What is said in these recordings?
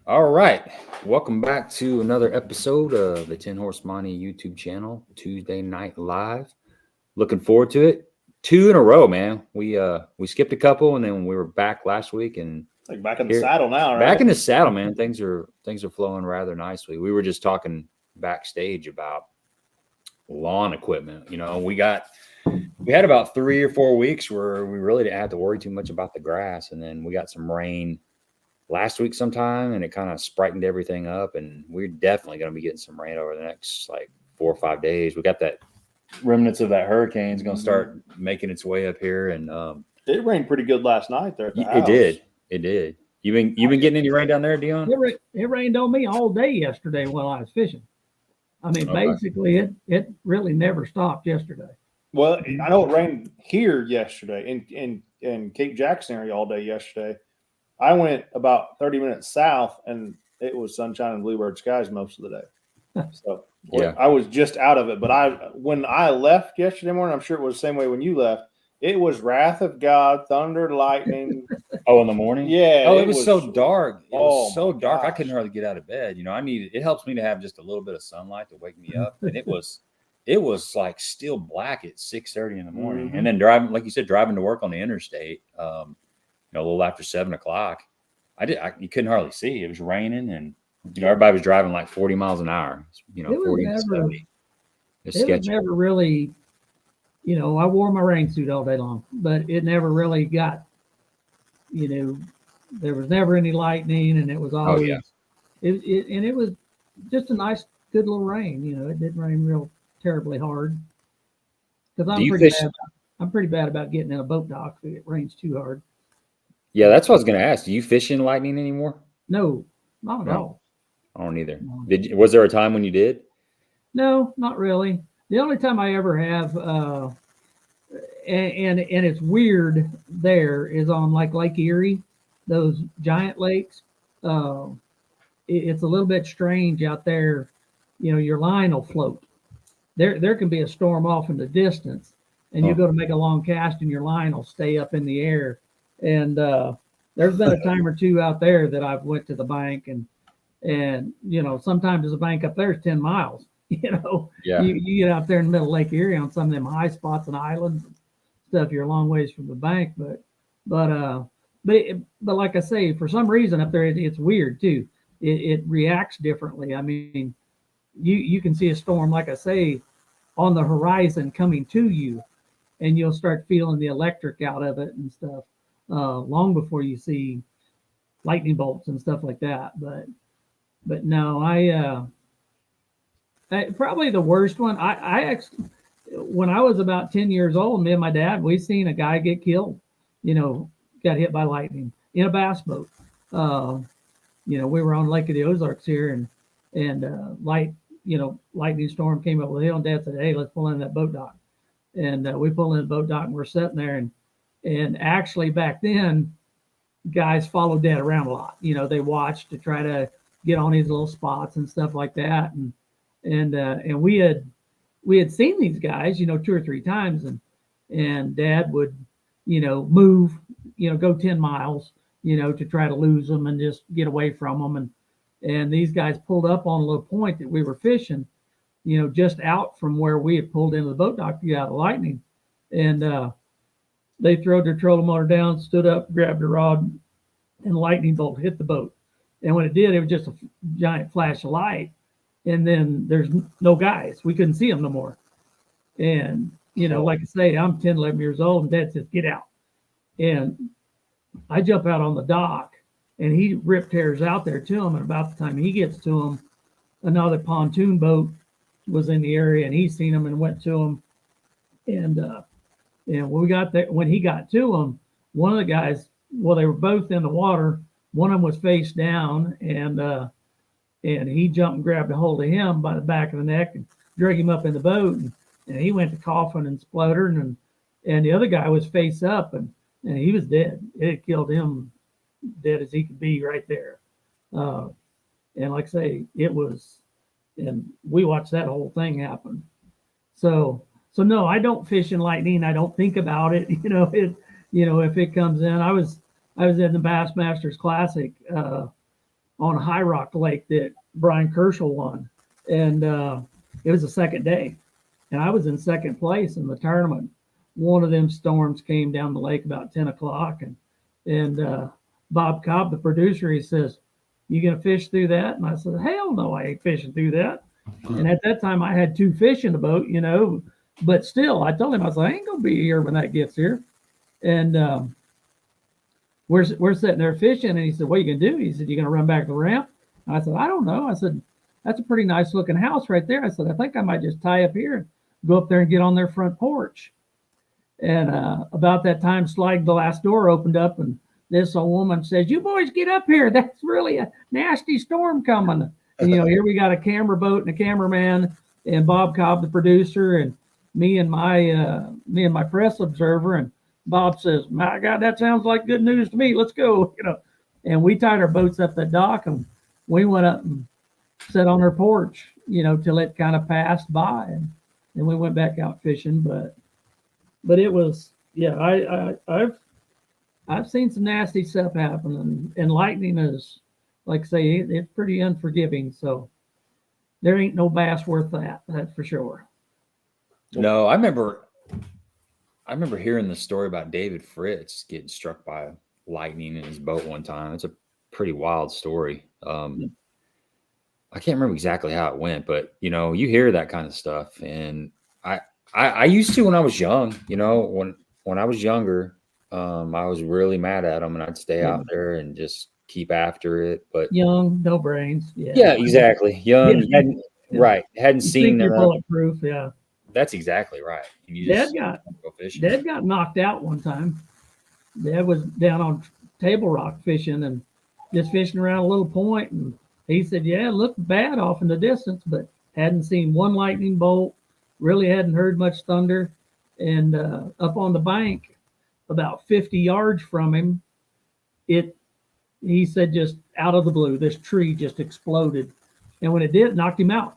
All right. Welcome back to another episode of the 10 Horse Money YouTube channel, Tuesday Night Live. Looking forward to it. Two in a row, man. We skipped a couple and then we were back last week and like back in the saddle now, right? Back in the saddle, man. Things are flowing rather nicely. We were just talking backstage about lawn equipment. You know, we had about 3 or 4 weeks where we really didn't have to worry too much about the grass, and then we got some rain last week sometime, and it kind of sprightened everything up. And we're definitely going to be getting some rain over the next like 4 or 5 days. We got that remnants of that hurricane's going to start making its way up here, and it rained pretty good last night there. At the house. It did. You been getting any rain down there, Dion? It rained on me all day yesterday while I was fishing. I mean, basically, it really never stopped yesterday. Well, I know it rained here yesterday in Cape Jackson area all day yesterday. I went about 30 minutes south, and it was sunshine and bluebird skies most of the day. So yeah, I was just out of it. But when I left yesterday morning, I'm sure it was the same way when you left. It was wrath of God, thunder, lightning. Oh, in the morning? Yeah. Oh, it was so dark. It was so dark. Gosh. I couldn't hardly get out of bed. You know, it helps me to have just a little bit of sunlight to wake me up. And it was like still black at 6:30 in the morning. Mm-hmm. And then driving, like you said, driving to work on the interstate, a little after 7 o'clock, you couldn't hardly see. It was raining, and everybody was driving like 40 miles an hour. 40 to 70. It was never really. I wore my rain suit all day long, but it never really got, there was never any lightning, and it was always, it was just a nice, good little rain. It didn't rain real terribly hard. Because I'm pretty bad about getting in a boat dock if it rains too hard. Yeah, that's what I was going to ask. Do you fish in lightning anymore? No, not at all. I don't either. No. Was there a time when you did? No, not really. The only time I ever have, and it's weird there, is on like Lake Erie, those giant lakes. It's a little bit strange out there. Your line will float. There can be a storm off in the distance, and you go to make a long cast, and your line will stay up in the air. And there's been a time or two out there that I've went to the bank, and sometimes the bank up there is 10 miles. Yeah. You get out there in the middle of Lake Erie on some of them high spots and islands and stuff, you're a long ways from the bank, but like I say, for some reason up there it's weird too. It reacts differently. I mean, you can see a storm, like I say, on the horizon coming to you, and you'll start feeling the electric out of it and stuff long before you see lightning bolts and stuff like that. But no, probably the worst one. When I was about 10 years old, me and my dad, we seen a guy get killed. Got hit by lightning in a bass boat. We were on Lake of the Ozarks here, and lightning storm came up with the hill, and Dad said, "Hey, let's pull in that boat dock." And we pull in the boat dock, and we're sitting there, and actually back then, guys followed Dad around a lot. They watched to try to get on these little spots and stuff like that, and we had seen these guys, 2 or 3 times, and Dad would, move, go 10 miles, to try to lose them and just get away from them. And these guys pulled up on a little point that we were fishing, just out from where we had pulled into the boat dock to get out of lightning. And they threw their trolling motor down, stood up, grabbed a rod, and lightning bolt hit the boat. And when it did, it was just a giant flash of light. And then there's no guys. We couldn't see them no more. And, like I say, I'm 10, 11 years old, and Dad says, "Get out." And I jump out on the dock, and he rip tears out there to him. And about the time he gets to him, another pontoon boat was in the area, and he seen him and went to him. And when we got there, when he got to him, one of the guys, well, they were both in the water. One of them was face down, and he jumped and grabbed a hold of him by the back of the neck and dragged him up in the boat. And he went to coughing and spluttering, and the other guy was face up, and he was dead. It had killed him dead as he could be right there. And like I say, it was, and we watched that whole thing happen. So no, I don't fish in lightning. I don't think about it. If it comes in, I was in the Bassmasters Classic on High Rock Lake that Brian Kerschel won. And it was the second day. And I was in second place in the tournament. One of them storms came down the lake about 10 o'clock. And Bob Cobb, the producer, he says, "You going to fish through that?" And I said, "Hell no, I ain't fishing through that." And at that time, I had 2 fish in the boat, you know. But still, I told him, I was like, "I ain't going to be here when that gets here." And we're sitting there fishing. And he said, "What are you going to do?" He said, "You going to run back the ramp?" And I said, "I don't know." I said, "That's a pretty nice looking house right there." I said, "I think I might just tie up here and go up there and get on their front porch." And about that time, slide glass door opened up, and this old woman says, "You boys get up here. That's really a nasty storm coming." And, you know, here we got a camera boat and a cameraman and Bob Cobb, the producer, and me and my press observer. And Bob says, "My God, that sounds like good news to me. Let's go." You know, and we tied our boats up the dock, and we went up and sat on her porch, you know, till it kind of passed by, and then we went back out fishing. But it was, yeah, I've seen some nasty stuff happen, and lightning is, like I say, it's pretty unforgiving. So there ain't no bass worth that. That's for sure. No, I remember hearing the story about David Fritz getting struck by lightning in his boat one time. It's a pretty wild story. I can't remember exactly how it went, but you know, you hear that kind of stuff. And I used to, when I was young, you know, when I was younger, I was really mad at them, and I'd stay out there and just keep after it. But young, no brains. Yeah, exactly. Young, hadn't, right. Hadn't seen you're bulletproof. Yeah. That's exactly right. You Dad got knocked out one time. Dad was down on Table Rock fishing and just fishing around a little point, and he said, "Yeah, it looked bad off in the distance, but hadn't seen one lightning bolt, really hadn't heard much thunder." And up on the bank, about 50 yards from him, he said, just out of the blue, this tree just exploded. And when it did, knocked him out.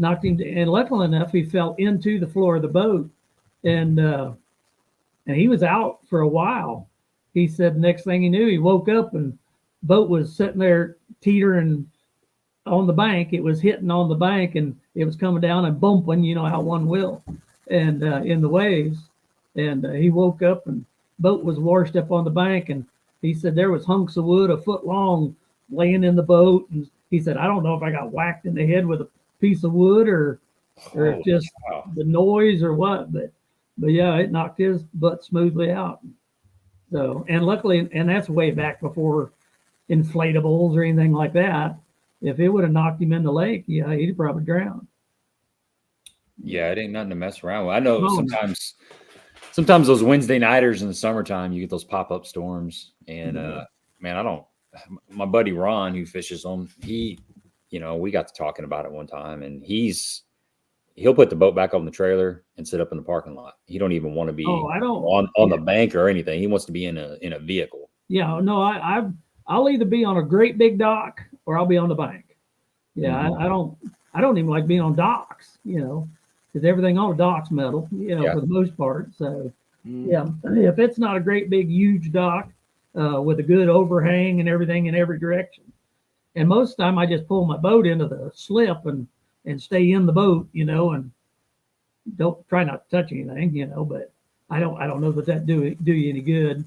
And luckily enough, he fell into the floor of the boat, and he was out for a while. He said next thing he knew, he woke up and boat was sitting there teetering on the bank. It was hitting on the bank, and it was coming down and bumping, you know how one will, and in the waves. And he woke up, and boat was washed up on the bank, and he said there was hunks of wood a foot long laying in the boat. And he said, "I don't know if I got whacked in the head with a piece of wood or just the noise or what, but yeah, it knocked his butt smoothly out." So, and luckily, and that's way back before inflatables or anything like that. If it would have knocked him in the lake, yeah, he'd probably drowned. Yeah, it ain't nothing to mess around with. I know sometimes those Wednesday nighters in the summertime, you get those pop-up storms. And man, my buddy Ron, who fishes them, you know, we got to talking about it one time, and he'll put the boat back on the trailer and sit up in the parking lot. He don't even want to be on the bank or anything. He wants to be in a vehicle. Yeah, no, I'll either be on a great big dock or I'll be on the bank. Yeah, I don't even like being on docks, you know, because everything on a dock's metal, you know, for the most part. So yeah, if it's not a great big huge dock with a good overhang and everything in every direction. And most of the time I just pull my boat into the slip and stay in the boat, you know, and don't try not to touch anything, you know, but I don't know that do you any good.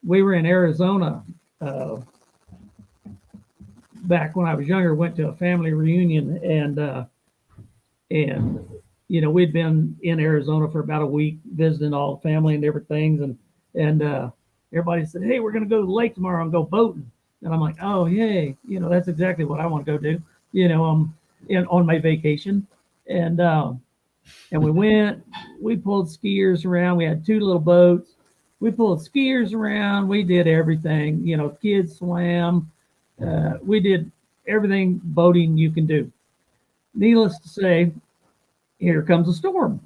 We were in Arizona back when I was younger, went to a family reunion, and you know, we'd been in Arizona for about a week visiting all the family and different things, and everybody said, "Hey, we're going to go to the lake tomorrow and go boating." And I'm like, "Oh, yay. You know, that's exactly what I want to go do, you know, on my vacation." And we went, we pulled skiers around. We had 2 little boats. We pulled skiers around. We did everything, you know, kids swam. We did everything boating you can do. Needless to say, here comes a storm.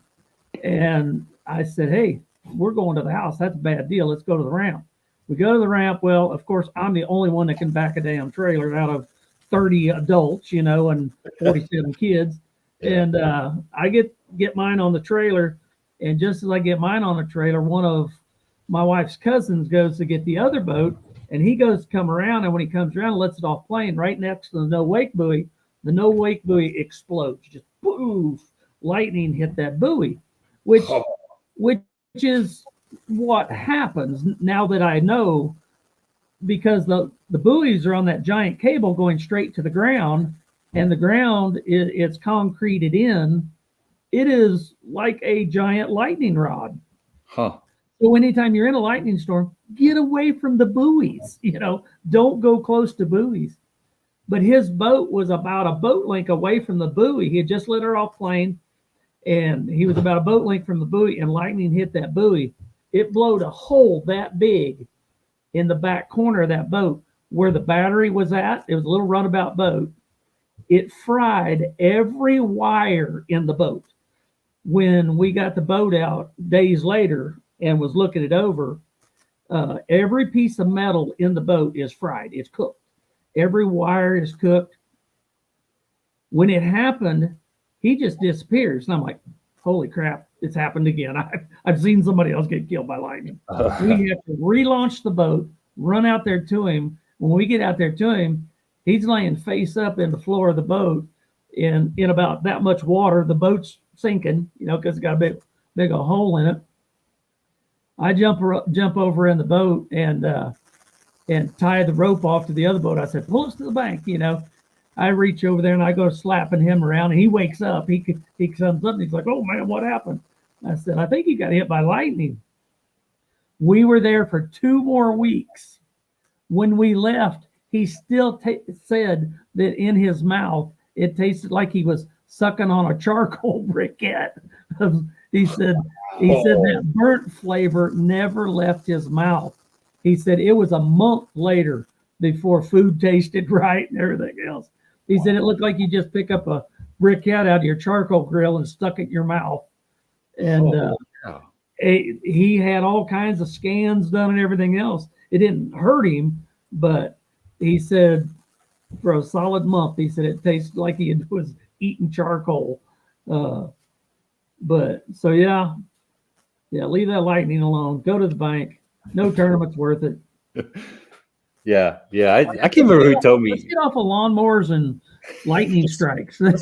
And I said, "Hey, we're going to the house. That's a bad deal. Let's go to the ramp." We go to the ramp. Well, of course, I'm the only one that can back a damn trailer out of 30 adults, you know, and 47 kids. And I get mine on the trailer. And just as I get mine on the trailer, one of my wife's cousins goes to get the other boat, And he goes to come around, and when he comes around and lets it off plane right next to the no wake buoy, the no wake buoy explodes. Just poof, lightning hit that buoy, which is what happens now that I know, because the buoys are on that giant cable going straight to the ground, and the ground it's concreted in. It is like a giant lightning rod. Huh. So anytime you're in a lightning storm, get away from the buoys. Don't go close to buoys. But his boat was about a boat length away from the buoy. He had just let her off plane, and he was about a boat length from the buoy, and lightning hit that buoy. It blowed a hole that big in the back corner of that boat where the battery was at. It was a little runabout boat. It fried every wire in the boat. When we got the boat out days later and was looking it over, every piece of metal in the boat is fried. It's cooked. Every wire is cooked. When it happened, he just disappears. And I'm like, holy crap, it's happened again. I've seen somebody else get killed by lightning. We have to relaunch the boat, run out there to him. When we get out there to him, he's laying face up in the floor of the boat in about that much water. The boat's sinking, because it's got a big old hole in it. I jump over in the boat and tie the rope off to the other boat. I said, pull us to the bank. I reach over there and I go slapping him around, and he wakes up. He comes up and he's like, oh man, what happened? I said, I think he got hit by lightning. We were there for 2 more weeks. When we left, he still said that in his mouth, it tasted like he was sucking on a charcoal briquette. He said that burnt flavor never left his mouth. He said it was a month later before food tasted right and everything else. He said it looked like you just pick up a briquette out of your charcoal grill and stuck it in your mouth. And he had all kinds of scans done and everything else. It didn't hurt him, but he said for a solid month, he said it tasted like he was eating charcoal. But so yeah, leave that lightning alone. Go to the bank. No tournament's worth it. Yeah. I can't remember who told me. Let's get off of lawnmowers and lightning strikes. Let's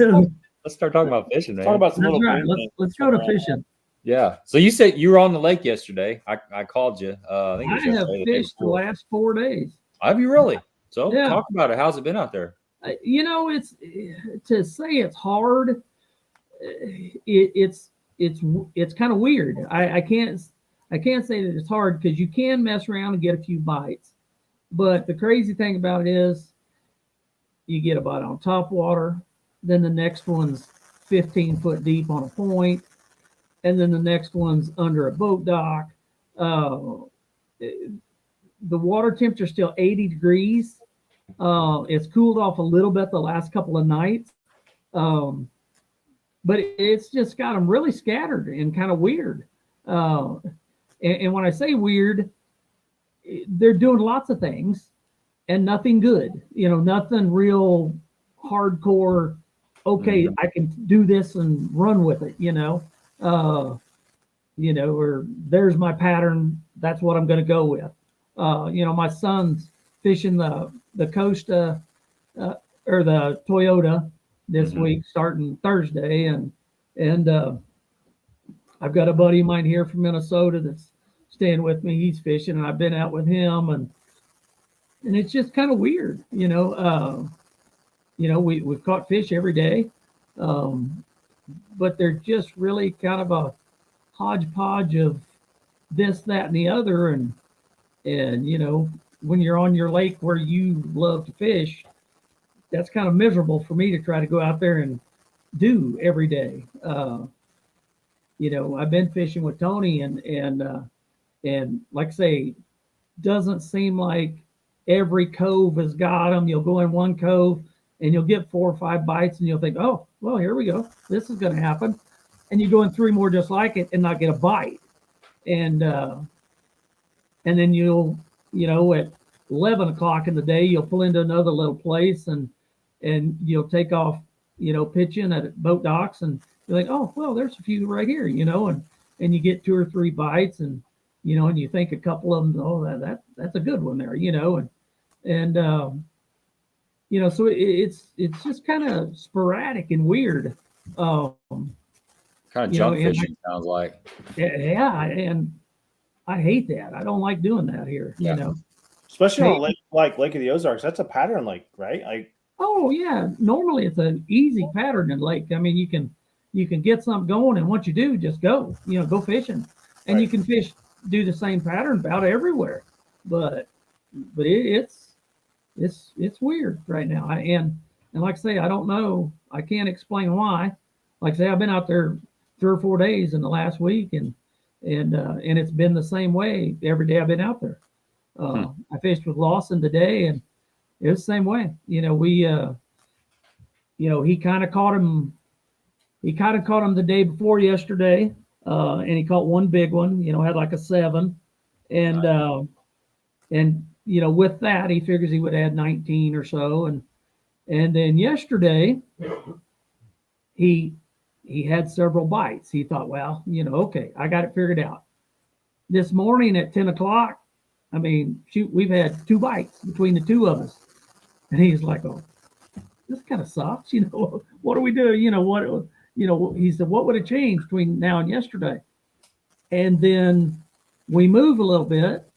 start talking about fishing, man. Talk about some That's little right. Let's go to fishing. Yeah. So you said you were on the lake yesterday. I called you. I think it was I have yesterday, the day fished the before. last 4 days. Have you really? So Yeah. talk about it. How's it been out there? It's to say it's hard. It's kind of weird. I can't say that it's hard, because you can mess around and get a few bites. But the crazy thing about it is you get a bite on top water, then the next one's 15 foot deep on a point, and then the next one's under a boat dock. The water temperature is still 80 degrees. It's cooled off a little bit the last couple of nights. But it's just got them really scattered and kind of weird. And when I say weird, they're doing lots of things and nothing good. Nothing real hardcore. Okay, I can do this and run with it. Or there's my pattern. That's what I'm going to go with. My son's fishing the Costa or the Toyota this week, starting Thursday, and I've got a buddy of mine here from Minnesota that's staying with me. He's fishing, and I've been out with him, and it's just kind of weird, we've caught fish every day, but they're just really kind of a hodgepodge of this, that, and the other, and when you're on your lake where you love to fish, that's kind of miserable for me to try to go out there and do every day. I've been fishing with Tony, and like I say, doesn't seem like every cove has got them. You'll go in one cove and you'll get 4 or 5 bites, and you'll think, oh, well, here we go. This is going to happen. And you go in 3 more just like it and not get a bite. And then you'll, at 11 o'clock in the day, you'll pull into another little place and you'll take off, pitching at boat docks, and you're like, oh, well, there's a few right here, and you get 2 or 3 bites, and you know, and you think a couple of them, oh, that's a good one there, you know, and you know, so it's just kind of sporadic and weird. Um, Kind of you know, junk and fishing sounds like. yeah, and I hate that. I don't like doing that here, you Yeah. know. Especially Hey, on a lake like Lake of the Ozarks. That's a pattern lake, right? Like, oh yeah, normally it's an easy pattern in lake. I mean, you can get something going, and once you do, just go, you know, go fishing, and you right. can do the same pattern about everywhere. But it's weird right now. And like I say, I don't know. I can't explain why. Like I say, I've been out there 3 or 4 days in the last week, and it's been the same way every day I've been out there. Hmm. I fished with Lawson today, and it was the same way. You know, you know, he kind of caught him. He kind of caught him the day before yesterday, and he caught one big one. You know, had like a 7, and you know, with that, he figures he would add 19 or so, and then yesterday, he he had several bites. He thought, well, you know, okay, I got it figured out. This morning at 10 o'clock, I mean, shoot, we've had 2 bites between the two of us, and he's like, oh, this kind of sucks. You know, what do we do? You know what? You know, he said, what would have changed between now and yesterday? And then we move a little bit,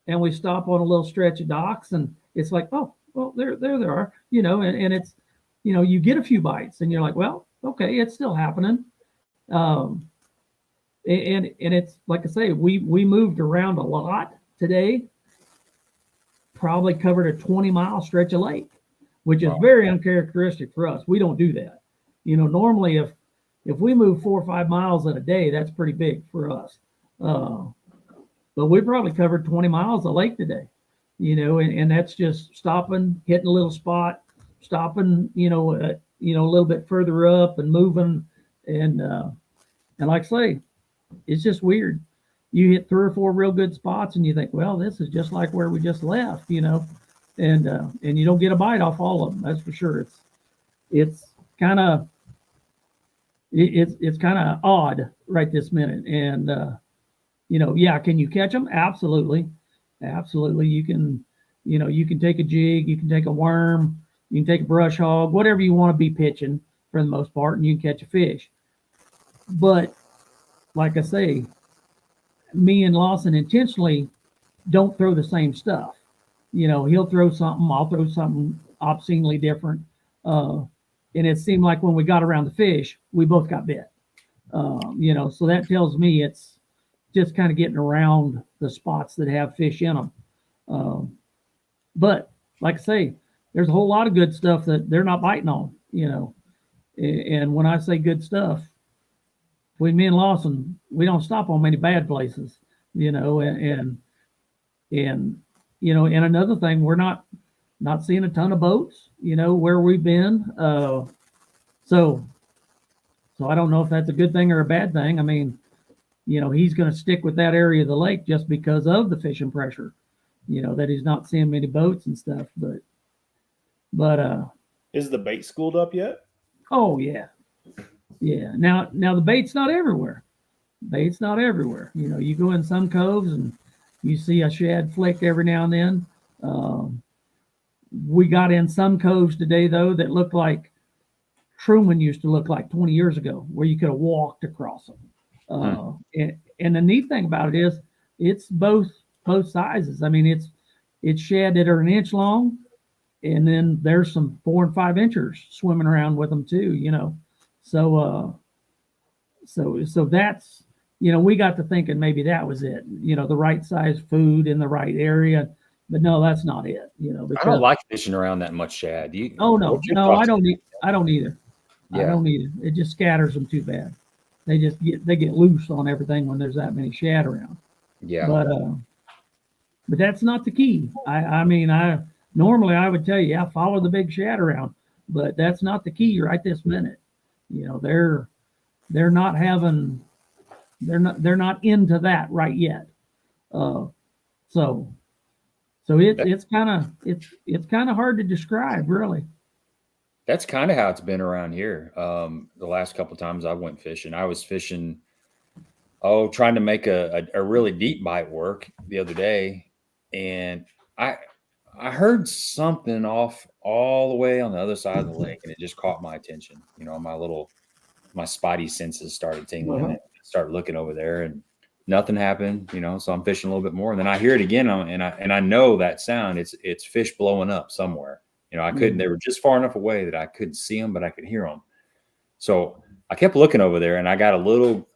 and we stop on a little stretch of docks, and it's like, oh, well, there they are, you know, and it's, you know, you get a few bites, and you're like, well, okay, it's still happening. Um, and it's like I say, we moved around a lot today. Probably covered a 20-mile stretch of lake, which is very uncharacteristic for us. We don't do that. You know, normally if we move 4 or 5 miles in a day, that's pretty big for us. Uh, but we probably covered 20 miles of lake today, you know, and that's just stopping, hitting a little spot, stopping, you know, a little bit further up and moving. And like I say, it's just weird. You hit 3 or 4 real good spots and you think, well, this is just like where we just left, you know, and you don't get a bite off all of them. That's for sure. It's kind of, it's kind of odd right this minute. And, you know, yeah, can you catch them? Absolutely. Absolutely. You can, you know, you can take a jig, you can take a worm, you can take a brush hog, whatever you want to be pitching for the most part, and you can catch a fish. But like I say, me and Lawson intentionally don't throw the same stuff. You know, he'll throw something, I'll throw something obscenely different. And it seemed like when we got around the fish, we both got bit. You know, so that tells me it's just kind of getting around the spots that have fish in them. But like I say, there's a whole lot of good stuff that they're not biting on, you know. And when I say good stuff, between me and Lawson, we don't stop on many bad places, you know, and you know, and another thing, we're not seeing a ton of boats, you know, where we've been. So I don't know if that's a good thing or a bad thing. I mean, you know, he's going to stick with that area of the lake just because of the fishing pressure, you know, that he's not seeing many boats and stuff. But is the bait schooled up yet? oh yeah. Yeah. Now the bait's not everywhere. Bait's not everywhere. You know, you go in some coves and you see a shad flick every now and then. We got in some coves today though that looked like Truman used to look like 20 years ago, where you could have walked across them. And the neat thing about it is, it's both sizes. I mean, it's shad that are an inch long, and then there's some 4 and 5 inchers swimming around with them too. You know, so that's, you know, we got to thinking maybe that was it. You know, the right size food in the right area. But no, that's not it. You know, because I don't like fishing around that much shad. oh no, I don't either. Yeah. I don't either. It just scatters them too bad. They get loose on everything when there's that many shad around. Yeah. But that's not the key. I mean, normally I would tell you, yeah, follow the big shad around, but that's not the key right this minute. You know, they're not into that right yet. So it's kind of hard to describe, really. That's kind of how it's been around here. The last couple of times I went fishing, I was fishing trying to make a really deep bite work the other day, and I heard something off all the way on the other side of the lake, and it just caught my attention. You know, my spidey senses started tingling, and I started looking over there, and nothing happened. You know, so I'm fishing a little bit more, and then I hear it again, and I know that sound. It's fish blowing up somewhere. You know, I couldn't. They were just far enough away that I couldn't see them, but I could hear them. So I kept looking over there, and I got a little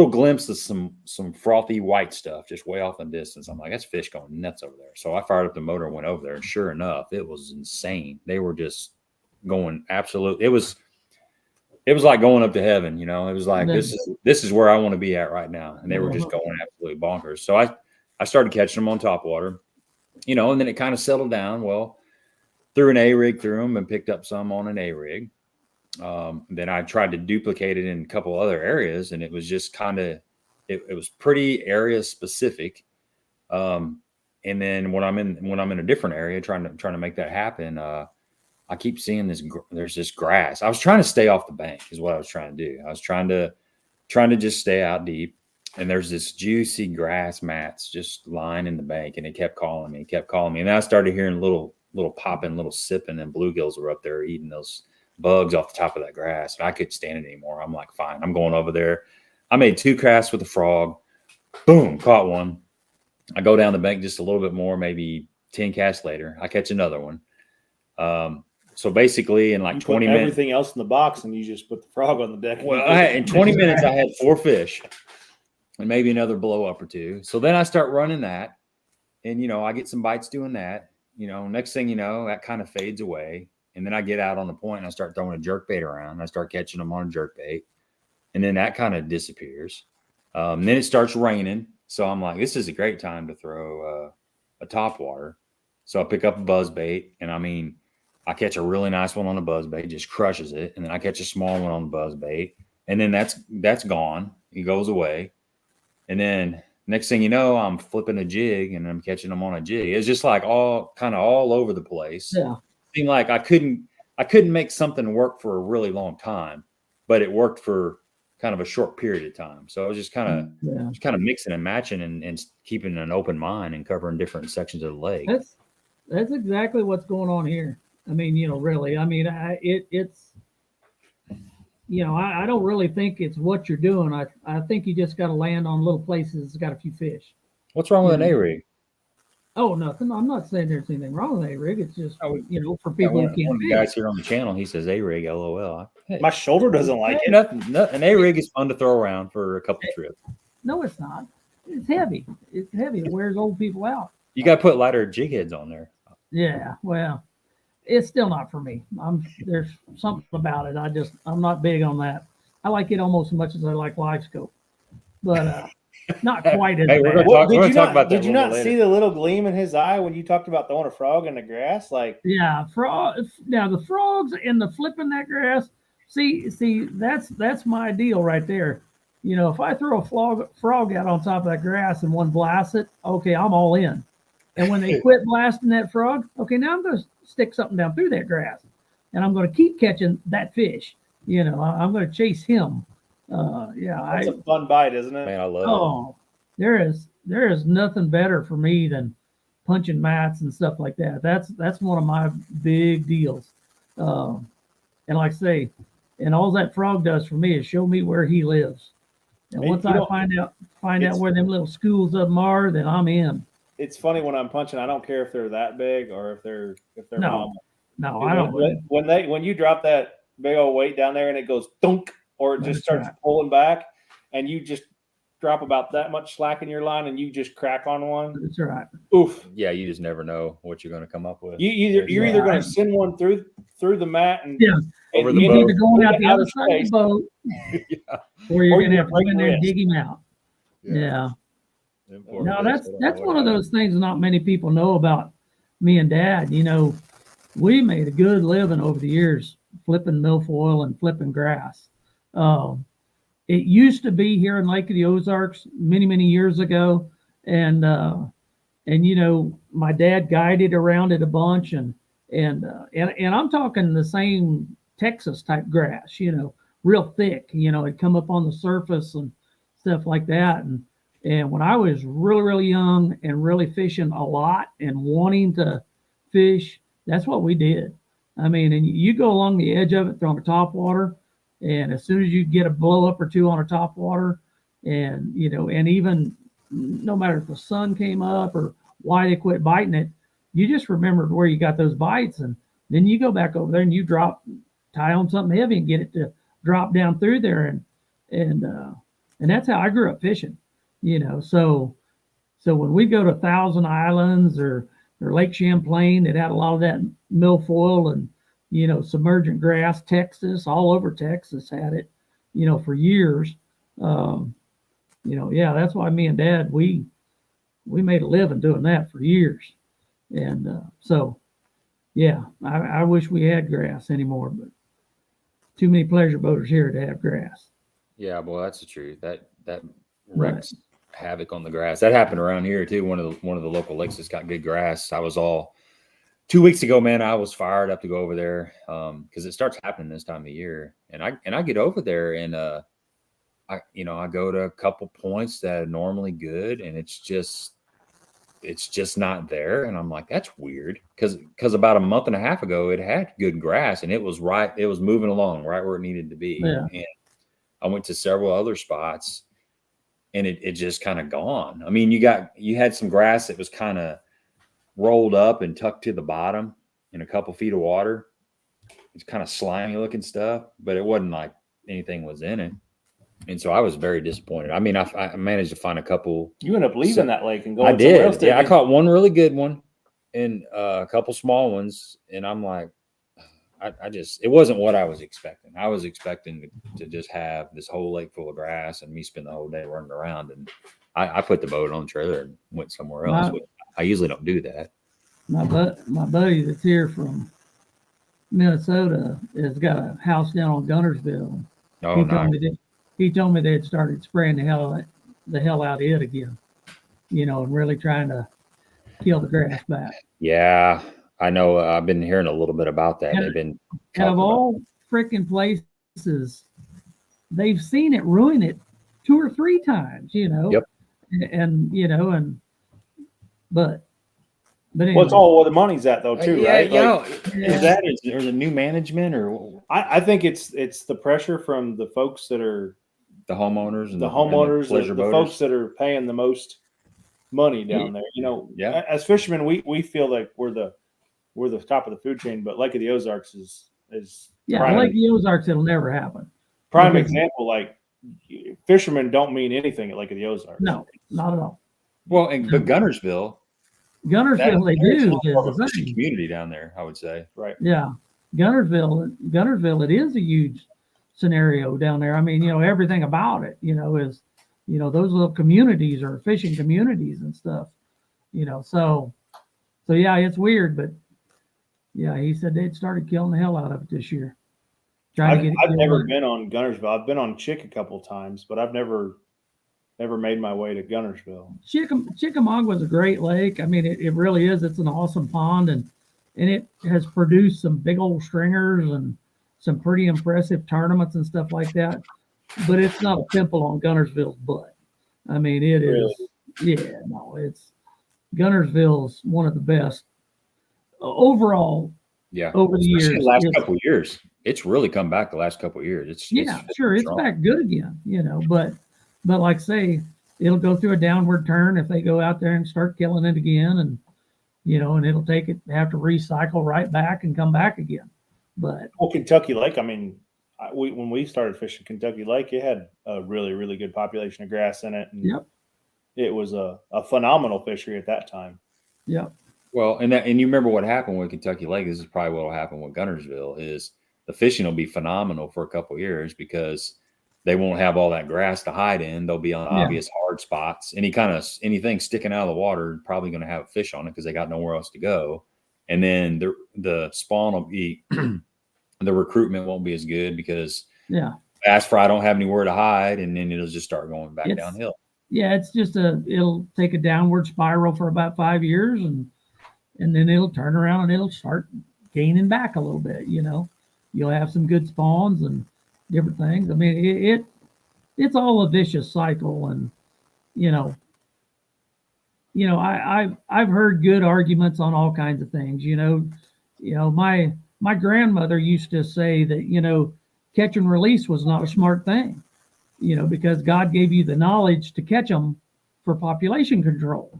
glimpse of some frothy white stuff just way off in the distance. I'm like, that's fish going nuts over there. So I fired up the motor and went over there, and sure enough, it was insane. They were just going absolute. It was like going up to heaven. You know, it was like this is where I want to be at right now, and they were just going absolutely bonkers. So I started catching them on top water, you know, and then it kind of settled down. Well, threw an A-rig through them and picked up some on an A-rig. Then I tried to duplicate it in a couple other areas, and it was just kind of it was pretty area specific. And then when I'm in a different area trying to make that happen, I keep seeing there's this grass. I was trying to stay off the bank is what I was trying to do. I was trying to just stay out deep, and there's this juicy grass mats just lying in the bank, and it kept calling me, and then I started hearing little popping, little sipping, and bluegills were up there eating those bugs off the top of that grass, and I couldn't stand it anymore. I'm like, fine, I'm going over there. I made 2 casts with a frog. Boom, caught one. I go down the bank just a little bit more, maybe 10 casts later, I catch another one. So basically in like 20 minutes, everything else in the box, and you just put the frog on the deck. Well, in 20 minutes, I had 4 fish and maybe another blow up or 2. So then I start running that, and, you know, I get some bites doing that. You know, next thing you know, that kind of fades away. And then I get out on the point and I start throwing a jerk bait around. I start catching them on a jerk bait. And then that kind of disappears. Then it starts raining. So I'm like, this is a great time to throw a top water. So I pick up a buzz bait. And I mean, I catch a really nice one on the buzz bait, just crushes it. And then I catch a small one on the buzz bait. And then that's gone. It goes away. And then next thing you know, I'm flipping a jig and I'm catching them on a jig. It's just like all over the place. Yeah. Seemed like I couldn't make something work for a really long time, but it worked for kind of a short period of time. So I was just kind of mixing and matching and keeping an open mind and covering different sections of the lake. That's exactly what's going on here. I mean, you know, really, I mean, it's, you know, I don't really think it's what you're doing. I think you just got to land on little places that's got a few fish. What's wrong with an A-rig? Oh, nothing. I'm not saying there's anything wrong with A-rig. It's just, you know, for people who can't. One of the guys here on the channel, he says A-rig, LOL. Hey, my shoulder doesn't like it. Nothing. An A-rig is fun to throw around for a couple trips. No, it's not. It's heavy. It's heavy. It wears old people out. You got to put lighter jig heads on there. Yeah, well, it's still not for me. There's something about it. I'm not big on that. I like it almost as much as I like live scope, but not quite as bad. We're going to talk about that. Did you not see the little gleam in his eye when you talked about throwing a frog in the grass? Like, yeah, now the frogs and the flipping that grass. See, that's my deal right there. You know, if I throw a frog out on top of that grass and one blasts it, okay, I'm all in. And when they quit blasting that frog, okay, now I'm going to stick something down through that grass, and I'm going to keep catching that fish. You know, I'm going to chase him. That's a fun bite, isn't it? Man, I love it. There is nothing better for me than punching mats and stuff like that. That's one of my big deals. And like I say, and all that frog does for me is show me where he lives. And once I find out where them little schools of them are, then I'm in. It's funny when I'm punching. I don't care if they're that big or if they're no, small. I don't. When you drop that big old weight down there and it goes dunk, or it just starts pulling back, and you just drop about that much slack in your line, and you just crack on one. That's right. Oof. Yeah, you just never know what you're going to come up with. You're either going to send one through the mat and over the boat. You're either going out the other side of the boat, or you're going to have to go in there and dig him out. Yeah. No, that's one of those things not many people know about me and Dad. You know, we made a good living over the years flipping milfoil and flipping grass. It used to be here in Lake of the Ozarks many years ago, and you know, my dad guided around it a bunch, and I'm talking the same Texas type grass, you know, real thick. You know, it'd come up on the surface and stuff like that. And when I was really, really young and really fishing a lot and wanting to fish, that's what we did. I mean, and you go along the edge of it, throwing a top water, and as soon as you get a blow up or two on a top water, and and even no matter if the sun came up or why they quit biting it, you just remembered where you got those bites, and then you go back over there and you tie on something heavy and get it to drop down through there, and that's how I grew up fishing. So when we go to Thousand Islands or Lake Champlain, that had a lot of that milfoil and submergent grass. Texas, all over Texas had it, for years. Yeah, that's why me and Dad we made a living doing that for years, and so yeah, I wish we had grass anymore, but too many pleasure boaters here to have grass. Yeah, well, that's the truth. That wrecks havoc on the grass. That happened around here too. One of the local lakes that's got good grass. I was 2 weeks ago, man. I was fired up to go over there because it starts happening this time of year, and I get over there and I go to a couple points that are normally good, and it's just not there, and I'm like, that's weird because about a month and a half ago it had good grass and it was moving along right where it needed to be. Yeah. And I went to several other spots and it just kind of gone. I mean, you had some grass that was kind of rolled up and tucked to the bottom in a couple feet of water. It's kind of slimy looking stuff, but it wasn't like anything was in it. And so I was very disappointed. I mean, I managed to find a couple. You end up leaving that lake and going I somewhere else. did. Yeah, I caught one really good one and a couple small ones. And I'm like, it wasn't what I was expecting. I was expecting to just have this whole lake full of grass and me spend the whole day running around. And I put the boat on the trailer and went somewhere else. I usually don't do that. My buddy that's here from Minnesota has got a house down on Gunnersville. Oh, nice. He told me they had started spraying the hell out of it again, and really trying to kill the grass back. Yeah, I know. I've been hearing a little bit about that. They've been of all freaking places, they've seen it ruin it 2 or 3 times. Yep. But anyway. Well, it's all where the money's at, though, too, right? Is there the new management, or I think it's the pressure from the folks that are the homeowners and the folks that are paying the most money down there. Yeah. As fishermen, we feel like we're the top of the food chain, but Lake of the Ozarks is Lake of the Ozarks, it'll never happen. Prime example, like fishermen don't mean anything at Lake of the Ozarks. No, not at all. Well, but Gunnersville, they do. There's a community down there, I would say. Right. Yeah. Gunnersville, it is a huge scenario down there. I mean, everything about it, is, those little communities are fishing communities and stuff, so yeah, it's weird, but yeah, he said they'd started killing the hell out of it this year. I've never been on Gunnersville. I've been on Chick a couple of times, but I've never made my way to Gunnersville. Chickamauga is a great lake. I mean, it really is. It's an awesome pond, and it has produced some big old stringers and some pretty impressive tournaments and stuff like that. But it's not a pimple on Gunnersville's butt. I mean, it is. Yeah, no, it's Gunnersville's one of the best overall. Yeah, over the years. The last couple of years, it's really come back. The last couple of years, it's back good again. But like say, it'll go through a downward turn if they go out there and start killing it again, and and it'll have to recycle right back and come back again. But Kentucky Lake, I mean, when we started fishing Kentucky Lake, it had a really, really good population of grass in it, and it was a phenomenal fishery at that time. Yep. Well, and you remember what happened with Kentucky Lake? This is probably what will happen with Gunnersville. Is the fishing will be phenomenal for a couple of years because they won't have all that grass to hide in. They'll be on obvious hard spots. Anything sticking out of the water probably going to have a fish on it because they got nowhere else to go. And then the spawn will be the recruitment won't be as good because bass fry don't have anywhere to hide, and then it'll just start going back downhill. Yeah, it's just it'll take a downward spiral for about 5 years, and then it'll turn around and it'll start gaining back a little bit. You'll have some good spawns and different things. I mean, it's all a vicious cycle. And I've heard good arguments on all kinds of things. My grandmother used to say that catch and release was not a smart thing, because God gave you the knowledge to catch them for population control.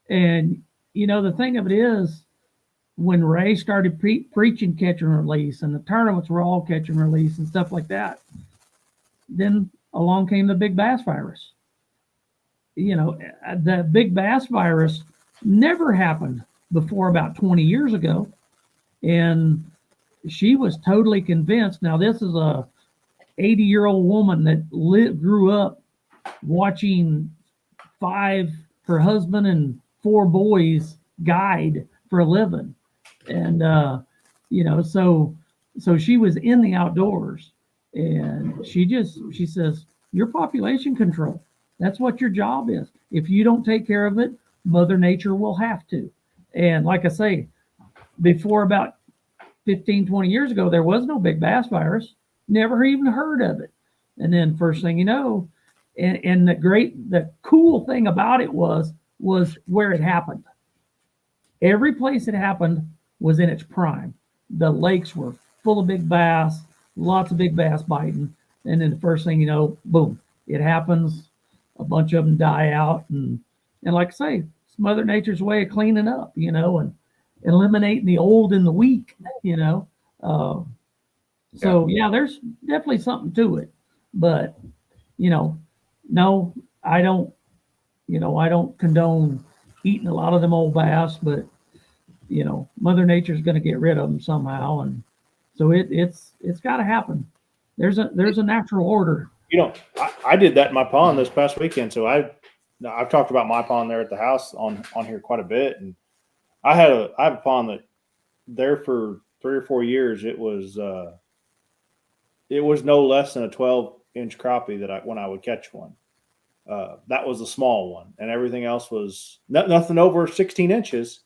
And the thing of it is, when Ray started preaching catch and release, and the tournaments were all catch and release and stuff like that, then along came the big bass virus. The big bass virus never happened before about 20 years ago. And she was totally convinced. Now, this is a 80-year-old woman that grew up watching her husband and 4 boys guide for a living. And, so she was in the outdoors, and she says, your population control, that's what your job is. If you don't take care of it, Mother Nature will have to. And like I say, before about 15, 20 years ago, there was no big bass virus, never even heard of it. And then first thing you know, and the cool thing about it was where it happened. Every place it happened was in its prime. The lakes were full of big bass, lots of big bass biting. And then the first thing you know, boom, it happens. A bunch of them die out. And like I say, it's Mother Nature's way of cleaning up, and eliminating the old and the weak, So there's definitely something to it. But, no, I don't condone eating a lot of them old bass, but Mother Nature's going to get rid of them somehow, and so it's got to happen. There's a natural order. I did that in my pond this past weekend. So I've talked about my pond there at the house on here quite a bit, and I have a pond that there for 3 or 4 years. It was no less than a 12-inch crappie when I would catch one. That was a small one, and everything else was nothing over 16 inches,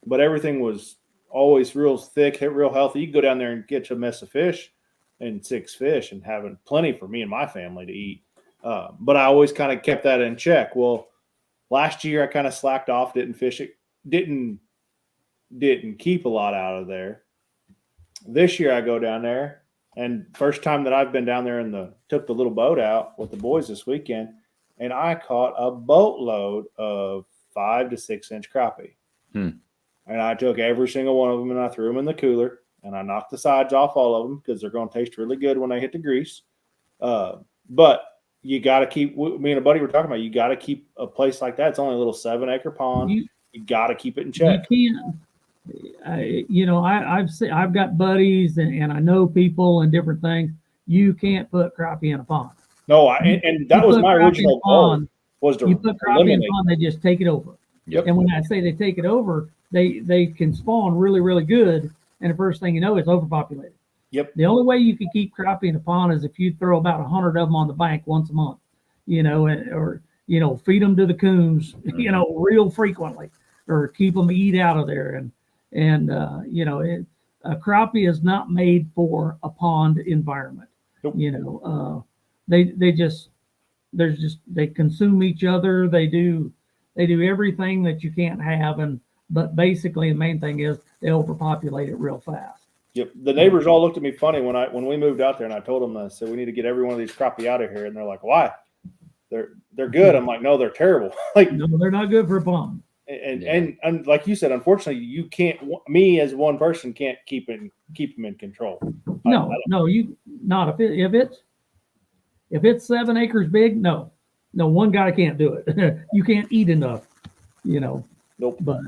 but everything was always real thick, real healthy. You can go down there and get you a mess of fish and 6 fish and having plenty for me and my family to eat. But I always kind of kept that in check. Well, last year I kind of slacked off, didn't fish it, didn't keep a lot out of there. This year I go down there, and first time that I've been down there took the little boat out with the boys this weekend, and I caught a boatload of 5 to 6 inch crappie. And I took every single one of them and I threw them in the cooler, and I knocked the sides off all of them because they're going to taste really good when they hit the grease. But you got to keep, me and a buddy were talking about, you got to keep a place like that. It's only a little 7-acre pond. You got to keep it in check. You can't, I've got buddies and I know people and different things. You can't put crappie in a pond. No, and that was my original goal, was to you put crappie in a pond, they just take it over. Yep. And when I say they take it over, they can spawn really, really good. And the first thing you know, it's overpopulated. Yep. The only way you can keep crappie in a pond is if you throw about 100 of them on the bank once a month, or feed them to the coons, real frequently, or keep them eat out of there. And a crappie is not made for a pond environment. Nope. They consume each other. They do everything that you can't have. But basically the main thing is they overpopulate it real fast. Yep. The neighbors all looked at me funny when we moved out there, and I told them, I said, we need to get every one of these crappie out of here. And they're like, why? They're good. I'm like, no, they're terrible. No, they're not good for a pond. And like you said, unfortunately, you can't. Me as one person can't keep them in control. If it's 7 acres big, no, one guy can't do it. You can't eat enough, Nope. But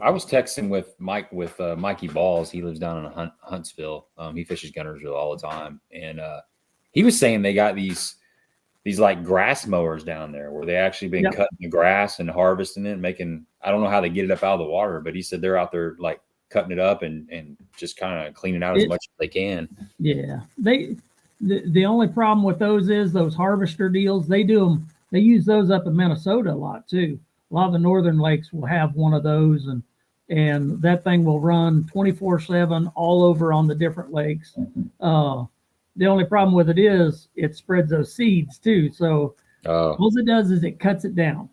I was texting with Mikey Balls. He lives down in Huntsville. He fishes Guntersville all the time, and he was saying they got these like grass mowers down there where they actually been cutting the grass and harvesting it, making, I don't know how they get it up out of the water, but he said they're out there like cutting it up and just kind of cleaning out as much as they can. Yeah, the only problem with those is those harvester deals. They use those up in Minnesota a lot too. A lot of the northern lakes will have one of those, and that thing will run 24/7 all over on the different lakes. the only problem with it is it spreads those seeds too. So all it does is it cuts it down,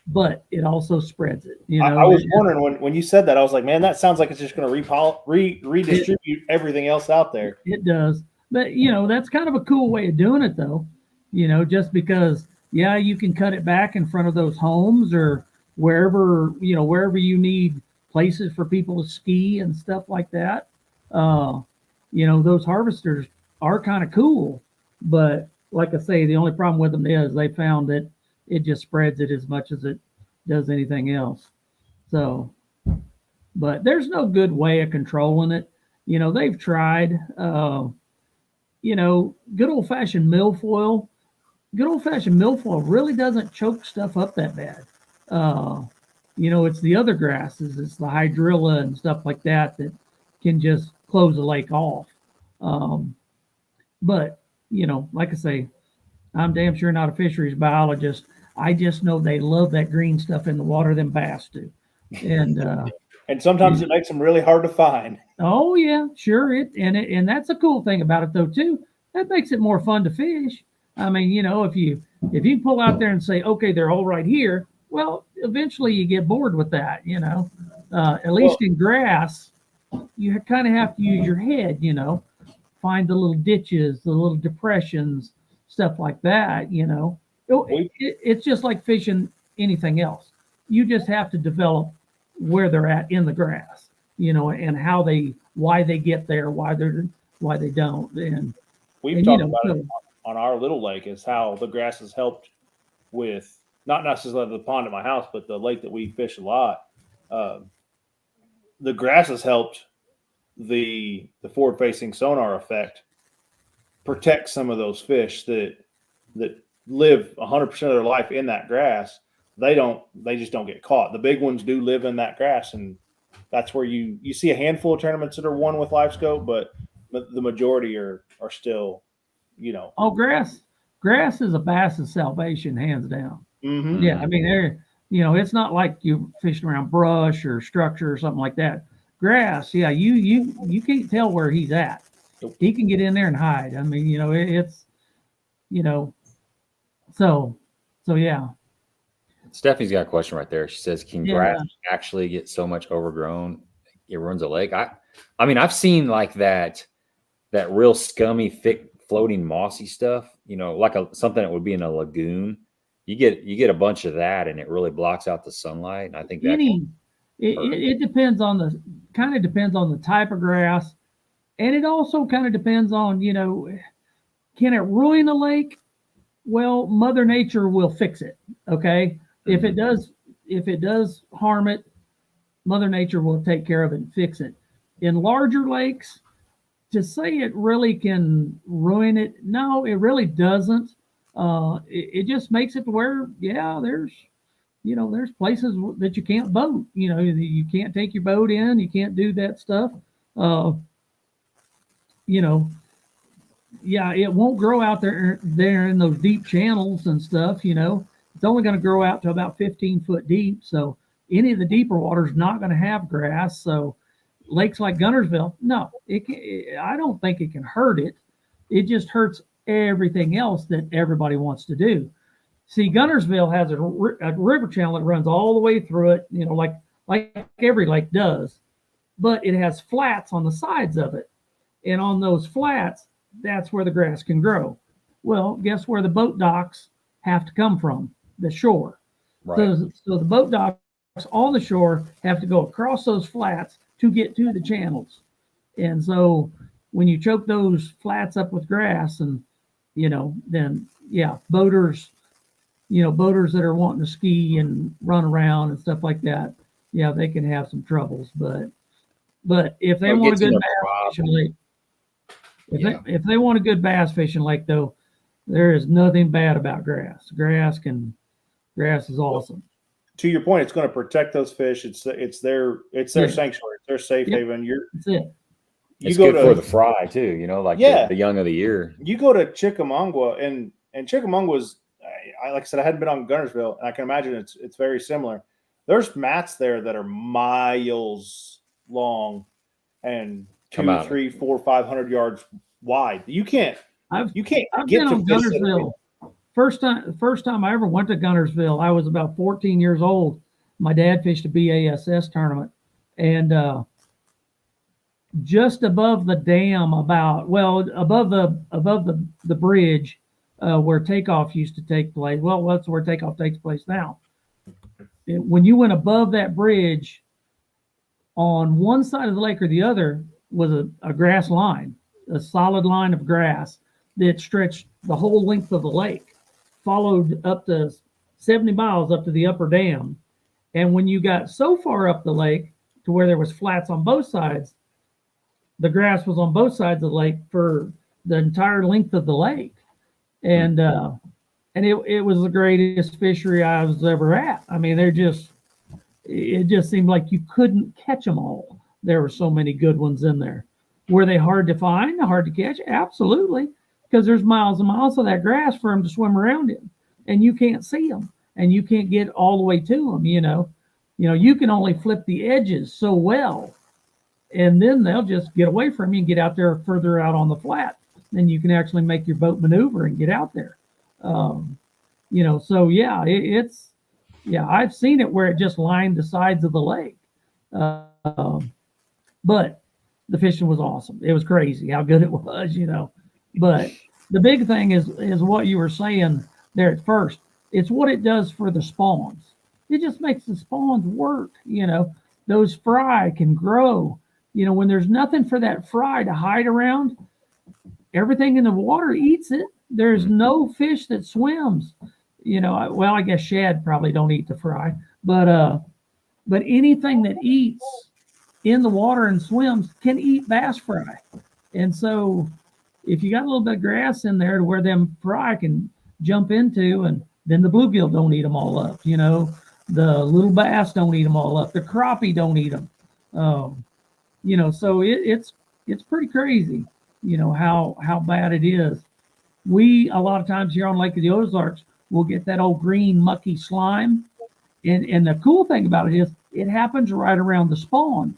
but it also spreads it. You know, I was wondering when you said that, I was like, man, that sounds like it's just going to redistribute everything else out there. It does, but you know, that's kind of a cool way of doing it, though. You know, just because, yeah, you can cut it back in front of those homes or wherever you need places for people to ski and stuff like that. You know, those harvesters are kind of cool, but like I say, the only problem with them is they found that it just spreads it as much as it does anything else. So, but there's no good way of controlling it. You know, they've tried, you know, good old fashioned milfoil really doesn't choke stuff up that bad. You know, it's the other grasses, it's the hydrilla and stuff like that that can just close the lake off. But, you know, like I say, I'm damn sure not a fisheries biologist. I just know they love that green stuff in the water, them bass do. And and sometimes it makes them really hard to find. Oh yeah, sure. And that's a cool thing about it though too. That makes it more fun to fish. I mean, you know, if you pull out there and say, okay, they're all right here, well, eventually you get bored with that, you know. At least in grass, you kind of have to use your head, you know, find the little ditches, the little depressions, stuff like that, you know. It's just like fishing anything else. You just have to develop where they're at in the grass, you know, and why they get there, why they don't. And we've talked about it on our little lake, is how the grass has helped with not necessarily the pond at my house, but the lake that we fish a lot. The grass has helped the forward facing sonar effect protect some of those fish that live 100% of their life in that grass. They just don't get caught. The big ones do live in that grass, and that's where you see a handful of tournaments that are won with live scope, but the majority are still, you know. Oh, grass is a bass's salvation, hands down. Mm-hmm. Yeah, I mean, you know, it's not like you fishing around brush or structure or something like that. Grass, yeah, you can't tell where he's at. Nope. He can get in there and hide. I mean, you know, it's, you know, so yeah. Stephanie's got a question right there. She says, can grass actually get so much overgrown it ruins a lake? I mean, I've seen like that real scummy, thick, floating, mossy stuff, you know, like something that would be in a lagoon. You get a bunch of that and it really blocks out the sunlight. And I think that it depends on the type of grass. And it also kind of depends on, you know, can it ruin a lake? Well, Mother Nature will fix it. Okay. If it does harm it, Mother Nature will take care of it and fix it. In larger lakes, to say it really can ruin it, no, it really doesn't. It just makes it to where, yeah, there's places that you can't boat. You know, you can't take your boat in, you can't do that stuff. You know, yeah, it won't grow out there in those deep channels and stuff, you know. It's only going to grow out to about 15 foot deep. So any of the deeper water is not going to have grass. So lakes like Guntersville, no, I don't think it can hurt it. It just hurts everything else that everybody wants to do. See, Guntersville has a river channel that runs all the way through it, you know, like every lake does, but it has flats on the sides of it. And on those flats, that's where the grass can grow. Well, guess where the boat docks have to come from? The shore. Right. So the boat docks on the shore have to go across those flats to get to the channels. And so when you choke those flats up with grass and, you know, then, yeah, boaters that are wanting to ski and run around and stuff like that, yeah, they can have some troubles. But if they want a good bass fishing lake, if they want a good bass fishing lake, though, there is nothing bad about grass. Grass is awesome. To your point, it's going to protect those fish. It's their sanctuary. It's their safe haven. That's it. It's good for the fry too. You know, like the young of the year. You go to Chickamauga, and Chickamauga's, like I said, I hadn't been on Guntersville, and I can imagine it's very similar. There's mats there that are miles long, and Come 2, out. 3, 4, 500 yards wide. You can't I've get been to on fish that Gunnersville. First time I ever went to Gunnersville, I was about 14 years old. My dad fished a BASS tournament, and just above the dam, above the bridge where takeoff used to take place. Well, that's where takeoff takes place now. When you went above that bridge, on one side of the lake or the other was a grass line, a solid line of grass that stretched the whole length of the lake, followed up to 70 miles up to the upper dam. And when you got so far up the lake to where there was flats on both sides, the grass was on both sides of the lake for the entire length of the lake. And it was the greatest fishery I was ever at. I mean, it just seemed like you couldn't catch them all. There were so many good ones in there. Were they hard to find, hard to catch? Absolutely, because there's miles and miles of that grass for them to swim around in, and you can't see them, and you can't get all the way to them. You can only flip the edges so well, and then they'll just get away from you and get out there further out on the flat. Then you can actually make your boat maneuver and get out there. So yeah, I've seen it where it just lined the sides of the lake. But the fishing was awesome. It was crazy how good it was, But the big thing is what you were saying there at first. It's what it does for the spawns. It just makes the spawns work, Those fry can grow. When there's nothing for that fry to hide around, everything in the water eats it. There's no fish that swims. I guess shad probably don't eat the fry, but anything that eats in the water and swims can eat bass fry. And so if you got a little bit of grass in there to where them fry can jump into, and then the bluegill don't eat them all up, the little bass don't eat them all up, the crappie don't eat them. So it's pretty crazy, how bad it is. We, a lot of times here on Lake of the Ozarks, we'll get that old green mucky slime. And the cool thing about it is it happens right around the spawn.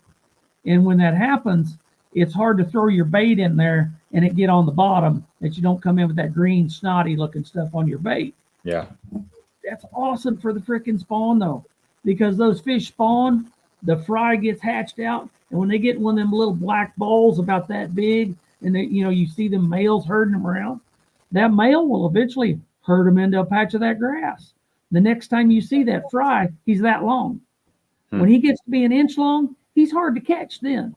And when that happens, it's hard to throw your bait in there and it get on the bottom, that you don't come in with that green snotty looking stuff on your bait. Yeah. That's awesome for the freaking spawn though, because those fish spawn, the fry gets hatched out. And when they get one of them little black balls about that big, and they, you see them males herding them around, that male will eventually herd them into a patch of that grass. The next time you see that fry, he's that long. When he gets to be an inch long, he's hard to catch then.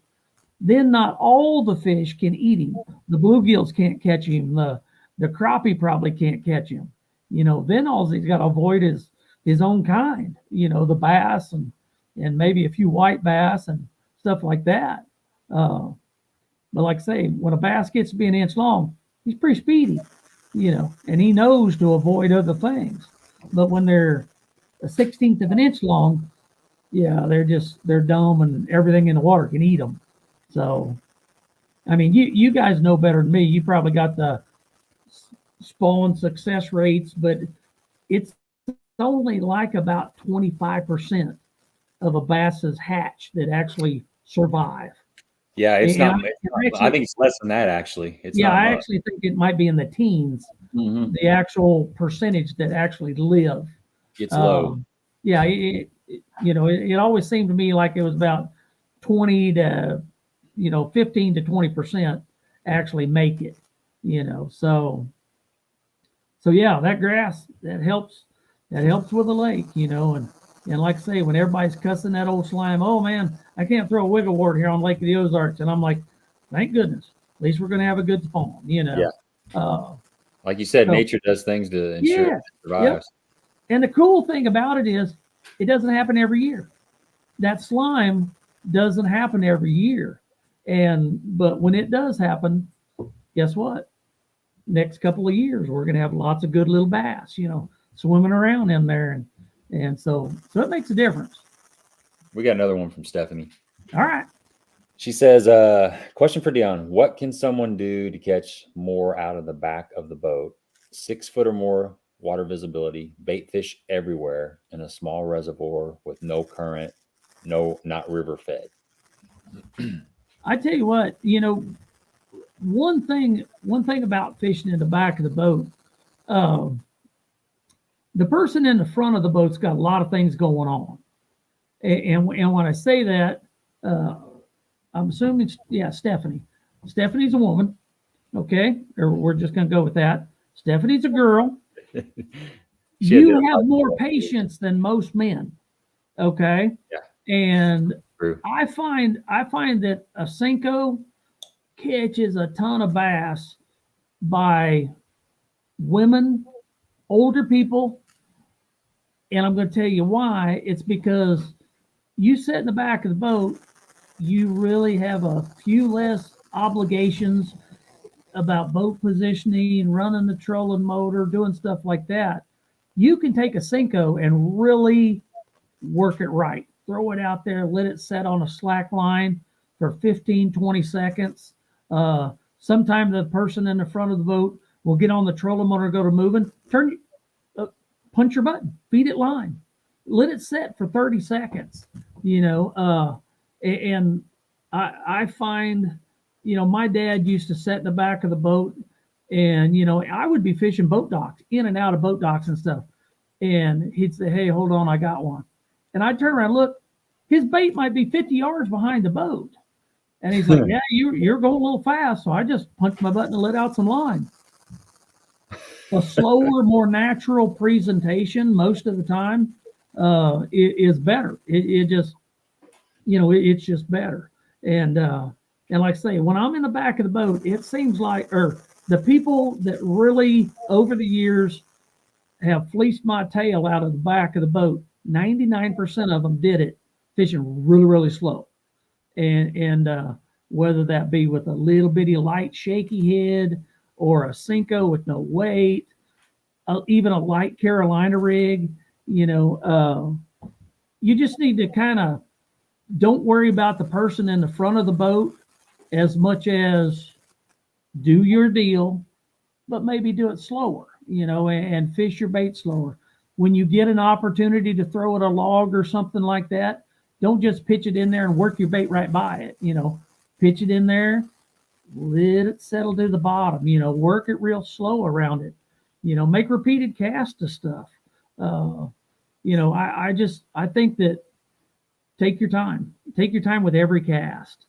Then not all the fish can eat him. The bluegills can't catch him. The crappie probably can't catch him. Then all he's got to avoid is his own kind, the bass and maybe a few white bass and stuff like that. But like I say, when a bass gets to be an inch long, he's pretty speedy, and he knows to avoid other things. But when they're a 16th of an inch long, yeah, they're dumb, and everything in the water can eat them. So, I mean, you guys know better than me. You probably got the spawn success rates, but it's only like about 25% of a bass's hatch that actually survive. Yeah, it's not. I think it's less than that, actually. I actually think it might be in the teens. Mm-hmm. The actual percentage that actually live. It's low. Yeah, it always seemed to me like it was about 20 to 15 to 20% actually make it. So yeah, that grass that helps with the lake. And like I say, when everybody's cussing that old slime, oh man, I can't throw a wiggle wart here on Lake of the Ozarks, and I'm like, thank goodness, at least we're going to have a good spawn. Yeah. Like you said, nature does things to ensure it survives. Yep. And the cool thing about it is, it doesn't happen every year. That slime doesn't happen every year, but when it does happen, guess what? Next couple of years, we're going to have lots of good little bass, swimming around in there, and so it makes a difference. We got another one from Stephanie. All right. She says, question for Dion. What can someone do to catch more out of the back of the boat? 6 foot or more water visibility, bait fish everywhere in a small reservoir with no current, not river fed. I tell you what, one thing about fishing in the back of the boat, um, the person in the front of the boat's got a lot of things going on. And when I say that, I'm assuming, yeah, Stephanie. Stephanie's a woman, okay? Or we're just going to go with that. Stephanie's a girl. You have more patience than most men, okay? Yeah. And True. I find that a Cinco catches a ton of bass by women, older people, and I'm going to tell you why. It's because you sit in the back of the boat, you really have a few less obligations about boat positioning, running the trolling motor, doing stuff like that. You can take a Cinco and really work it right. Throw it out there, let it set on a slack line for 15, 20 seconds. Sometimes the person in the front of the boat will get on the trolling motor, go to moving, punch your button, feed it line, let it set for 30 seconds, and I find, my dad used to sit in the back of the boat and, I would be fishing boat docks, in and out of boat docks and stuff. And he'd say, hey, hold on, I got one. And I'd turn around, look, his bait might be 50 yards behind the boat. And he's like, yeah, you're going a little fast. So I just punched my button and let out some line. A slower, more natural presentation most of the time is better. It just, it's just better. And like I say, when I'm in the back of the boat, it seems like, or the people that really over the years have fleeced my tail out of the back of the boat, 99% of them did it fishing really, really slow. And whether that be with a little bitty light shaky head or a Cinco with no weight, even a light Carolina rig, you just need to kind of don't worry about the person in the front of the boat as much as do your deal, but maybe do it slower, and fish your bait slower. When you get an opportunity to throw at a log or something like that, don't just pitch it in there and work your bait right by it. Pitch it in there, let it settle to the bottom, work it real slow around it, make repeated casts of stuff. I think that take your time with every cast.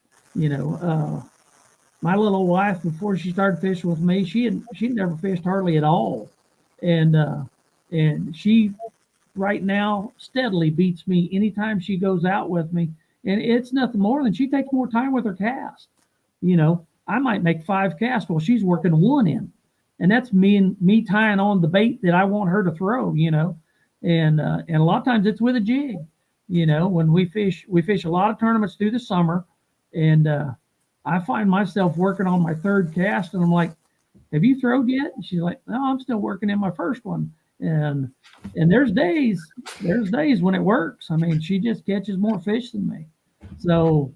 My little wife, before she started fishing with me, she'd never fished hardly at all. And she right now steadily beats me anytime she goes out with me. And it's nothing more than she takes more time with her cast. I might make 5 casts while she's working one in. And that's me tying on the bait that I want her to throw, and a lot of times it's with a jig. When we fish a lot of tournaments through the summer, and I find myself working on my 3rd cast, and I'm like, have you throwed yet? And she's like, no, I'm still working in my first one. And there's days when it works. I mean, she just catches more fish than me. So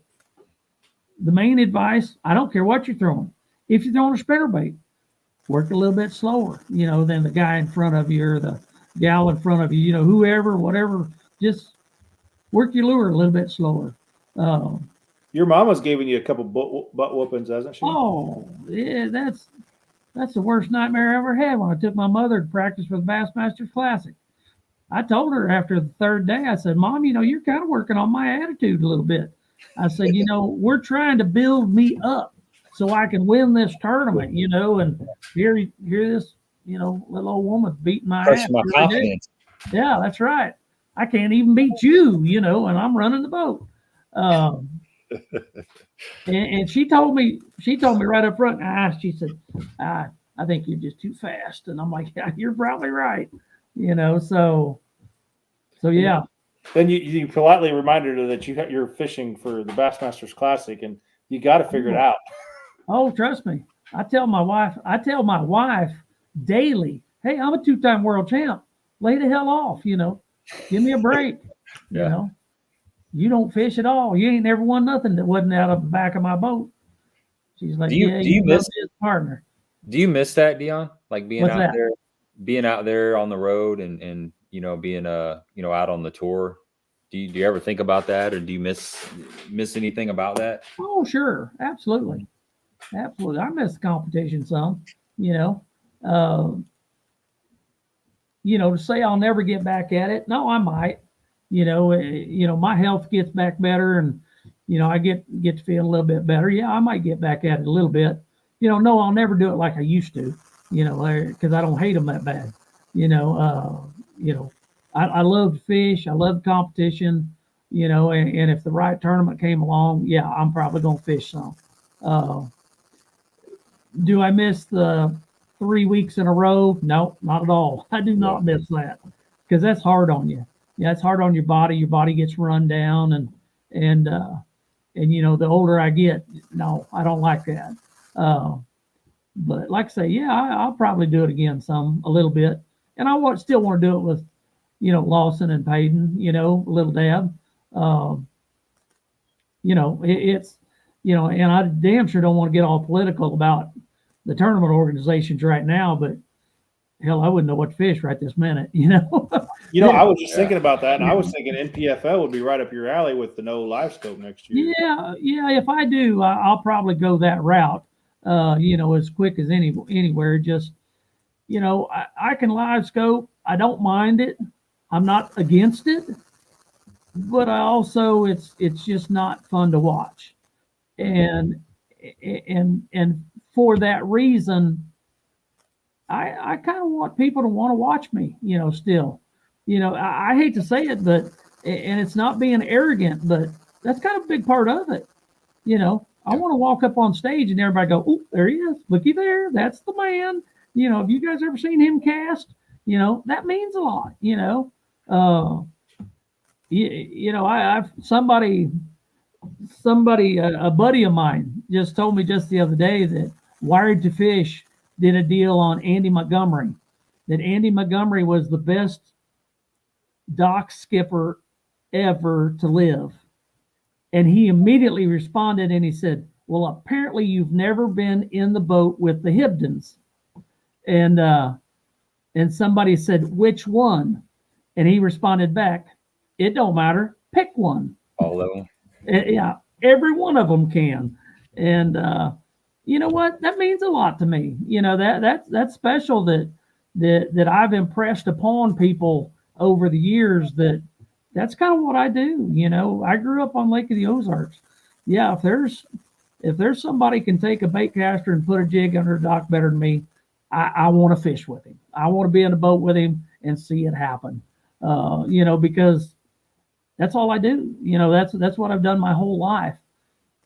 the main advice, I don't care what you're throwing. If you're throwing a spinnerbait, work a little bit slower, than the guy in front of you or the gal in front of you, whoever, whatever, just work your lure a little bit slower. Your mama's giving you a couple butt whoopings, hasn't she? Oh, yeah, that's the worst nightmare I ever had when I took my mother to practice for the Bassmaster Classic. I told her after the 3rd day, I said, Mom, you're kind of working on my attitude a little bit. I said, we're trying to build me up so I can win this tournament, and here this, little old woman beating my ass. My confidence. Yeah, that's right. I can't even beat you, and I'm running the boat. And she told me right up front, she said, I think you're just too fast. And I'm like, yeah, you're probably right. So yeah. Then you politely reminded her that you're fishing for the Bassmasters Classic and you got to figure it out. Oh, trust me. I tell my wife daily, hey, I'm a 2-time world champ. Lay the hell off, give me a break. You don't fish at all. You ain't never won nothing that wasn't out of the back of my boat. She's like, do you miss his partner? Do you miss that, Dion? Like being out there on the road and being out on the tour. Do you ever think about that, or do you miss anything about that? Oh, sure. Absolutely. Absolutely. I miss the competition some, you know. To say I'll never get back at it. No, I might. My health gets back better and I get to feel a little bit better. Yeah, I might get back at it a little bit. No, I'll never do it like I used to, because I don't hate them that bad. I love to fish. I love the competition, and if the right tournament came along, yeah, I'm probably going to fish some. Do I miss the 3 weeks in a row? No, not at all. I do not miss that, because that's hard on you. Yeah, it's hard on your body. Your body gets run down, and the older I get, no, I don't like that. But like I say, yeah, I'll probably do it again a little bit, and I still want to do it with, Lawson and Payton, a little dab. And I damn sure don't want to get all political about the tournament organizations right now, but hell, I wouldn't know what to fish right this minute, I was just thinking about that, and I was thinking NPFL would be right up your alley with the no live scope next year. Yeah. If I do, I'll probably go that route. As quick as anywhere. Just, I can live scope. I don't mind it. I'm not against it, but I also it's just not fun to watch, and for that reason, I kind of want people to want to watch me, still. I hate to say it, but, and it's not being arrogant, but that's kind of a big part of it. I want to walk up on stage and everybody go, "Oh, there he is. Looky there. That's the man." Have you guys ever seen him cast? That means a lot, I've somebody, a buddy of mine just told me just the other day that Wired to Fish did a deal on Andy Montgomery, that Andy Montgomery was the best dock skipper ever to live. And he immediately responded and he said, "Well, apparently you've never been in the boat with the Hibdons." And somebody said, "Which one?" And he responded back, "It don't matter. Pick one." All of them. Yeah, every one of them can. And you know what? That means a lot to me. That's special that I've impressed upon people over the years that's kind of what I do. I grew up on Lake of the Ozarks. Yeah, if there's somebody can take a bait caster and put a jig under a dock better than me, I want to fish with him. I want to be in a boat with him and see it happen. Because that's all I do. That's what I've done my whole life.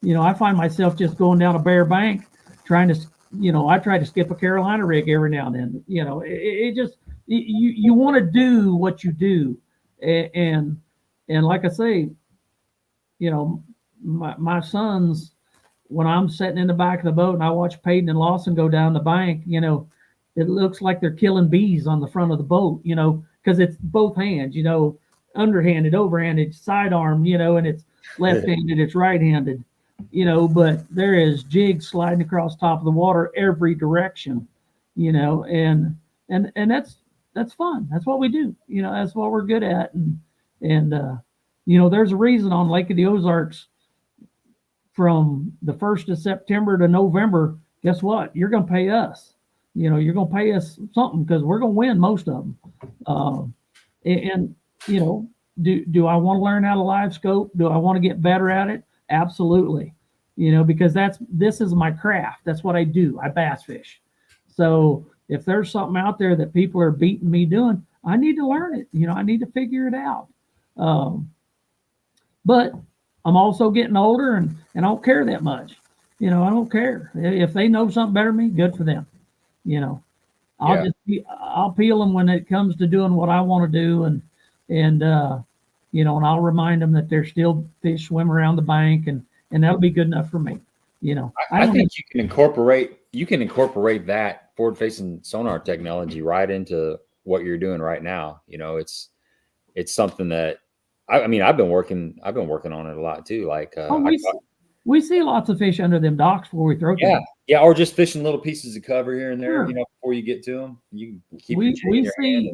I find myself just going down a bare bank trying to, I try to skip a Carolina rig every now and then. It just, you want to do what you do. And like I say, my sons, when I'm sitting in the back of the boat and I watch Peyton and Lawson go down the bank, it looks like they're killing bees on the front of the boat, because it's both hands, underhanded, overhanded, sidearm, and it's left-handed, it's right-handed, but there is jigs sliding across top of the water every direction, and that's fun. That's what we do. That's what we're good at. And there's a reason on Lake of the Ozarks from the 1st of September to November, guess what? You're going to pay us. You're going to pay us something because we're going to win most of them. Do I want to learn how to live scope? Do I want to get better at it? Absolutely. Because this is my craft. That's what I do. I bass fish. So if there's something out there that people are beating me doing, I need to learn it. I need to figure it out. But I'm also getting older and I don't care that much. I don't care. If they know something better than me, good for them. I'll peel them when it comes to doing what I want to do. And I'll remind them that there's still fish swim around the bank and that'll be good enough for me. I think you can incorporate that forward-facing sonar technology right into what you're doing right now. It's something that I've been working on it a lot too. Like we see lots of fish under them docks before we throw them. Yeah, or just fishing little pieces of cover here and there. Sure. Before you get to them, you keep. We see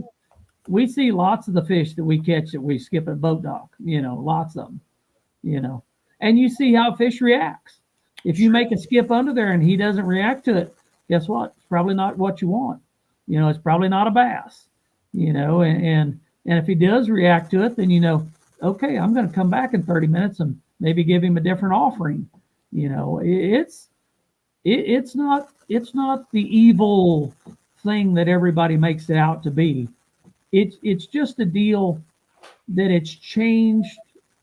we see lots of the fish that we catch that we skip at boat dock, lots of them, and you see how fish reacts. If you make a skip under there and he doesn't react to it, guess what? It's probably not what you want. It's probably not a bass, and if he does react to it, then okay, I'm going to come back in 30 minutes and maybe give him a different offering. It's not the evil thing that everybody makes it out to be. It's just a deal that it's changed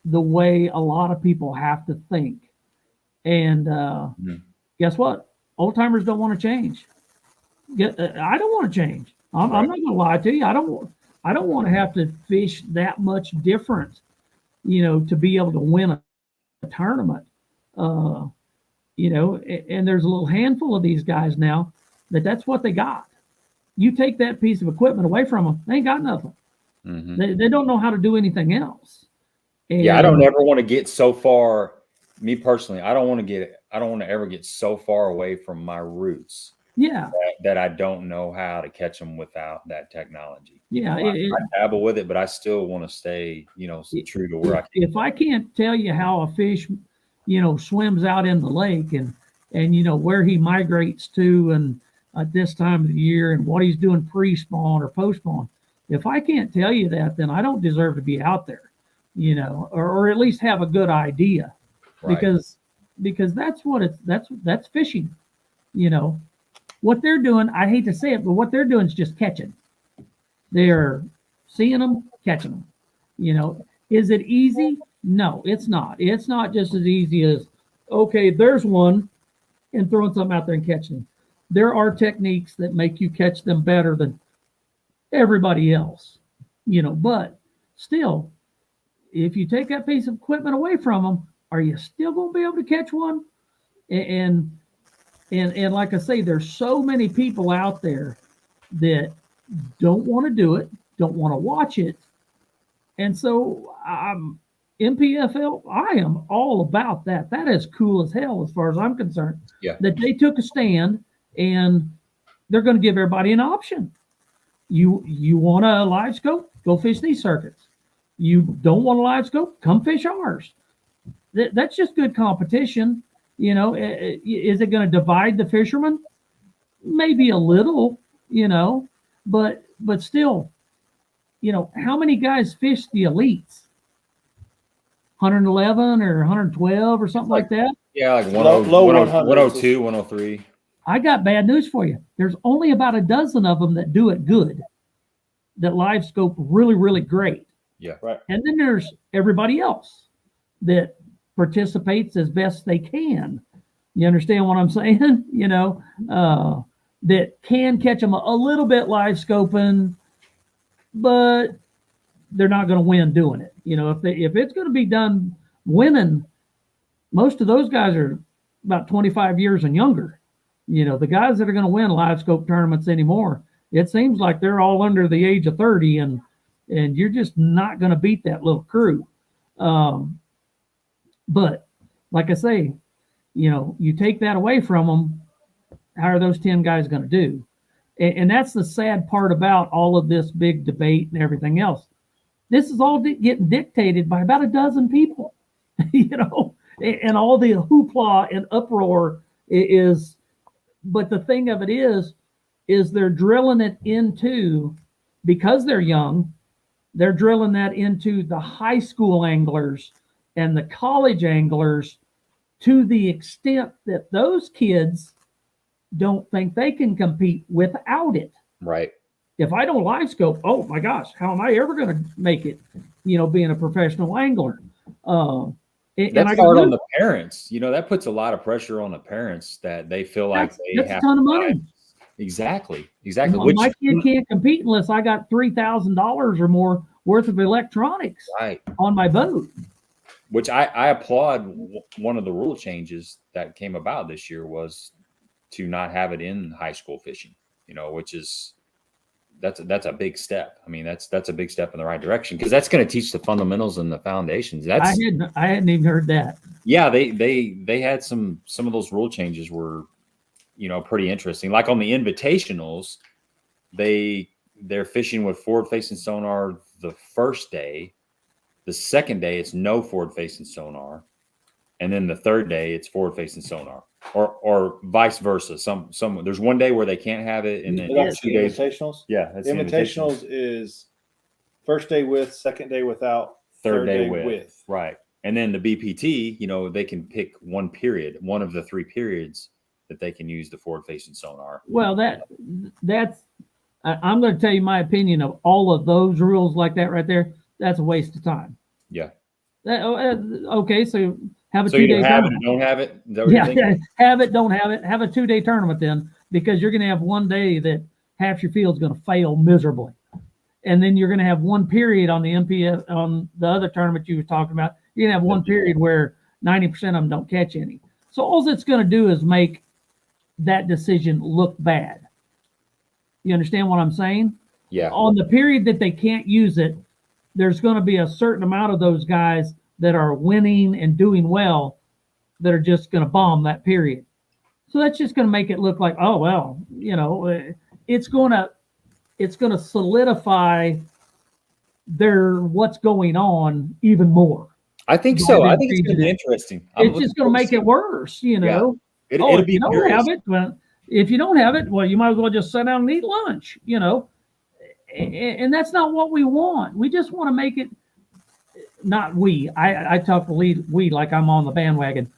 the way a lot of people have to think. And guess what? Old timers don't want to change. I don't want to change. I'm not going to lie to you. I don't want to have to fish that much different, to be able to win a tournament. And there's a little handful of these guys now that's what they got. You take that piece of equipment away from them, they ain't got nothing. Mm-hmm. They don't know how to do anything else. And I don't ever want to get so far. Me personally, I don't want to ever get so far away from my roots. Yeah. That I don't know how to catch them without that technology. Yeah. I dabble with it, but I still want to stay, true to where I can. If I can't tell you how a fish, swims out in the lake and where he migrates to and at this time of the year and what he's doing pre-spawn or post-spawn, if I can't tell you that, then I don't deserve to be out there, or at least have a good idea. Right. Because that's that's fishing. What they're doing, I hate to say it, but what they're doing is just catching. They're seeing them, catching them. Is it easy? No, it's not. It's not just as easy as, okay, there's one, and throwing something out there and catching them. There are techniques that make you catch them better than everybody else. But still, if you take that piece of equipment away from them, are you still going to be able to catch one? And like I say, there's so many people out there that don't want to do it, don't want to watch it. And so MPFL, I am all about that. That is cool as hell as far as I'm concerned. Yeah. That they took a stand and they're going to give everybody an option. You want a live scope? Go fish these circuits. You don't want a live scope? Come fish ours. That's just good competition. Is it going to divide the fishermen? Maybe a little, but still, how many guys fish the elites? 111 or 112 or something like that? Yeah, like low 102, 103. I got bad news for you. There's only about a dozen of them that do it good, that live scope really, really great. Yeah. Right. And then there's everybody else that participates as best they can. You understand what I'm saying? That can catch them a little bit live scoping, but they're not going to win doing it. If it's going to be done winning, most of those guys are about 25 years and younger. The guys that are going to win live scope tournaments anymore, it seems like they're all under the age of 30, and you're just not going to beat that little crew. But like I say, you take that away from them, how are those 10 guys going to do? And that's the sad part about all of this big debate and everything else. This is all getting dictated by about a dozen people, and all the hoopla and uproar is. But the thing of it is they're drilling it into, because they're young, they're drilling that into the high school anglers and the college anglers to the extent that those kids don't think they can compete without it. Right. If I don't live scope, oh my gosh, how am I ever going to make it, being a professional angler? That's hard on the parents. That puts a lot of pressure on the parents that they feel like they have a ton of money. Exactly. My kid can't compete unless I got $3,000 or more worth of electronics on my boat. Which I applaud. One of the rule changes that came about this year was to not have it in high school fishing, which is that's a big step. I mean, that's a big step in the right direction, because that's going to teach the fundamentals and the foundations. I hadn't even heard that. Yeah, they had some of those rule changes were, pretty interesting. Like on the invitationals, they they're fishing with forward-facing sonar the first day. The second day, it's no forward-facing sonar. And then the third day, it's forward-facing sonar, or vice versa. Some there's one day where they can't have it, and then That's 2 the days. invitationals. Yeah, that's The invitationals is first day with, second day without, third day with. Right. And then the BPT, you know, they can pick one period, one of the 3 periods that they can use the forward-facing sonar. Well, I'm going to tell you my opinion of all of those rules like that right there. That's a waste of time. Yeah. Okay, so have a So 2-day you have it tournament. or don't have it? Is that what you're thinking? Have it, don't have it. Have a 2-day tournament then, because you're going to have one day that half your field's going to fail miserably. And then you're going to have one period on the MPF, on the other tournament you were talking about. You're going to have one period where 90% of them don't catch any. So all it's going to do is make that decision look bad. You understand what I'm saying? Yeah. On the period that they can't use it, there's going to be a certain amount of those guys that are winning and doing well that are just going to bomb that period. So that's just going to make it look like, oh, well, you know, it's going to solidify what's going on even more. I think so. I think it's going to be interesting. It's just going to make it worse, you know. Yeah. It'll be if you don't have it, well, if you don't have it, well, you might as well just sit down and eat lunch, you know. And that's not what we want. We just want to make it, not we. I talk we like I'm on the bandwagon.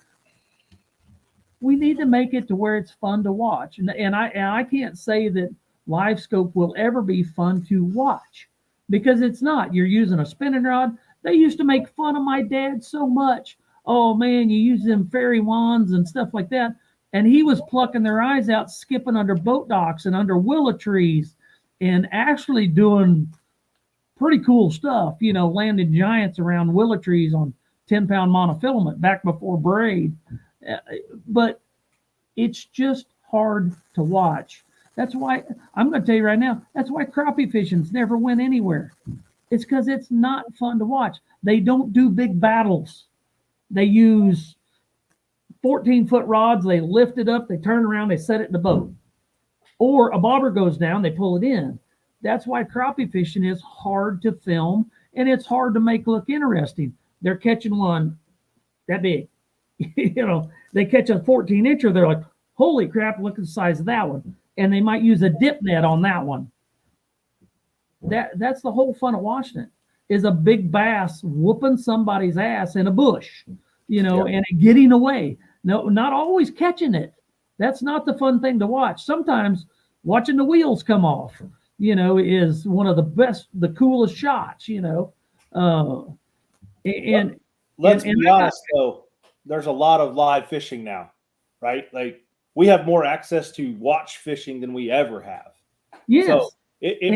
We need to make it to where it's fun to watch. And I can't say that live scope will ever be fun to watch, because it's not. You're using a spinning rod. They used to make fun of my dad so much. Oh man, you use them fairy wands and stuff like that. And he was plucking their eyes out, skipping under boat docks and under willow trees, and actually doing pretty cool stuff, you know, landing giants around willow trees on 10-pound monofilament back before braid. But it's just hard to watch. That's why, I'm going to tell you right now, that's why crappie fishing's never went anywhere. It's because it's not fun to watch. They don't do big battles. They use 14-foot rods. They lift it up. They turn around. They set it in the boat. Or a bobber goes down. They pull it in. That's why crappie fishing is hard to film, and it's hard to make look interesting. They're catching one that big. You know, they catch a 14-incher. They're like, holy crap, look at the size of that one. And they might use a dip net on that one. That's the whole fun of watching it, is a big bass whooping somebody's ass in a bush, you know, and getting away. No, not always catching it. That's not the fun thing to watch. Sometimes watching the wheels come off, you know, is one of the best, the coolest shots, you know. Let's be honest, though. There's a lot of live fishing now, right? Like, we have more access to watch fishing than we ever have. Yes. So it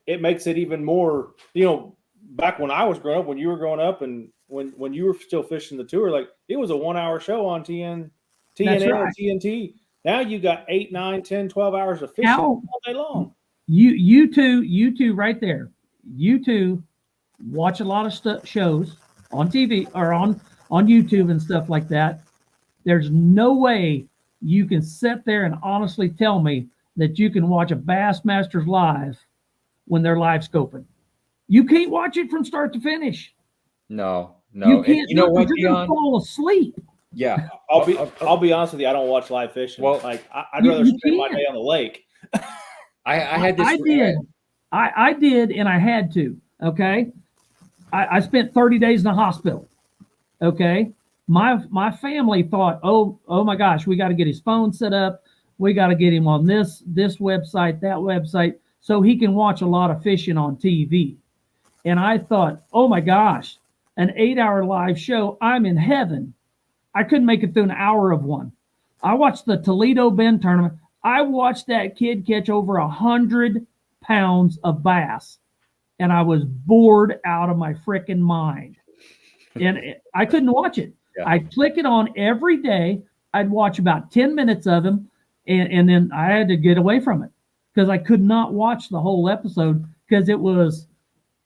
makes it even more, you know, back when I was growing up, when you were growing up, and when you were still fishing the tour, like, it was a 1-hour show on TNA and TNT. Now you got 8, 9, 10, 12 hours of fishing all day long. You two right there. You two watch a lot of shows on TV or on YouTube and stuff like that. There's no way you can sit there and honestly tell me that you can watch a Bassmasters live when they're live scoping. You can't watch it from start to finish. No. You can't. You know what, you're gonna fall asleep. Yeah, I'll be honest with you. I don't watch live fishing. Well, like, I'd rather spend my day on the lake. I had this. I did, and I had to. Okay, I spent 30 days in the hospital. Okay, my family thought, oh my gosh, we got to get his phone set up. We got to get him on this website, that website, so he can watch a lot of fishing on TV. And I thought, oh my gosh, an 8-hour live show, I'm in heaven. I couldn't make it through an hour of one. I watched the Toledo Bend tournament. I watched that kid catch over 100 pounds of bass, and I was bored out of my freaking mind. And I couldn't watch it. Yeah. I'd click it on every day. I'd watch about 10 minutes of him, and then I had to get away from it because I could not watch the whole episode because it was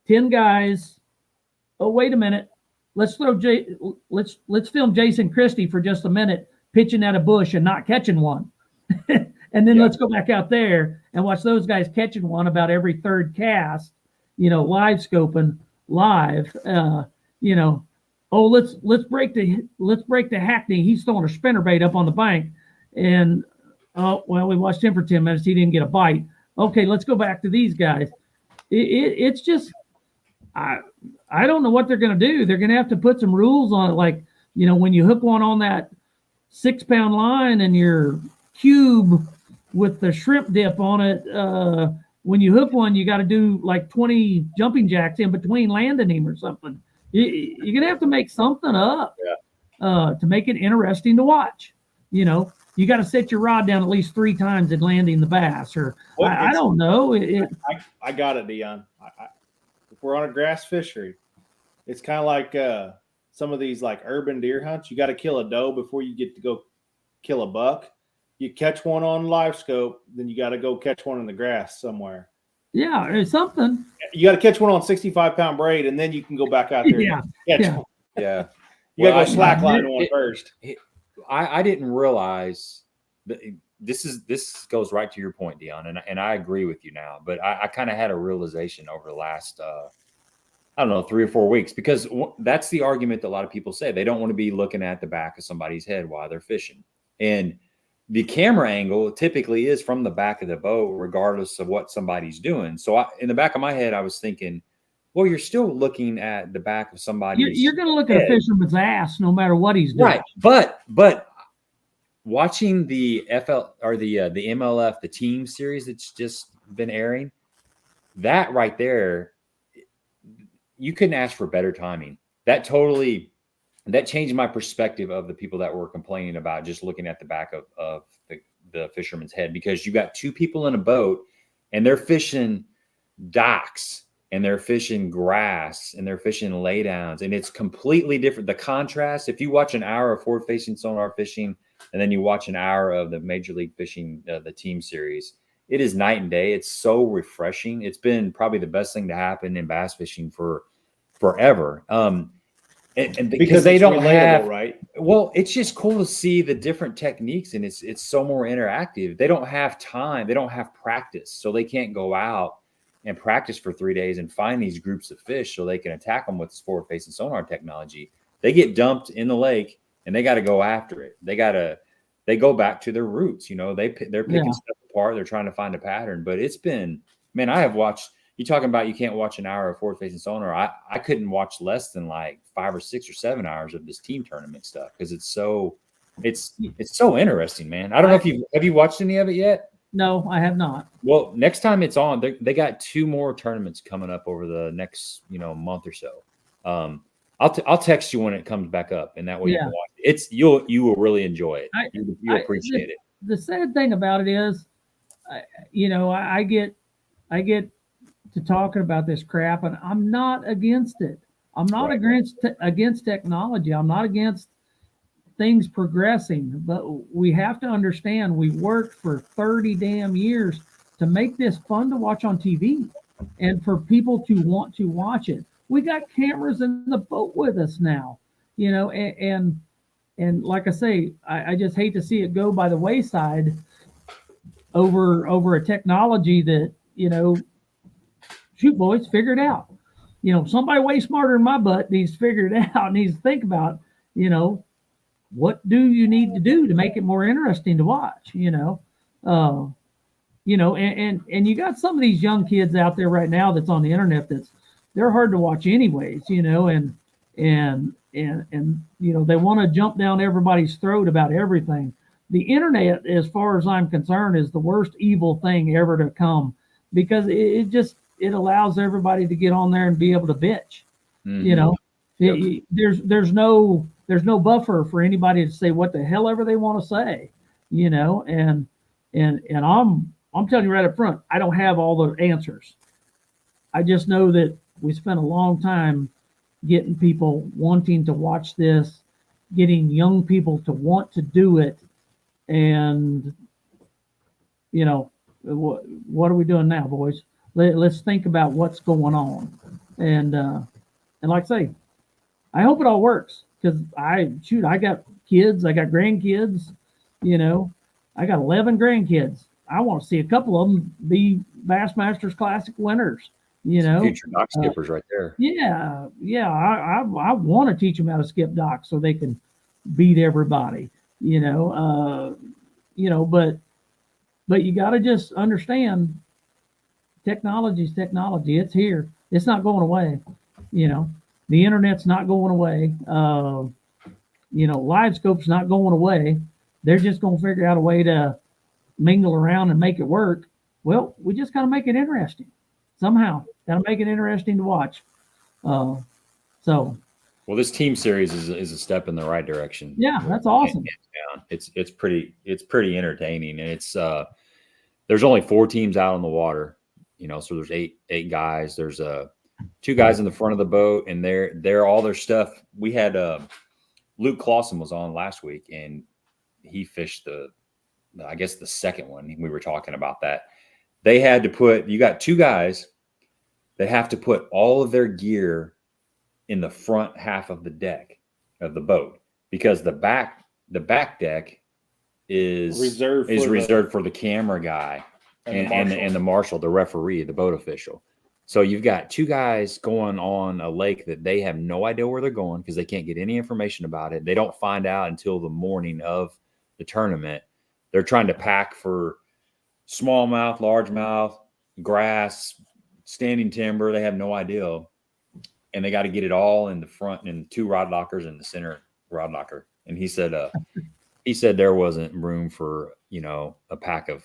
10 guys. Oh, wait a minute. Let's film Jason Christie for just a minute, pitching at a bush and not catching one. And And then Yeah. let's go back out there and watch those guys catching one about every third cast, live scoping live, oh, let's break the Hackney. He's throwing a spinnerbait up on the bank. And, oh, well, we watched him for 10 minutes. He didn't get a bite. Okay, let's go back to these guys. It's just, I don't know what they're going to do. They're going to have to put some rules on it. Like, when you hook one on that 6-pound line and your cube with the shrimp dip on it, when you hook one, you got to do like 20 jumping jacks in between landing him or something. You're going to have to make something up to make it interesting to watch. You got to set your rod down at least 3 times in landing the bass, or I don't know. I got it, Dion. If we're on a grass fishery, it's kind of like some of these like urban deer hunts. You got to kill a doe before you get to go kill a buck. You catch one on live scope, then you got to go catch one in the grass somewhere. Yeah, it's something. You got to catch one on 65-pound braid, and then you can go back out there. Yeah. You got to go slackline one first. I didn't realize that this goes right to your point, Dion, and I agree with you now. But I kind of had a realization over the last I don't know, 3 or 4 weeks, because that's the argument that a lot of people say. They don't want to be looking at the back of somebody's head while they're fishing, and the camera angle typically is from the back of the boat, regardless of what somebody's doing. So in the back of my head, I was thinking, well, you're still looking at the back of somebody's You're going to look at a fisherman's ass no matter what he's doing. Right. But watching the FL or the MLF, the team series that's just been airing, that right there, you couldn't ask for better timing. That changed my perspective of the people that were complaining about just looking at the back of the fisherman's head, because you got 2 people in a boat and they're fishing docks and they're fishing grass and they're fishing laydowns, and it's completely different. The contrast, if you watch an hour of forward-facing sonar fishing and then you watch an hour of the Major League Fishing, the team series, it is night and day. It's so refreshing. It's been probably the best thing to happen in bass fishing for forever. And because they don't have, right? Well, it's just cool to see the different techniques, and it's so more interactive. They don't have time. They don't have practice. So they can't go out and practice for 3 days and find these groups of fish so they can attack them with this forward-facing sonar technology. They get dumped in the lake and they got to go after it. They go back to their roots. They're picking stuff apart. They're trying to find a pattern, but it's been, man, I have watched, you talking about you can't watch an hour of forward-facing sonar. I couldn't watch less than like 5 or 6 or 7 hours of this team tournament stuff, because it's so interesting, man. I don't know if have you watched any of it yet? No, I have not. Well, next time it's on, they got 2 more tournaments coming up over the next month or so. I'll text you when it comes back up, and that way you can watch it. You will really enjoy it. You'll appreciate it. The sad thing about it is, I get to talking about this crap, and I'm not against it. I'm not against technology. I'm not against things progressing, but we have to understand we worked for 30 damn years to make this fun to watch on TV and for people to want to watch it. We got cameras in the boat with us now, and like I say, I just hate to see it go by the wayside over a technology that, shoot, boys, figure it out. Somebody way smarter than my butt needs to figure it out, needs to think about, what do you need to do to make it more interesting to watch, and you got some of these young kids out there right now that's on the internet they're hard to watch anyways, and they want to jump down everybody's throat about everything. The internet, as far as I'm concerned, is the worst evil thing ever to come, because it allows everybody to get on there and be able to bitch. Mm-hmm. There's no buffer for anybody to say what the hell ever they want to say, and I'm telling you right up front, I don't have all the answers. I just know that we spent a long time getting people wanting to watch this, getting young people to want to do it, and what are we doing now, boys? Let's think about what's going on, and like I say, I hope it all works, because I got kids, I got grandkids, I got 11 grandkids. I want to see a couple of them be Bassmasters Classic winners. You know, future dock skippers right there. Yeah, yeah. I want to teach them how to skip docks so they can beat everybody. But you got to just understand technology is technology. It's here. It's not going away. The internet's not going away. Live scope's not going away. They're just going to figure out a way to mingle around and make it work. Well, we just got to make it interesting somehow. Got to make it interesting to watch. Well, this team series is a step in the right direction. Yeah, that's awesome. It's pretty entertaining, and it's there's only 4 teams out on the water, so there's eight guys. There's 2 guys in the front of the boat, and they're all their stuff. We had Luke Clausen was on last week, and he fished the second one. We were talking about that. They had to you got 2 guys that have to put all of their gear in the front half of the deck of the boat, because the back deck is reserved for the camera guy and the marshal, the referee, the boat official. So you've got 2 guys going on a lake that they have no idea where they're going because they can't get any information about it. They don't find out until the morning of the tournament. They're trying to pack for smallmouth, largemouth, grass, standing timber. They have no idea. And they got to get it all in the front and 2 rod lockers in the center rod locker. And he said there wasn't room for, a pack of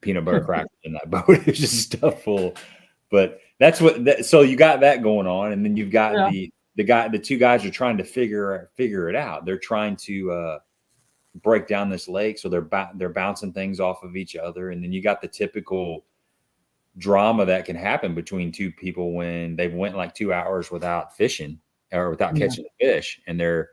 peanut butter crackers in that boat. It was just stuff full. But that's so you got that going on. And then you've got the 2 guys are trying to figure it out. They're trying to break down this lake. So they're bouncing things off of each other. And then you got the typical drama that can happen between 2 people when they've went like 2 hours without fishing or without catching a fish, and they're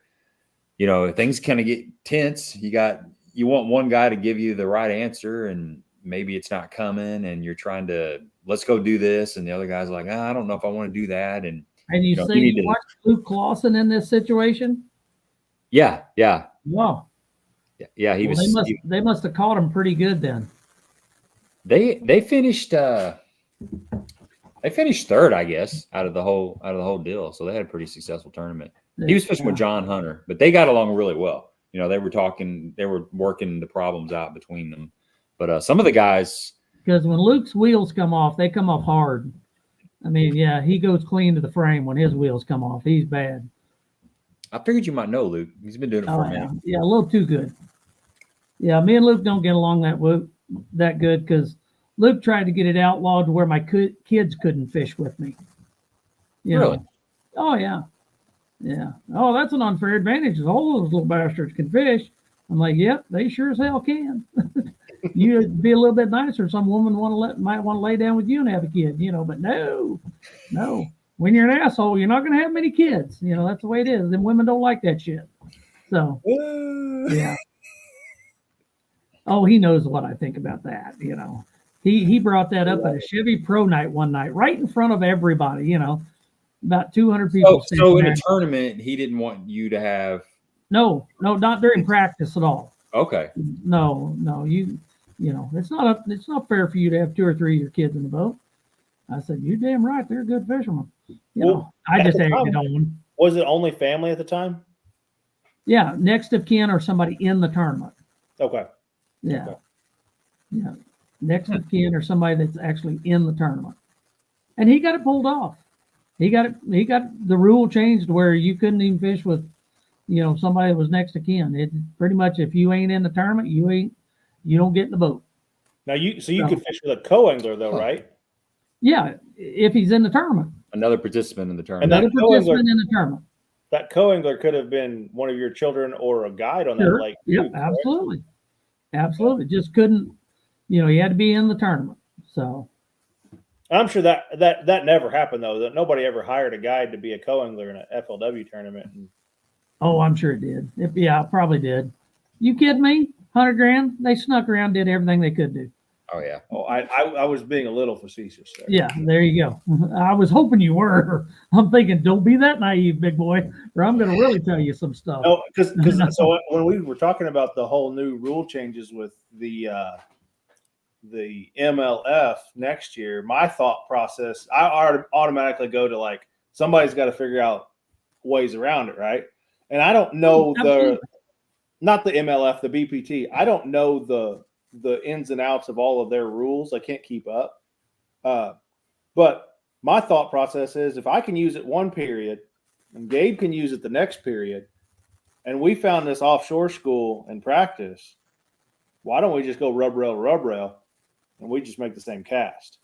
things kind of get tense. You want one guy to give you the right answer, and maybe it's not coming, and you're trying to let's go do this, and the other guy's like, I don't know if I want to do that. And you say you watched Luke Clausen in this situation? Yeah. Wow. Yeah, he was. They must have caught him pretty good then. They finished 3rd, I guess, out of the whole deal. So they had a pretty successful tournament. He was fishing with John Hunter, but they got along really well. They were working the problems out between them. But some of the guys, because when Luke's wheels come off, they come off hard. I mean, yeah, he goes clean to the frame when his wheels come off. He's bad. I figured you might know Luke. He's been doing it for a minute. Yeah, a little too good. Yeah, me and Luke don't get along that good because Luke tried to get it outlawed to where my kids couldn't fish with me. Really? Oh, yeah. Yeah. Oh, that's an unfair advantage. All those little bastards can fish. I'm like, yep, they sure as hell can. You'd be a little bit nicer. Some woman might want to lay down with you and have a kid, but no. When you're an asshole, you're not going to have many kids. That's the way it is. And women don't like that shit. So, yeah. Oh, he knows what I think about that. He brought that up at a Chevy Pro night one night, right in front of everybody, about 200 people. So in a tournament, he didn't want you to have. No, not during practice at all. Okay. No, it's not fair for you to have 2 or 3 of your kids in the boat. I said, you're damn right. They're good fishermen. I just added it on. Was it only family at the time? Yeah. Next of kin or somebody in the tournament. Okay. Yeah. Okay. Yeah. Next of kin or somebody that's actually in the tournament. And he got it pulled off. He got the rule changed where you couldn't even fish with, somebody that was next to kin. It pretty much, if you ain't in the tournament, you don't get in the boat. Now you could fish with a co-angler though, right? Yeah, if he's in the tournament. Another participant in the tournament. That co-angler could have been one of your children or a guide on that lake. Yeah, absolutely. Absolutely. Just couldn't, he had to be in the tournament. So I'm sure that never happened though, that nobody ever hired a guide to be a co-angler in a FLW tournament. Oh, I'm sure it did. Probably did. You kidding me? $100,000? They snuck around, did everything they could do. Oh yeah. Oh, I was being a little facetious there. Yeah, there you go. I was hoping you were. I'm thinking, don't be that naive, big boy, or I'm going to really tell you some stuff. No, because so when we were talking about the whole new rule changes with the MLF next year, my thought process, I automatically go to like somebody's got to figure out ways around it, right? And I don't know not the MLF, the BPT. I don't know the ins and outs of all of their rules. I can't keep up. But my thought process is if I can use it one period and Gabe can use it the next period, and we found this offshore school and practice, why don't we just go rub rail, and we just make the same cast?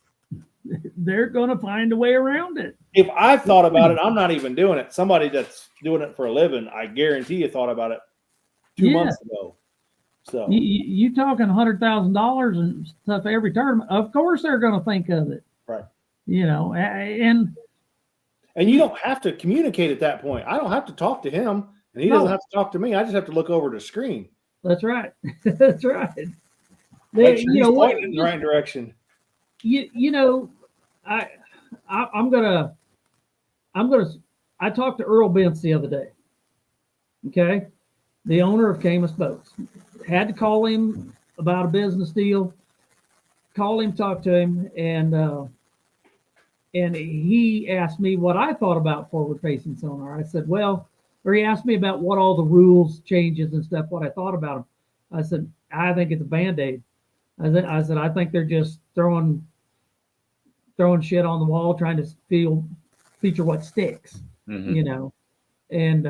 They're going to find a way around it. If I've thought about it, I'm not even doing it. Somebody that's doing it for a living, I guarantee you thought about it 2 months ago. So you talking $100,000 and stuff every tournament. Of course, they're going to think of it. Right. You know, and you don't have to communicate at that point. I don't have to talk to him, and he doesn't have to talk to me. I just have to look over the screen. That's right. That's right. Make sure he's pointing in the right direction. You know, I talked to Earl Bentz the other day. Okay, the owner of Camus Boats. Had to call him about a business deal. Call him, talk to him, and he asked me what I thought about forward-facing sonar. I said, well, or he asked me about what all the rules changes and stuff, what I thought about them. I said, I think it's a Band-Aid. I said, I think they're just throwing shit on the wall, trying to feature what sticks, you know. And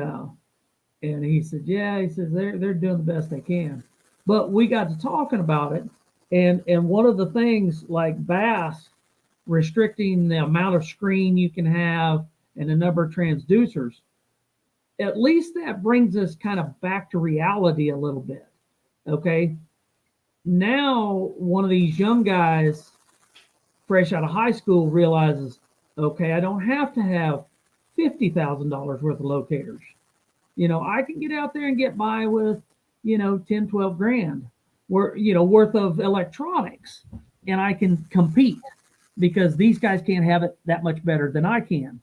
he said, yeah, he says they're doing the best they can. But we got to talking about it, and one of the things like bass restricting the amount of screen you can have and the number of transducers, at least that brings us kind of back to reality a little bit. Okay. Now, one of these young guys, fresh out of high school, realizes, okay, I don't have to have $50,000 worth of locators. You know, I can get out there and get by with, 10, 12 grand worth of electronics, and I can compete because these guys can't have it that much better than I can,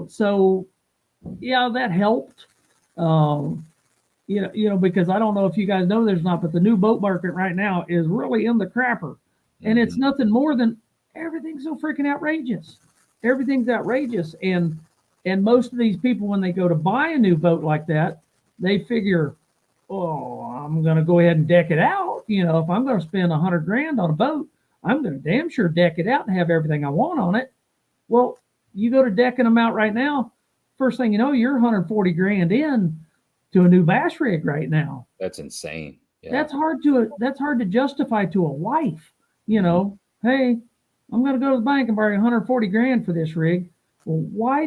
So, yeah, that helped. Because I don't know if you guys know there's not, but the new boat market right now is really in the crapper. And it's nothing more than everything's so freaking outrageous. Everything's outrageous. And most of these people, when they go to buy a new boat like that, they figure, oh, I'm going to go ahead and deck it out. If I'm going to spend $100 grand on a boat, I'm going to damn sure deck it out and have everything I want on it. Well, you go to decking them out right now, first thing you know, you're 140 grand in to a new bass rig right now. That's insane. Yeah. That's hard to justify to a wife. Hey, I'm going to go to the bank and borrow 140 grand for this rig. Well, why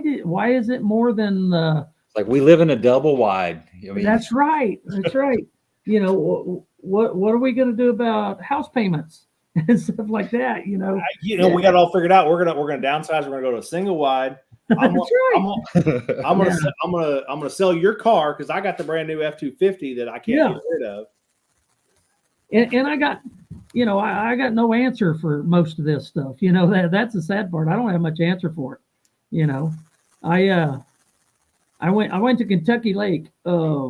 is it more than it's like we live in a double wide. That's right. That's right. What are we going to do about house payments and stuff like that? We got it all figured out. We're gonna downsize. We're gonna go to a single wide. I'm gonna sell your car because I got the brand new F-250 that I can't get rid of. And I got, I got no answer for most of this stuff. That's the sad part. I don't have much answer for it. I went to Kentucky Lake a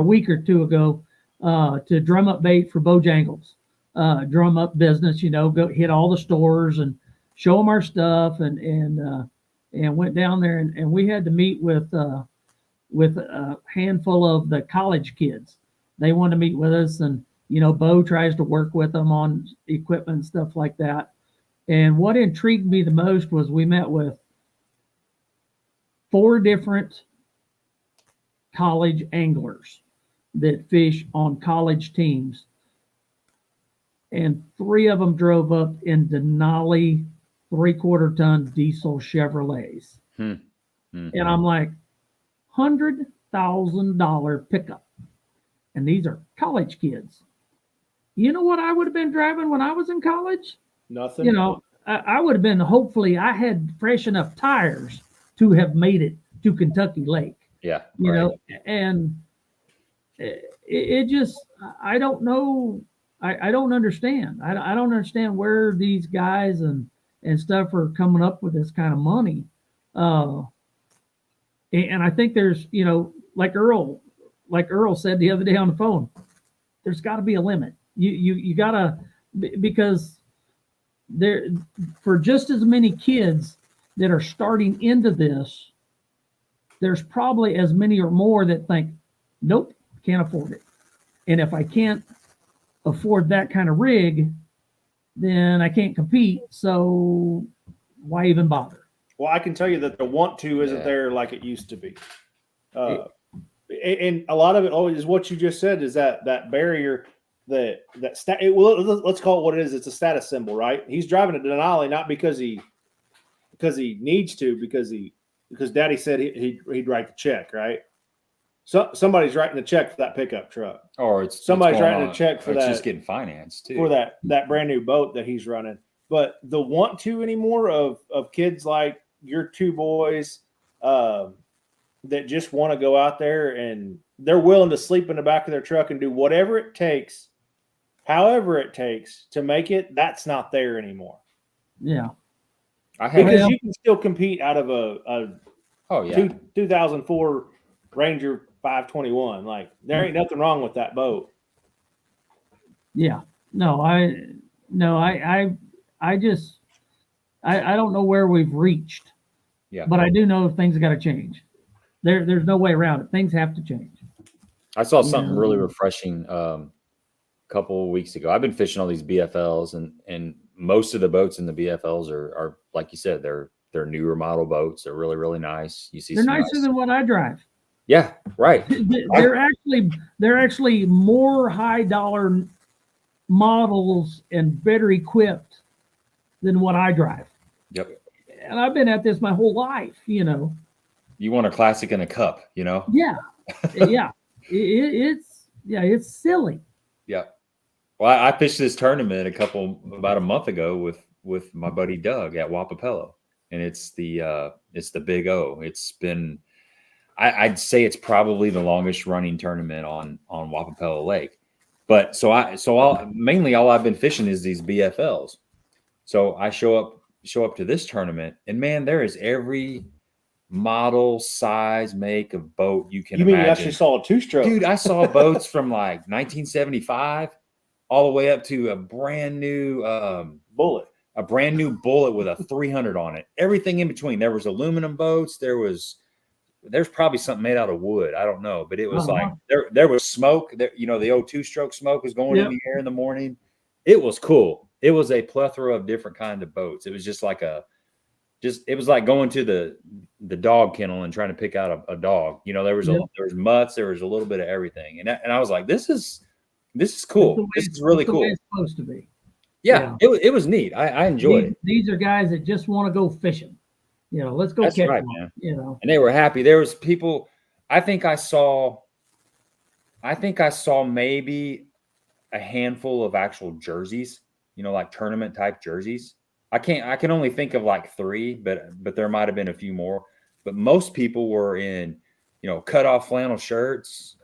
week or two ago to drum up bait for Bojangles, drum up business. Go hit all the stores and show them our stuff, and went down there, and we had to meet with a handful of the college kids. They wanted to meet with us, and Bo tries to work with them on equipment and stuff like that. And what intrigued me the most was we met with 4 different college anglers that fish on college teams, and 3 of them drove up in Denali 3/4 ton diesel Chevrolets. And I'm like, $100,000 pickup. And these are college kids. You know what I would have been driving when I was in college? Nothing. I would have been, hopefully I had fresh enough tires to have made it to Kentucky Lake. Yeah. And it just, I don't know I don't understand. I don't understand where these guys and stuff are coming up with this kind of money. And I think there's, like Earl said the other day on the phone, there's got to be a limit. You gotta, because there, for just as many kids that are starting into this, there's probably as many or more that think, nope, can't afford it. And if I can't afford that kind of rig, then I can't compete. So why even bother? Well, I can tell you that the want to isn't there like it used to be. And a lot of it is what you just said, is that barrier let's call it what it is. It's a status symbol, right? He's driving a Denali not because he needs to, because Daddy said he'd write the check, right? So somebody's writing the check for that pickup truck, or somebody's writing a check for that. Just getting financed too for that brand new boat that he's running. But the want to anymore of kids like your two boys that just want to go out there and they're willing to sleep in the back of their truck and do whatever it takes, however it takes to make it. That's not there anymore. Yeah, because you can still compete out of a 2004 Ranger 521. Like, there ain't nothing wrong with that boat. Yeah. No, I don't know where we've reached. Yeah. But I do know things got to change. There's no way around it. Things have to change. I saw something really refreshing a couple of weeks ago. I've been fishing all these BFLs, and most of the boats in the BFLs are like you said, they're newer model boats. They're really, really nice. You see, they're nicer than what I drive. Yeah, right. They're actually more high dollar models and better equipped than what I drive. Yep. And I've been at this my whole life, You want a classic in a cup, Yeah. Yeah. It's silly. Yeah. Well, I fished this tournament about a month ago with my buddy Doug at Wapapello, and it's the Big O. It's been, I'd say it's probably the longest running tournament on Wapapello Lake. But mainly all I've been fishing is these BFLs. So I show up to this tournament, and man, there is every model, size, make of boat you can imagine. You actually saw a two-stroke? Dude, I saw boats from like 1975 all the way up to a brand new Bullet. A brand new Bullet with a 300 on it. Everything in between. There was aluminum boats. There's probably something made out of wood. I don't know, but it was like there was smoke. There, the old two-stroke smoke was going in the air in the morning. It was cool. It was a plethora of different kinds of boats. It was just like it was like going to the dog kennel and trying to pick out a dog. There was there was mutts. There was a little bit of everything, and I was like, this is cool. This is really cool. It's supposed to be. Yeah. It was neat. I enjoyed it. These are guys that just want to go fishing. Let's go catch right, them. Man. And they were happy. There was people. I think I saw maybe a handful of actual jerseys. Like tournament type jerseys. I can only think of like 3, but there might have been a few more. But most people were in, cut off flannel shirts,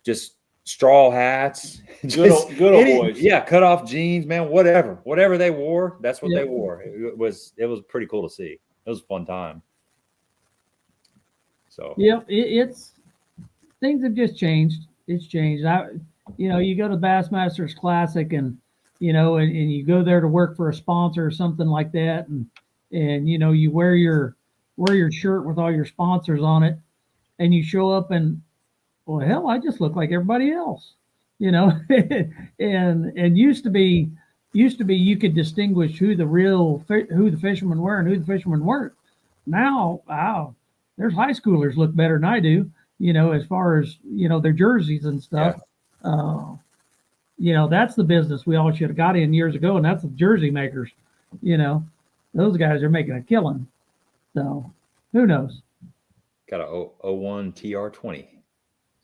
just straw hats, good old boys. Yeah, cut off jeans, man. Whatever they wore, that's what they wore. It was pretty cool to see. It was a fun time. So it's things have just changed. It's changed. You go to Bassmaster's Classic and you go there to work for a sponsor or something like that, and you wear your shirt with all your sponsors on it, and you show up and, well, hell, I just look like everybody else, and used to be you could distinguish who the fishermen were and who the fishermen weren't. Now, wow, there's high schoolers look better than I do, as far as their jerseys and stuff. That's the business we all should have got in years ago, and that's the jersey makers. Those guys are making a killing. So who knows? Got a 01 TR20.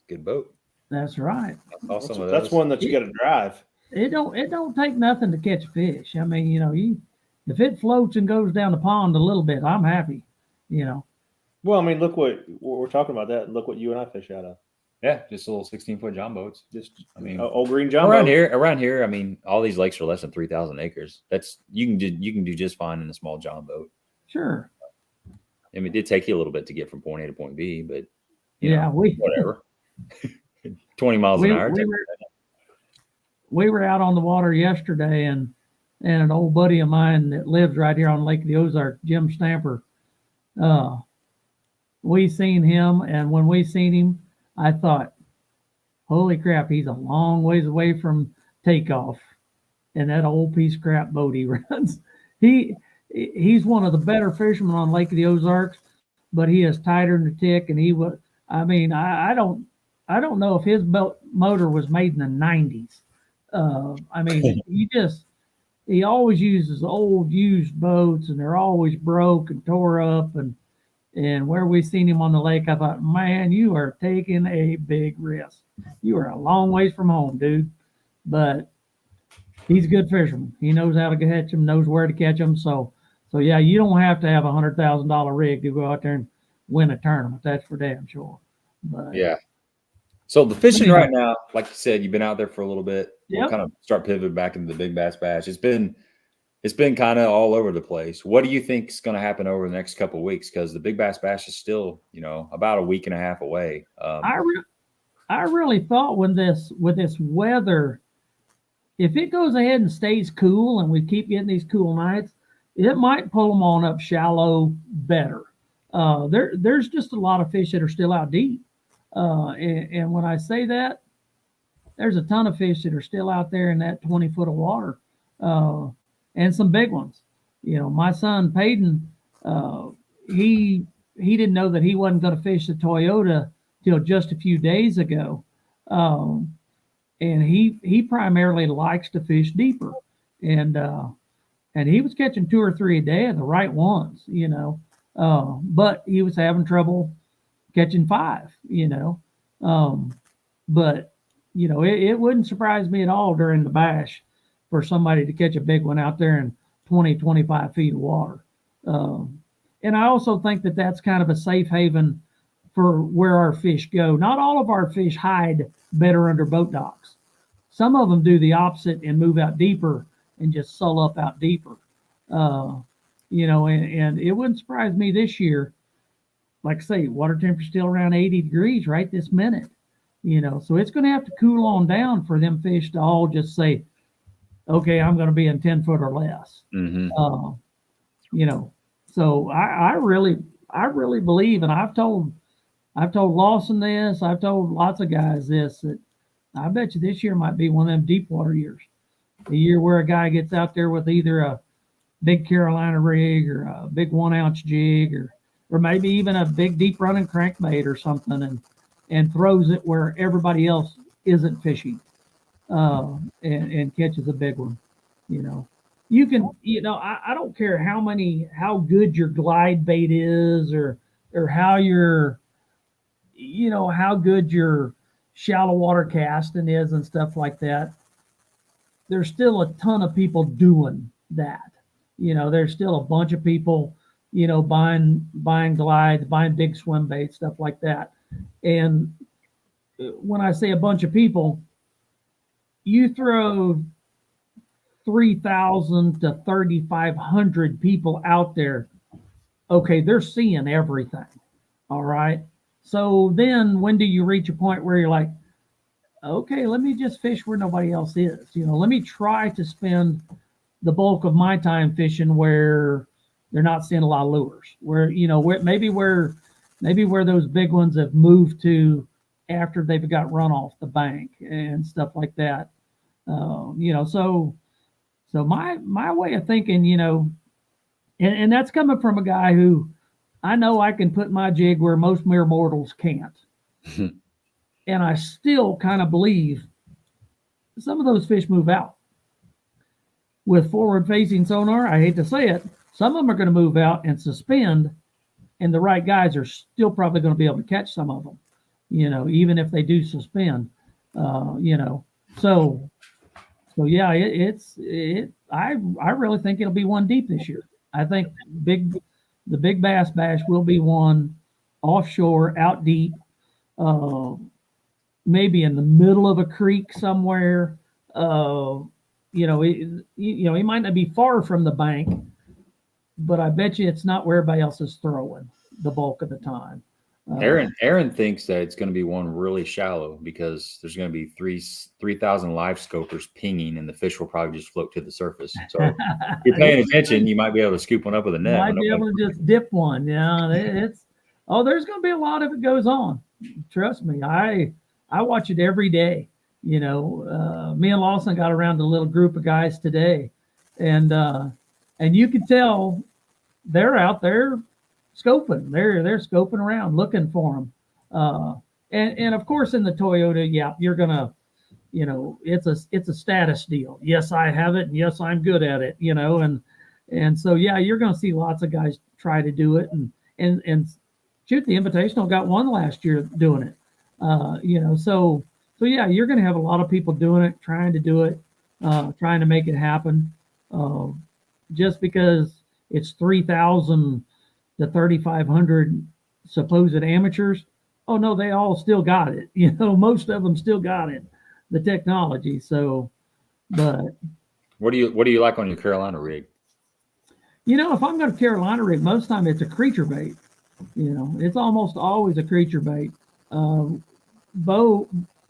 Good boat. That's right. That's one that you got to drive. It don't take nothing to catch a fish. I mean, if it floats and goes down the pond a little bit, I'm happy. Well, I mean, look what we're talking about that, and look what you and I fish out of. Yeah, just little 16-foot John boats. Just I mean, old green John around boat. here. I mean, all these lakes are less than 3,000 acres. You can do just fine in a small John boat. Sure. I mean, it did take you a little bit to get from point A to point B, but Yeah, whatever. 20 miles an hour. We were out on the water yesterday, and an old buddy of mine that lives right here on Lake of the Ozarks, Jim Stamper. We seen him, and when we seen him, I thought, holy crap, he's a long ways away from takeoff. And that old piece of crap boat he runs. He's one of the better fishermen on Lake of the Ozarks, but he is tighter than a tick. And he was, I mean, I don't know if his boat motor was made in the 90s. I mean, he always uses old used boats, and they're always broke and tore up. And where we seen him on the lake, I thought, man, you are taking a big risk. You are a long ways from home, dude. But he's a good fisherman. He knows how to catch them, knows where to catch them. So yeah, you don't have to have $100,000 rig to go out there and win a tournament. That's for damn sure. But yeah. So the fishing right now, like you said, you've been out there for a little bit. Yep. We'll kind of start pivoting back into the Big Bass Bash. It's been kind of all over the place. What do you think is going to happen over the next couple of weeks? Because the Big Bass Bash is still, about a week and a half away. I really thought with this weather, if it goes ahead and stays cool and we keep getting these cool nights, it might pull them on up shallow better. There's just a lot of fish that are still out deep. And when I say that, there's a ton of fish that are still out there in that 20 foot of water, and some big ones. My son Peyton, he didn't know that he wasn't going to fish the Toyota till just a few days ago. And he primarily likes to fish deeper, and he was catching 2 or 3 a day of the right ones, but he was having trouble catching 5, but it wouldn't surprise me at all during the bash for somebody to catch a big one out there in 20, 25 feet of water. And I also think that that's kind of a safe haven for where our fish go. Not all of our fish hide better under boat docks. Some of them do the opposite and move out deeper and just sull up out deeper. And it wouldn't surprise me this year. Like I say, water temperature still around 80 degrees right this minute. So it's going to have to cool on down for them fish to all just say, okay, I'm going to be in 10 foot or less. Mm-hmm. So I really believe, and I've told Lawson this, I've told lots of guys this, that I bet you this year might be one of them deep water years. The year where a guy gets out there with either a big Carolina rig or a big 1 ounce jig or maybe even a big deep running crankbait or something and throws it where everybody else isn't fishing, and catches a big one. You can, I don't care how good your glide bait is or how how good your shallow water casting is and stuff like that. There's still a ton of people doing that. There's still a bunch of people, buying glides, buying big swim baits, stuff like that. And when I say a bunch of people, you throw 3,000 to 3,500 people out there. Okay, they're seeing everything. All right. So then when do you reach a point where you're like, okay, let me just fish where nobody else is? Let me try to spend the bulk of my time fishing where they're not seeing a lot of lures, where where those big ones have moved to after they've got run off the bank and stuff like that. So my way of thinking, and that's coming from a guy who I know I can put my jig where most mere mortals can't. And I still kind of believe some of those fish move out. With forward-facing sonar, I hate to say it, some of them are going to move out and suspend, and the right guys are still probably going to be able to catch some of them, even if they do suspend, So yeah, I really think it'll be one deep this year. I think the Big Bass Bash will be one offshore, out deep. maybe in the middle of a creek somewhere. You know, he might not be far from the bank, but I bet you it's not where everybody else is throwing the bulk of the time. Aaron thinks that it's going to be one really shallow because there's going to be 3,000 live scopers pinging, and the fish will probably just float to the surface. So if you're paying attention, you might be able to scoop one up with a net. Might be able to just dip one. Yeah, it's there's going to be a lot of it goes on. Trust me, I watch it every day. You know, me and Lawson got around a little group of guys today, and you could tell they're out there scoping. They're scoping around looking for them. And of course in the Toyota, yeah, you're gonna, you know, it's a status deal. Yes, I have it, and yes, I'm good at it. You know, and so yeah, you're gonna see lots of guys try to do it, and shoot, the Invitational got one last year doing it. You know, so yeah, you're gonna have a lot of people doing it, trying to do it, trying to make it happen. Just because it's 3,000 to 3,500 supposed amateurs, oh no, they all still got it. You know, most of them still got it, the technology. So, but what do you like on your Carolina rig? You know, if I'm going to Carolina rig, most of the time it's a creature bait. You know, it's almost always a creature bait.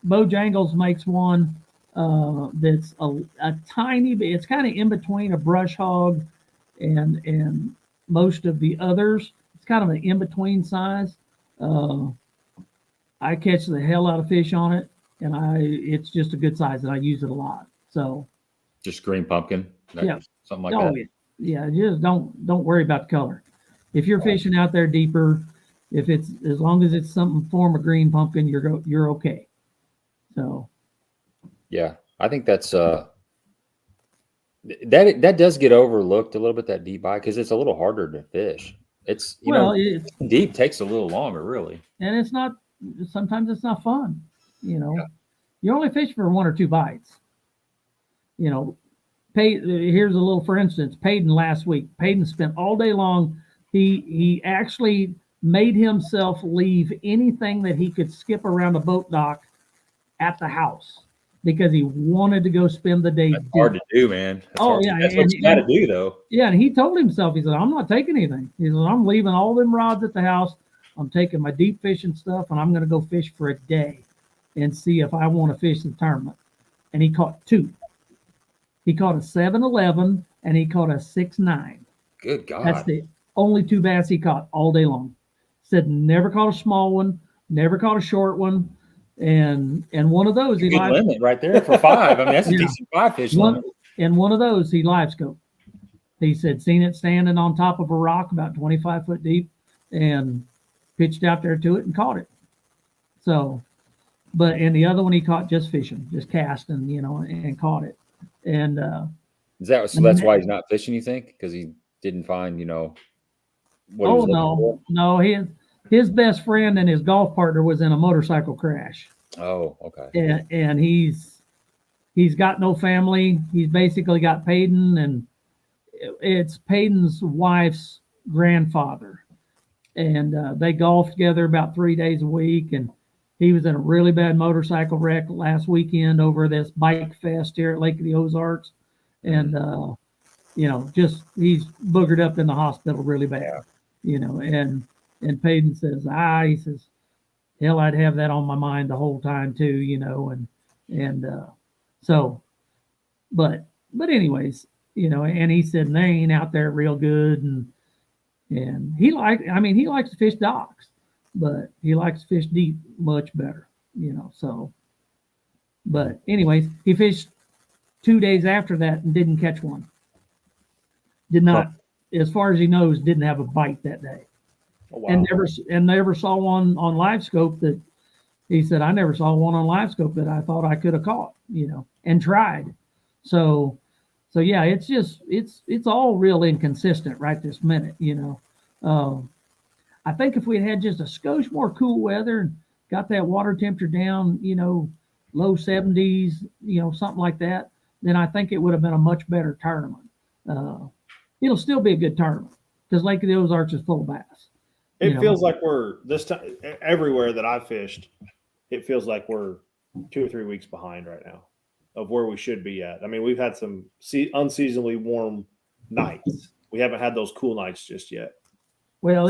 Bojangles makes one that's a tiny bit. It's kind of in between a brush hog and most of the others. It's kind of an in-between size. I catch the hell out of fish on it, and it's just a good size, and I use it a lot. So just green pumpkin, yeah, something like that. Yeah, just don't worry about the color. If you're fishing out there deeper, if it's as long as it's some form of green pumpkin, you're okay. So yeah, I think that's that does get overlooked a little bit, that deep bite, because it's a little harder to fish. It's deep takes a little longer, really, and it's not. Sometimes it's not fun. You know, you only fish for 1 or 2 bites. You know, here's a little, for instance, Payton last week. Payton spent all day long. He actually made himself leave anything that he could skip around the boat dock at the house because he wanted to go spend the day. That's hard to do, man. That's what you got to do, though. Yeah, and he told himself, he said, I'm not taking anything. He said, I'm leaving all them rods at the house. I'm taking my deep fishing stuff, and I'm going to go fish for a day and see if I want to fish the tournament. And he caught 2. He caught a 7-11, and he caught a 6-9. Good God. That's the only 2 bass he caught all day long. Said never caught a small one, never caught a short one. And one of those, he limit right there for 5. I mean, that's a decent 5 fish limit. And one of those, he live scoped. He said, seen it standing on top of a rock about 25 foot deep, and pitched out there to it and caught it. So, and the other one he caught just fishing, just casting, you know, and caught it. And that's why he's not fishing, you think? Because he didn't find, you know, what he was looking for? No, his best friend and his golf partner was in a motorcycle crash. Oh, okay. And he's got no family. He's basically got Payton, and it's Payton's wife's grandfather. And they golf together about 3 days a week. And he was in a really bad motorcycle wreck last weekend over this bike fest here at Lake of the Ozarks. And, you know, just he's boogered up in the hospital really bad, you know. And Payton says, he says, hell, I'd have that on my mind the whole time too, you know. So, but anyways, you know, and he said, they ain't out there real good. And he likes to fish docks, but he likes to fish deep much better, you know. So, but anyways, he fished 2 days after that and didn't catch one. Did not, as far as he knows, didn't have a bite that day. Oh, wow. And never saw one on live scope that he said, I never saw one on live scope that I thought I could have caught, you know, and tried. So yeah, it's just, it's all real inconsistent right this minute, you know. I think if we had just a skosh more cool weather and got that water temperature down, you know, low 70s, you know, something like that, then I think it would have been a much better tournament. It'll still be a good tournament because Lake of the Ozarks is full of bass. It feels like we're this time everywhere that I fished. it feels like we're 2 or 3 weeks behind right now of where we should be at. I mean, we've had some unseasonably warm nights. We haven't had those cool nights just yet. Well,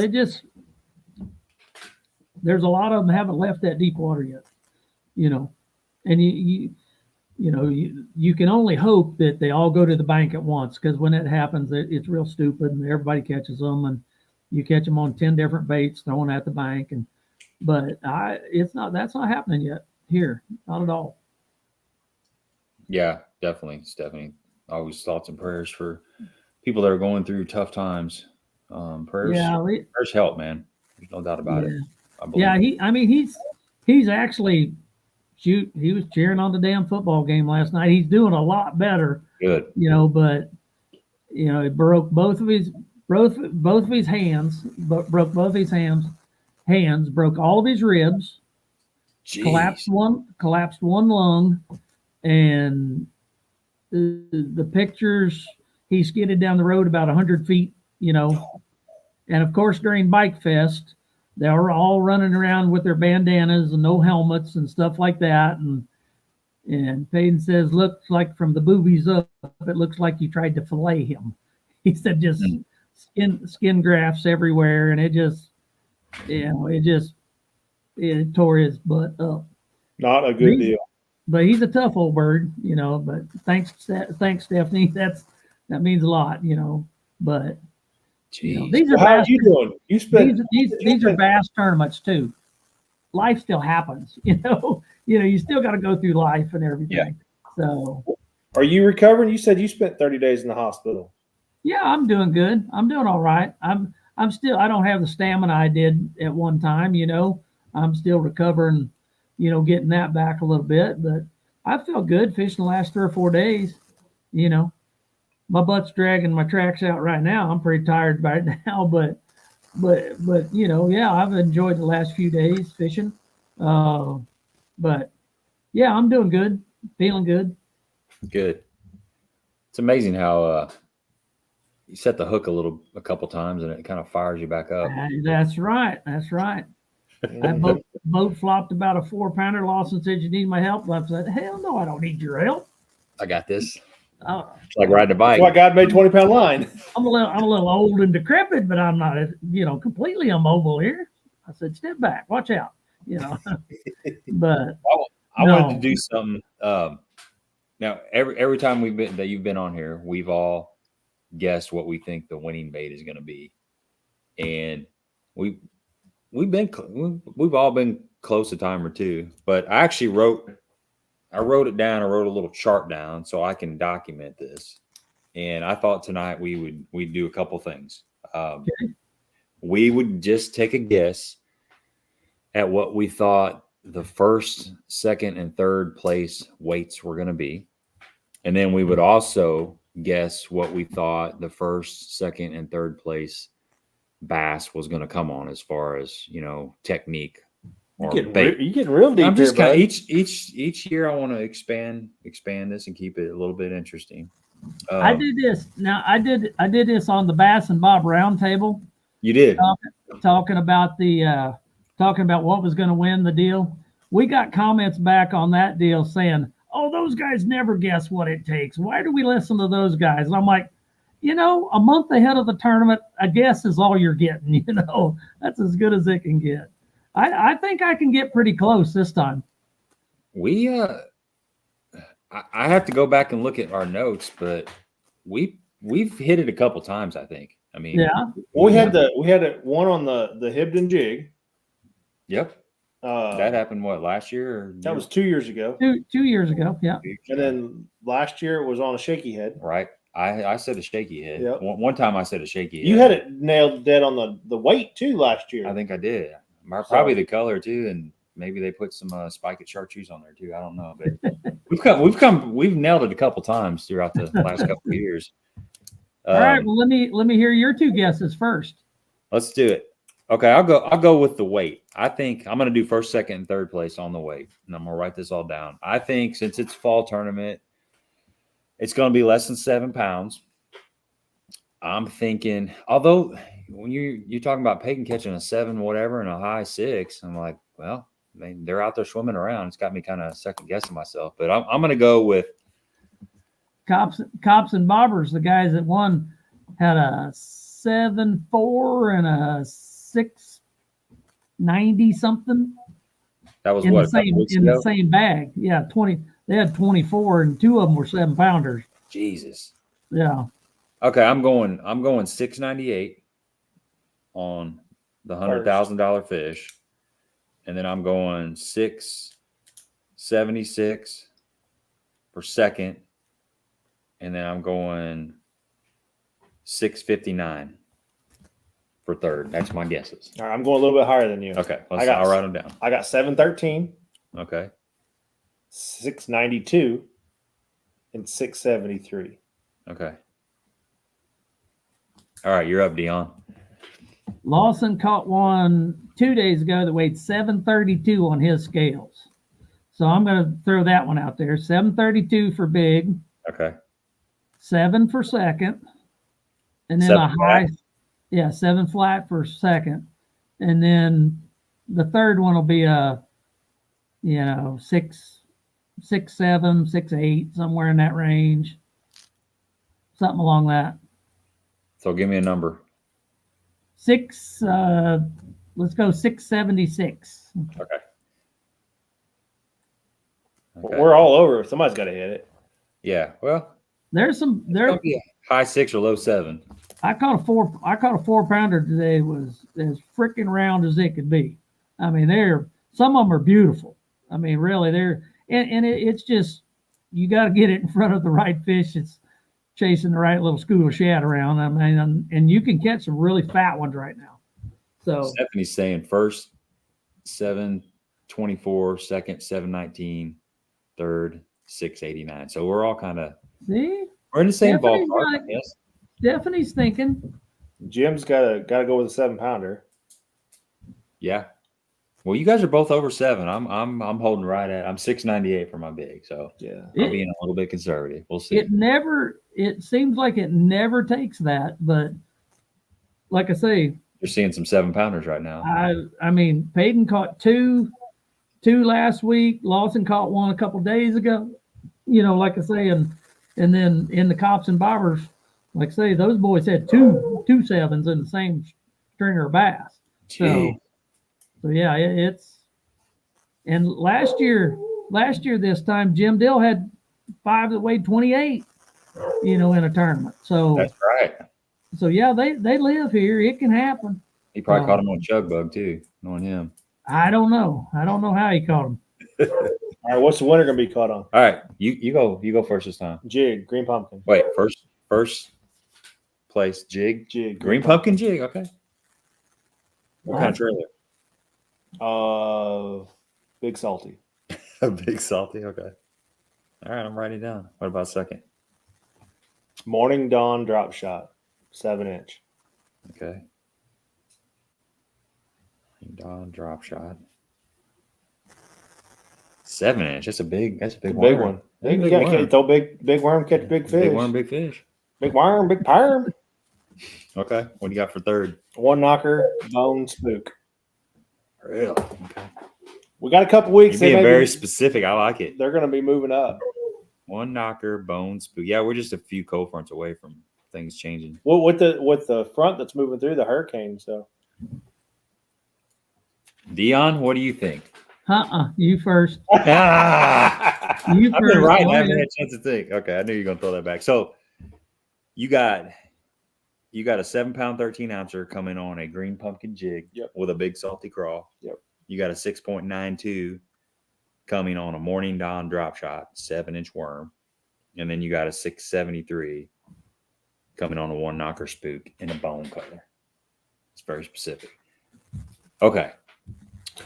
there's a lot of them haven't left that deep water yet, and you can only hope that they all go to the bank at once, because when that happens, it's real stupid and everybody catches them, and you catch them on 10 different baits thrown at the bank. But that's not happening yet here, not at all. Yeah, definitely. It's definitely always thoughts and prayers for people that are going through tough times. Prayers help, man. There's no doubt about it. Yeah, he's actually he was cheering on the damn football game last night. He's doing a lot better. Good. But it broke both of his hands, broke both his hands, broke all of his ribs, Jeez. collapsed one lung, and the pictures, he skidded down the road about 100 feet, and of course during Bike Fest, they were all running around with their bandanas and no helmets and stuff like that. And Payton says, looks like from the boobies up, it looks like you tried to fillet him. He said just skin grafts everywhere, and it tore his butt up. Not a good deal. But he's a tough old bird, but thanks Stephanie. That means a lot, but these are how are you doing? You spent these are bass tournaments too. Life still happens, you still got to go through life and everything. Yeah. So are you recovering? You said you spent 30 days in the hospital. Yeah, I'm doing good. I'm doing all right. I'm still, I don't have the stamina I did at one time, I'm still recovering, getting that back a little bit, but I feel good fishing the last 3 or 4 days. My butt's dragging my tracks out right now. I'm pretty tired right now, but I've enjoyed the last few days fishing. But yeah, I'm doing good, feeling good. Good. It's amazing how you set the hook a couple times and it kind of fires you back up. That's right. That boat flopped about a 4-pounder. Lawson said, "You need my help?" I said, "Hell no, I don't need your help. I got this." It's like riding a bike. That's why God made 20-pound line. I'm a little old and decrepit, but I'm not, completely immobile here. I said, "Step back, watch out." But I wanted to do something. Now, every time you've been on here, we've all guessed what we think the winning bait is going to be, and we've all been close a time or two. But I actually wrote it down. I wrote a little chart down so I can document this. And I thought tonight we'd do a couple things. okay. We would just take a guess at what we thought the first, second, and third place weights were going to be. And then we would also guess what we thought the first, second, and third place bass was going to come on as far as, technique. You're getting real deep. I'm just kind of each year I want to expand this and keep it a little bit interesting. I did this. Now I did this on the Bass and Bob Roundtable. You did talking about what was going to win the deal. We got comments back on that deal saying, "Oh, those guys never guess what it takes. Why do we listen to those guys?" And I'm like, a month ahead of the tournament, a guess is all you're getting. That's as good as it can get. I think I can get pretty close this time. I have to go back and look at our notes, but we've hit it a couple times, I think. I mean, yeah. Well, we had one on the Hibdon jig. Yep. That happened last year? That was 2 years ago. 2 years ago, yeah. And then last year it was on a shaky head. Right. I said a shaky head. Yep. One time I said a shaky head. You had it nailed dead on the weight too last year. I think I did. Probably the color too, and maybe they put some spike at chartreuse on there too. I don't know, but we've nailed it a couple times throughout the last couple of years. All right, well let me hear your two guesses first. Let's do it. Okay, I'll go with the weight. I think I'm going to do first, second, and third place on the weight, and I'm going to write this all down. I think since it's fall tournament, it's going to be less than 7 pounds. I'm thinking, although when you're talking about Payton catching a 7 whatever and a high 6, I'm like, well, they're out there swimming around. It's got me kind of second guessing myself, but I'm going to go with Cops and Bobbers. The guys that won had a 7.4 and a 6.90 something. That was in what, the same bag. Yeah, 20. They had 24, and 2 of them were 7-pounders. Jesus. Yeah. Okay, I'm going 698 on the $100,000 fish, and then I'm going 676 for second, and then I'm going 659 for third. That's my guesses. All right, I'm going a little bit higher than you. Okay, I'll write them down. I got 713. Okay. 692 and 673. Okay. All right, you're up, Dion. Lawson caught one 2 days ago that weighed 732 on his scales. So I'm going to throw that one out there. 732 for big. Okay. 7 for second. And then 7 a high. Yeah, 7 flat for second. And then the third one will be a, 6, 7, 6, 8, somewhere in that range. Something along that. So give me a number. 6, let's go 676. Okay. We're all over. Somebody's got to hit it. Yeah. Well, there's high 6 or low 7. I caught a 4-pounder today. Was as freaking round as it could be. I mean, some of them are beautiful. I mean, really, it's just, you got to get it in front of the right fish. It's chasing the right little school of shad around. I mean, and you can catch some really fat ones right now. So Stephanie's saying first 724, second 719, third 689. So we're all kind of we're in the same ballpark. Yes. Stephanie's thinking. Jim's got to go with a 7-pounder. Yeah. Well, you guys are both over 7. I'm holding right at. I'm 698 for my big. So yeah, I'm being a little bit conservative. We'll see. It seems like it never takes that, but like I say, you're seeing some 7-pounders right now. I mean, Peyton caught two last week. Lawson caught one a couple days ago. Like I say, and then in the Cops and Bobbers, like I say, those boys had two 7s in the same stringer of bass. So yeah, it's, and last year this time, Jim Dill had 5 that weighed 28, in a tournament. So that's right. So yeah, they live here. It can happen. He probably caught him on chug bug too, knowing him. I don't know how he caught him. All right, what's the winner gonna be caught on? All right, you go first this time. Jig, green pumpkin. Wait, first place jig, green pumpkin jig. Okay. What kind of trailer? Big salty. A big salty. Okay. All right, I'm writing it down. What about second? Morning Dawn drop shot, 7-inch. Okay. Dawn drop shot. 7-inch. That's a big one. You gotta throw big worm, catch big fish. Big worm, big fish. Big worm, big perm. Okay. What do you got for third? 1 knocker, bone spook. Really? Okay. We got a couple weeks. You're being very specific. I like it. They're going to be moving up. 1 knocker, bone spook. Yeah, we're just a few cold fronts away from things changing. Well, with the front that's moving through the hurricane. So, Dion, what do you think? You first. You first. I've been right. I haven't had a chance to think. Okay, I knew you were going to throw that back. So, you got a 7-pound 13-ouncer coming on a green pumpkin jig with a big salty craw. Yep. You got a 6.92 coming on a Morning Dawn drop shot, 7-inch worm. And then you got a 673 coming on a 1 knocker spook in a bone color. It's very specific. Okay.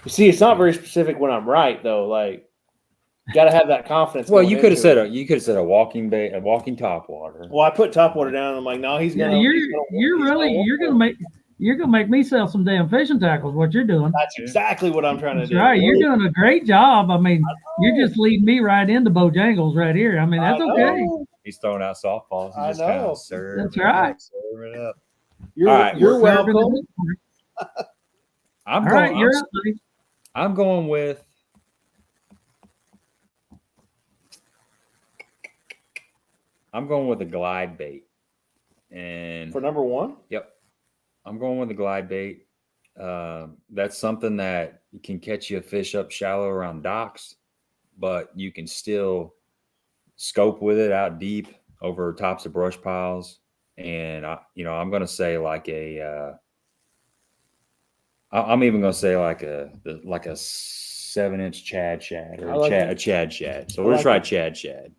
You see, it's not very specific when I'm right, though. Like, got to have that confidence. Well, you could have said a walking bait, a walking topwater. Well, I put topwater down, and I'm like, no, he's gonna. You're gonna make me sell some damn fishing tackles. What you're doing? That's exactly what I'm trying to do. Right, you're doing a great job. I mean, you're just leading me right into Bojangles right here. I mean, that's okay. He's throwing out softballs. I know. That's right. Serving it up. You're welcome. All right, you're up, buddy. I'm going with a glide bait. And For number one? Yep. I'm going with a glide bait. That's something that can catch you a fish up shallow around docks, but you can still scope with it out deep over tops of brush piles. And I'm going to say like I'm even going to say like a 7-inch Chad shad or a Chad shad. So we'll try Chad shad.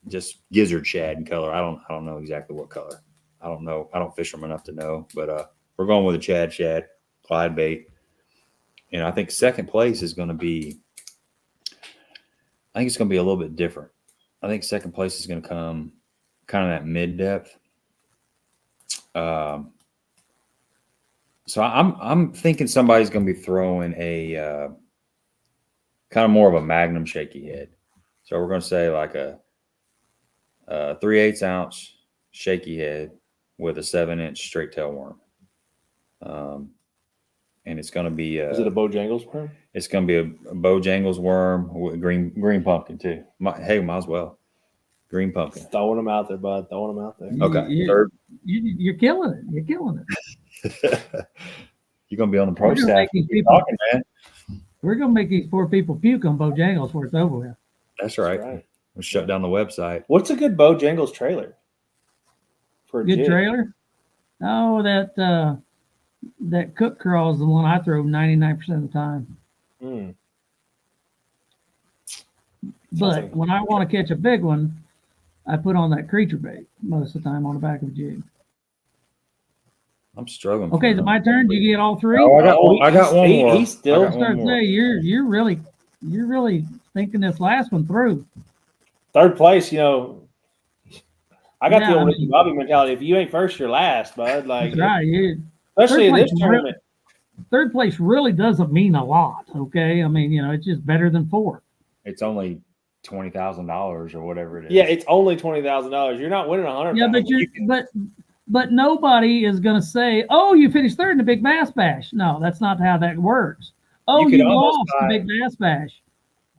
Just gizzard shad in color. I don't know exactly what color. I don't know. I don't fish them enough to know, but we're going with a Chad shad glide bait. And I think second place is going to be, I think it's going to be a little bit different. I think second place is going to come kind of that mid depth. So I'm thinking somebody's going to be throwing a kind of more of a Magnum shaky head. So we're going to say like a 3/8 ounce shaky head with a 7-inch straight tail worm. And it's going to be is it a Bojangles worm? It's going to be a Bojangles worm with green pumpkin too. Might as well. Green pumpkin. Throwing them out there, bud. Throwing them out there. Okay. You're killing it. You're killing it. You're going to be on the pro staff. We're going to make these poor people puke on Bojangles before it's over with. That's right. We'll shut down the website. What's a good Bojangles trailer? For a good jig? Trailer? Oh, that Cook Crawl is the one I throw 99% of the time. But when I want to catch a big one, I put on that creature bait most of the time on the back of the jig. I'm struggling. Okay, is it my turn? Did you get all three? Oh, I got one more. He's still. I was starting to say you're really thinking this last one through. Third place, I got the old Ricky Bobby mentality. If you ain't first, you're last, bud. Like, that's right. Especially in this tournament. Third place really doesn't mean a lot. Okay, I mean, it's just better than fourth. It's only $20,000 or whatever it is. Yeah, it's only $20,000. You're not winning $100,000. Yeah, but nobody is going to say, "Oh, you finished third in the Big Bas Bash." No, that's not how that works. Oh, you lost the Big Bas Bash.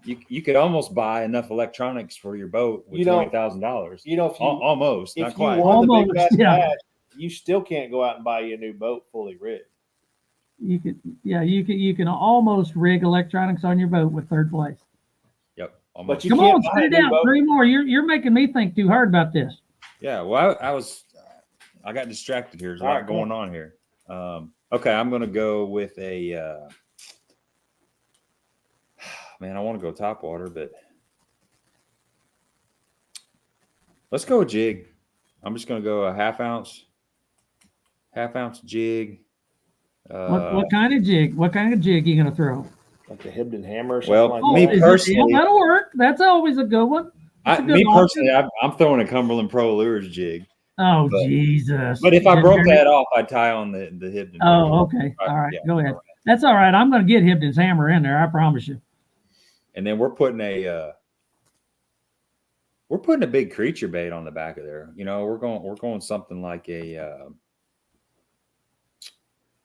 You could almost buy enough electronics for your boat with $20,000. Almost, if not quite. You won the Big Bas Bash, you still can't go out and buy you a new boat fully rigged. You can almost rig electronics on your boat with third place. Yep. Almost. But you Come can't on, spit it out. 3 more. You're making me think too hard about this. Yeah. Well, I got distracted here. There's a lot going on here. Okay, I'm going to go with a. Man, I want to go topwater, but let's go a jig. I'm just going to go a half ounce jig. What kind of jig? What kind of jig are you going to throw? Like a Hibdon hammer or something like that? Me personally, that'll work. That's always a good one. Personally, I'm throwing a Cumberland Pro Lures jig. Oh, Jesus. But if I broke that off, I'd tie on the Hibdon. Oh, okay. All right. Go ahead. That's all right. I'm going to get Hibdon's hammer in there. I promise you. And then we're putting a big creature bait on the back of there. We're going something like a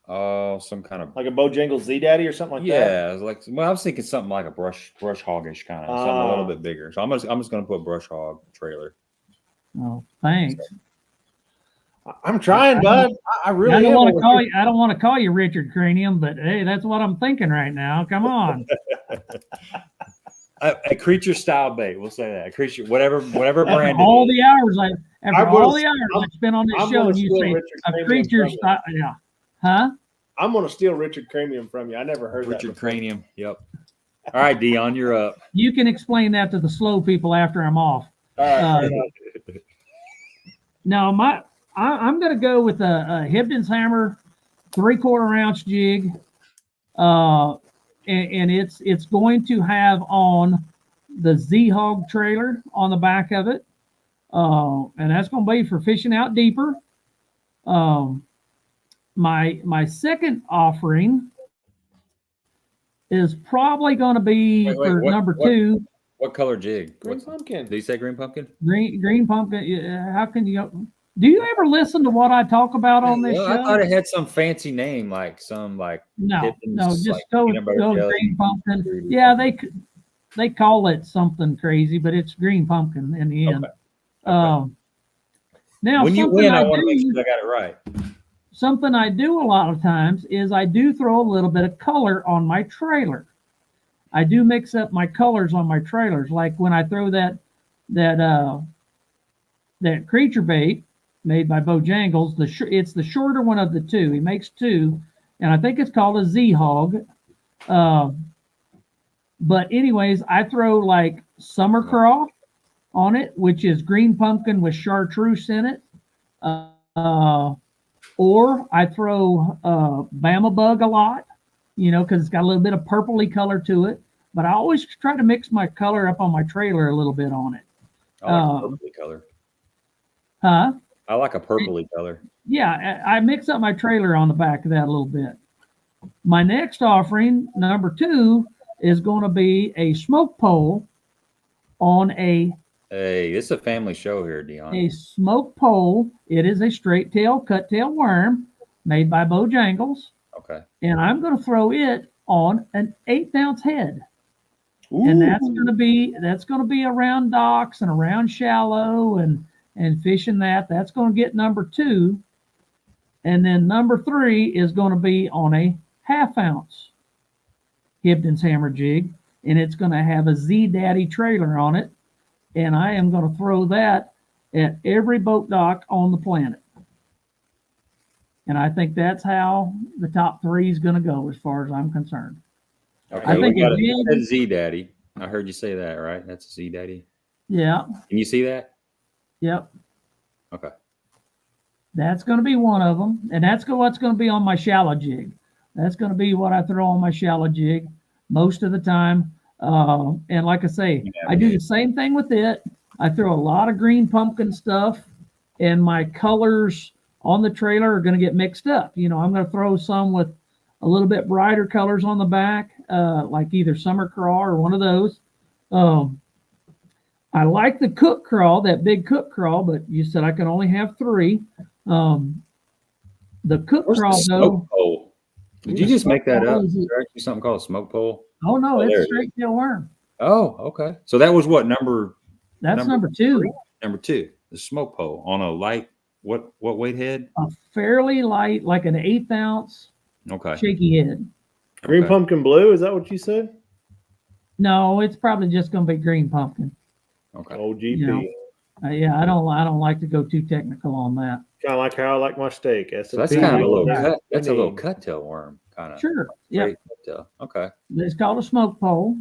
some kind of like a Bojangles Z Daddy or something like that. Yeah, I was thinking something like a brush hoggish kind of something a little bit bigger. So I'm just going to put brush hog trailer. Oh, thanks. I'm trying, bud. I really. I don't want to call you. I don't want to call you Richard Cranium, but hey, that's what I'm thinking right now. Come on. A creature style bait. We'll say that. A creature, whatever brand. All the hours I spent on this show, and you say a creature style. Yeah. Huh? I'm gonna steal Richard Cranium from you. I never heard Richard Cranium. Yep. All right, Dion, you're up. You can explain that to the slow people after I'm off. All right. No, I'm going to go with a Hibdon's hammer, 3/4 ounce jig, and it's going to have on the Z-Hog trailer on the back of it, and that's going to be for fishing out deeper. My second offering is probably going to be number 2. What color jig? Green pumpkin. Did you say green pumpkin? Green pumpkin. How can you? Do you ever listen to what I talk about on this Well, show? I thought it had some fancy name, like some No, Pippin's, just like go peanut butter go jelly. green pumpkin. Yeah, they call it something crazy, but it's green pumpkin in the end. Okay. Now, When you win, I want to make sure I got it right. Something I do a lot of times is I do throw a little bit of color on my trailer. I do mix up my colors on my trailers, like when I throw that creature bait made by Bojangles. It's the shorter one of the two. He makes two, and I think it's called a Z-Hog. But anyways, I throw like summer Crock on it, which is green pumpkin with chartreuse in it. Or I throw Bama Bug a lot, because it's got a little bit of purpley color to it. But I always try to mix my color up on my trailer a little bit on it. I like a purpley color. Huh? I like a purpley color. Yeah, I mix up my trailer on the back of that a little bit. My next offering, number 2, is going to be a smoke pole on a... Hey, this is a family show here, Dion. A smoke pole. It is a straight tail, cut tail worm made by Bojangles. Okay. And I'm going to throw it on an 1/8 ounce head. Ooh. And that's going to be around docks and around shallow and fishing that. That's going to get number 2. And then number 3 is going to be on a 1/2 ounce Hibdon's hammer jig, and it's going to have a Z Daddy trailer on it. And I am going to throw that at every boat dock on the planet. And I think that's how the top 3 is going to go as far as I'm concerned. Okay, I think a Z Daddy. I heard you say that, right? That's a Z Daddy. Yeah. Can you see that? Yep. Okay. That's going to be one of them. And that's what's going to be on my shallow jig. That's going to be what I throw on my shallow jig most of the time. And like I say, I do the same thing with it. I throw a lot of green pumpkin stuff, and my colors on the trailer are going to get mixed up. I'm going to throw some with a little bit brighter colors on the back, like either summer craw or one of those. I like the cook craw, that big cook craw, but you said I can only have 3. The cook craw, though. Pole? Did you just make that up? Is there actually something called a smoke pole? Oh, no, it's straight tail worm. Oh, okay. So that was what number? That's number 2. Number 2, the smoke pole on a light, what weight head? A fairly light, like an 1/8 ounce. Okay. Shaky head. Green pumpkin blue, is that what you said? No, it's probably just going to be green pumpkin. Okay. OGP. Yeah, I don't like to go too technical on that. Kind of like how I like my steak. So that's kind of a little cut. That's a little cut tail worm, kind of. Sure. Yeah. Okay. It's called a smoke pole.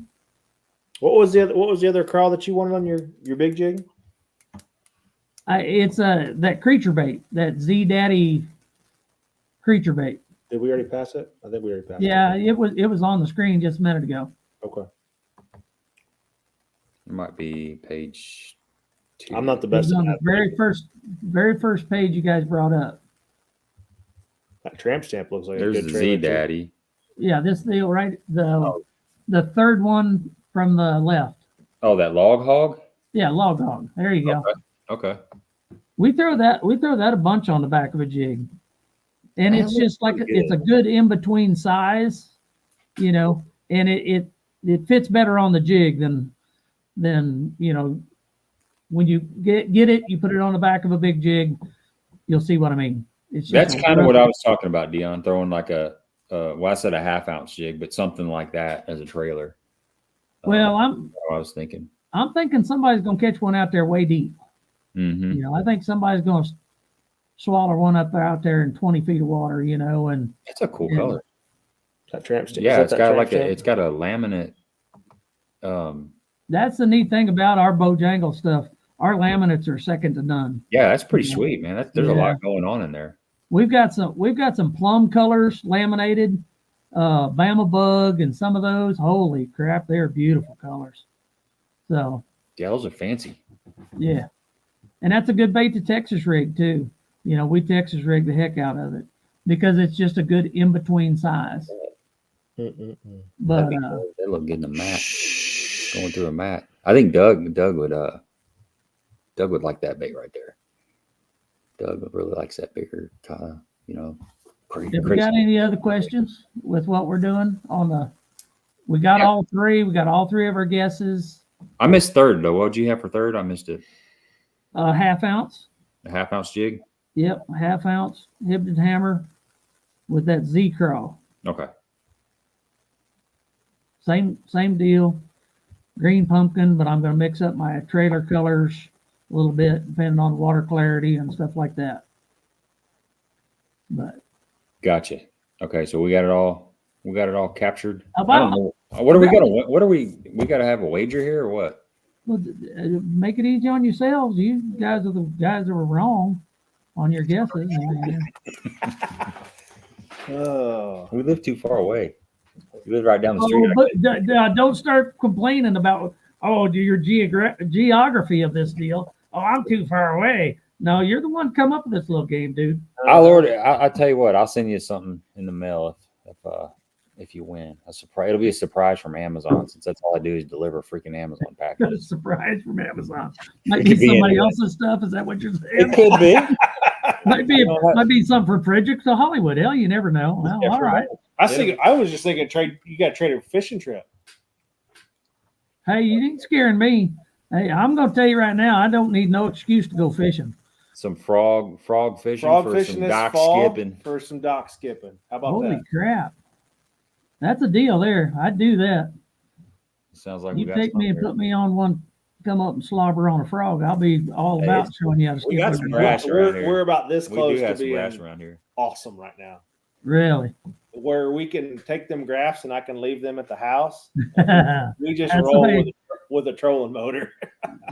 What was the other crawl that you wanted on your big jig? It's that creature bait, that Z Daddy creature bait. Did we already pass it? I think we already passed it. Yeah, it was on the screen just a minute ago. Okay. It might be page 2. I'm not the best. On the very first page you guys brought up. That tramp stamp looks like there's a good the Z Daddy. Yeah, this deal right the third one from the left. Oh, that log hog? Yeah, log hog. There you go. Okay. We throw that a bunch on the back of a jig. And it's just like it's a good in-between size, and it fits better on the jig than when you get it, you put it on the back of a big jig, you'll see what I mean. That's kind of what I was talking about, Dion, throwing like I said a 1/2 ounce jig, but something like that as a trailer. Well, I was thinking. I'm thinking somebody's going to catch one out there way deep. Mm-hmm. I think somebody's going to swallow one up out there in 20 feet of water, and it's a cool color. That tramp stamp. Yeah, it's got it's got a laminate. That's the neat thing about our Bojangle stuff. Our laminates are second to none. Yeah, that's pretty sweet, man. There's a lot going on in there. We've got some plum colors laminated, Bama Bug, and some of those. Holy crap, they're beautiful colors. So yeah, those are fancy. Yeah, and that's a good bait to Texas rig too. We Texas rig the heck out of it because it's just a good in between size. But they look good in the mat. Going through a mat. I think Doug would like that bait right there. Doug really likes that bigger kind of, Have we got any other questions with what we're doing on the? We got all three. We got all three of our guesses. I missed third though. What'd you have for third? I missed it. Half ounce. A half-ounce jig. Yep, half ounce Hibdon hammer with that Z crawl. Okay. Same deal. Green pumpkin, but I'm going to mix up my trailer colors a little bit depending on water clarity and stuff like that. But Gotcha. Okay, so we got it all. We got it all captured. How I don't about know. What are we gonna? What are we? We got to have a wager here or what? well, make it easy on yourselves. You guys are the guys that were wrong on your guesses. Oh, We live too far away. We live right down the street. But don't start complaining about your geography of this deal. Oh, I'm too far away. No, you're the one come up with this little game, dude. I'll order. I tell you what. I'll send you something in the mail if you win. A surprise. It'll be a surprise from Amazon since that's all I do is deliver freaking Amazon Got packages. a surprise from Amazon. Might It be could be somebody anything. else's stuff. Is that what you're saying? It could be. Might be something from Frederick to Hollywood. Hell, you never know. Well, all right. I was just thinking trade. You got to trade a fishing trip. Hey, you ain't scaring me. Hey, I'm going to tell you right now, I don't need no excuse to go fishing. Some frog fishing Frog for fishing some this dock fall skipping. for some dock skipping. How about Holy that? crap. That's a deal there. I'd do that. Sounds like You we got take me and something put me on one, come up and slobber on a frog. I'll be all Hey, about showing you how to we skip. got on some your grass boat. around here. We're about this We close do to have some grass being around here. awesome right now. Really? Where we can take them graphs and I can leave them at the house. We just That's roll the way. with a trolling motor.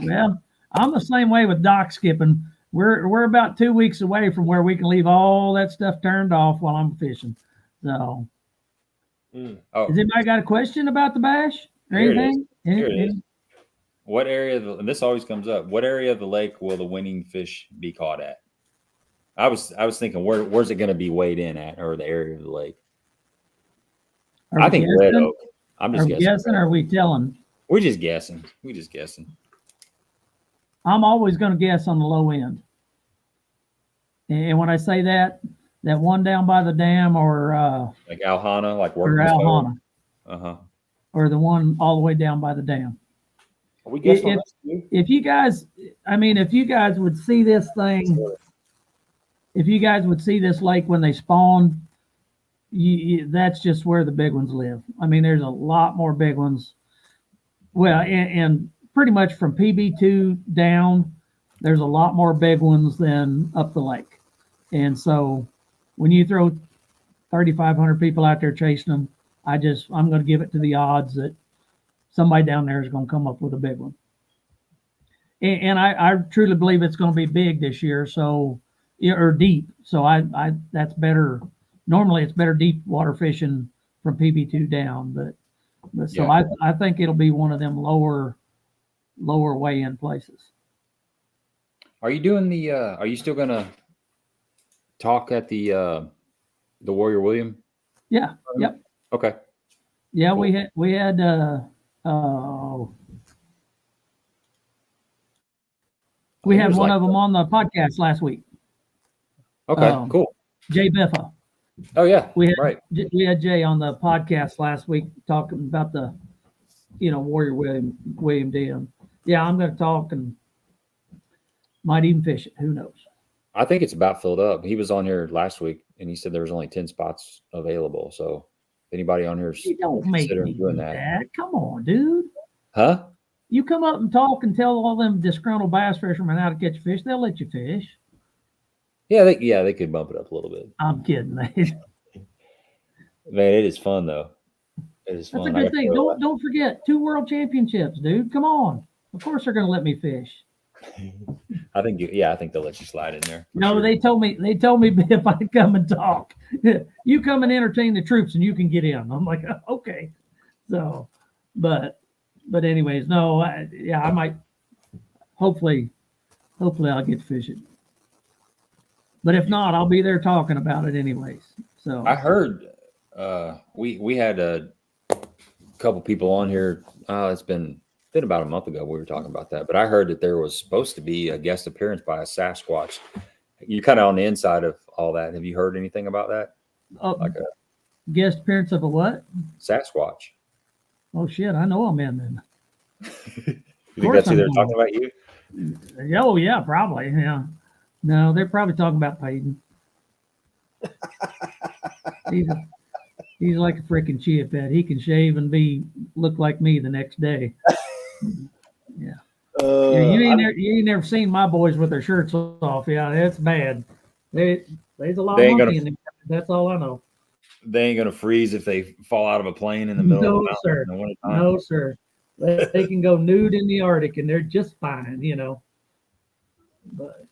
Well, I'm the same way with dock skipping. We're about 2 weeks away from where we can leave all that stuff turned off while I'm fishing. So, Oh, has anybody got a question about the bash or Here it anything? Here it is. What area of and this always comes up. What area of the lake will the winning fish be caught at? I was thinking where's it going to be weighed in at, or the area of the lake? Are I we think Red guessing? Oak. I'm Are just we guessing. guessing or are we telling? We're just guessing. I'm always going to guess on the low end. And when I say that one down by the dam or Like Alhana, like or Workman's Cove. Alhana, Uh-huh. or the one all the way down by the dam. Are we guessing on this too? If you guys would see this thing, if you guys would see this lake when they spawn, that's just where the big ones live. I mean, there's a lot more big ones. Well, and pretty much from PB2 down, there's a lot more big ones than up the lake. And so when you throw 3,500 people out there chasing them, I'm going to give it to the odds that somebody down there is going to come up with a big one. And I truly believe it's going to be big this year. So, or deep. So that's better. Normally it's better deep water fishing from PB2 down, but so Yeah. I think it'll be one of them lower weigh-in places. Are you doing the? Are you still gonna talk at the Warrior William? Yeah. Yep. Okay. Yeah. Cool. We had we had one of them on the podcast last week. Okay. Cool. Jay Biffa. Oh yeah. We right. had Jay on the podcast last week talking about the, Warrior William Dion. Yeah, I'm going to talk and might even fish it. Who knows? I think it's about filled up. He was on here last week and he said there was only 10 spots available. So if anybody on here is You don't make considering me doing do that. that. Come on, dude. Huh? You come up and talk and tell all them disgruntled bass fishermen how to catch a fish. They'll let you fish. Yeah, they could bump it up a little bit. I'm kidding, man. Man, it is fun though. It is That's fun. a good thing. Don't forget 2 world championships, dude. Come on. Of course they're going to let me fish. I think they'll let you slide in there. No, Sure. they told me if I'd come and talk, you come and entertain the troops and you can get in. I'm like, okay. So, but anyways, no, I might. Hopefully I'll get to fish it. But if not, I'll be there talking about it anyways. So I heard we had a couple people on here. It's been about a month ago we were talking about that, but I heard that there was supposed to be a guest appearance by a Sasquatch you kind of on the inside of all that. Have you heard anything about that? Like a Guest appearance of a what? Sasquatch. Oh shit, I know I'm in then. You think that's who they're talking about? You? Oh yeah, probably. Yeah. No, they're probably talking about Peyton. He's like a freaking chia pet. He can shave and look like me the next day. Yeah. You ain't never seen my boys with their shirts off. Yeah, that's bad. There's a lot of monkey in there. That's all I know. They ain't gonna freeze if they fall out of a plane in the middle of the mountain. Sir. In the wintertime. No, sir. They can go nude in the Arctic and they're just fine, But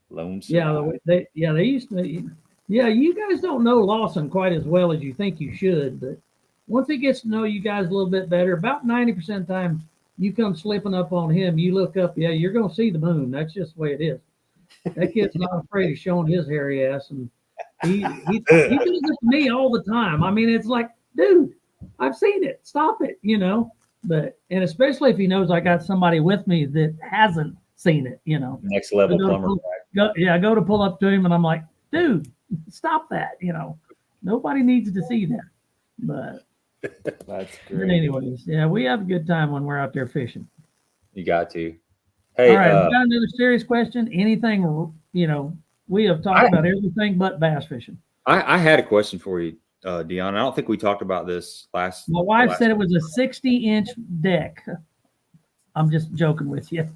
lonesome. they used to. Yeah, you guys don't know Lawson quite as well as you think you should, but once he gets to know you guys a little bit better, about 90% of the time you come slipping up on him, you look up, yeah, you're gonna see the moon. That's just the way it is. That kid's not afraid of showing his hairy ass, and he does it to me all the time. I mean, it's like, dude, I've seen it. Stop it, But and especially if he knows I got somebody with me that hasn't seen it, Next level plumber. Go to pull up to him, and I'm like, dude, stop that, Nobody needs to see that. But that's great. But anyways, yeah, we have a good time when we're out there fishing. You got to. Hey, all right, we got another serious question. Anything, we have talked about everything but bass fishing. I had a question for you, Dion. I don't think we talked about this last. My wife said it was a 60-inch deck. I'm just joking with you.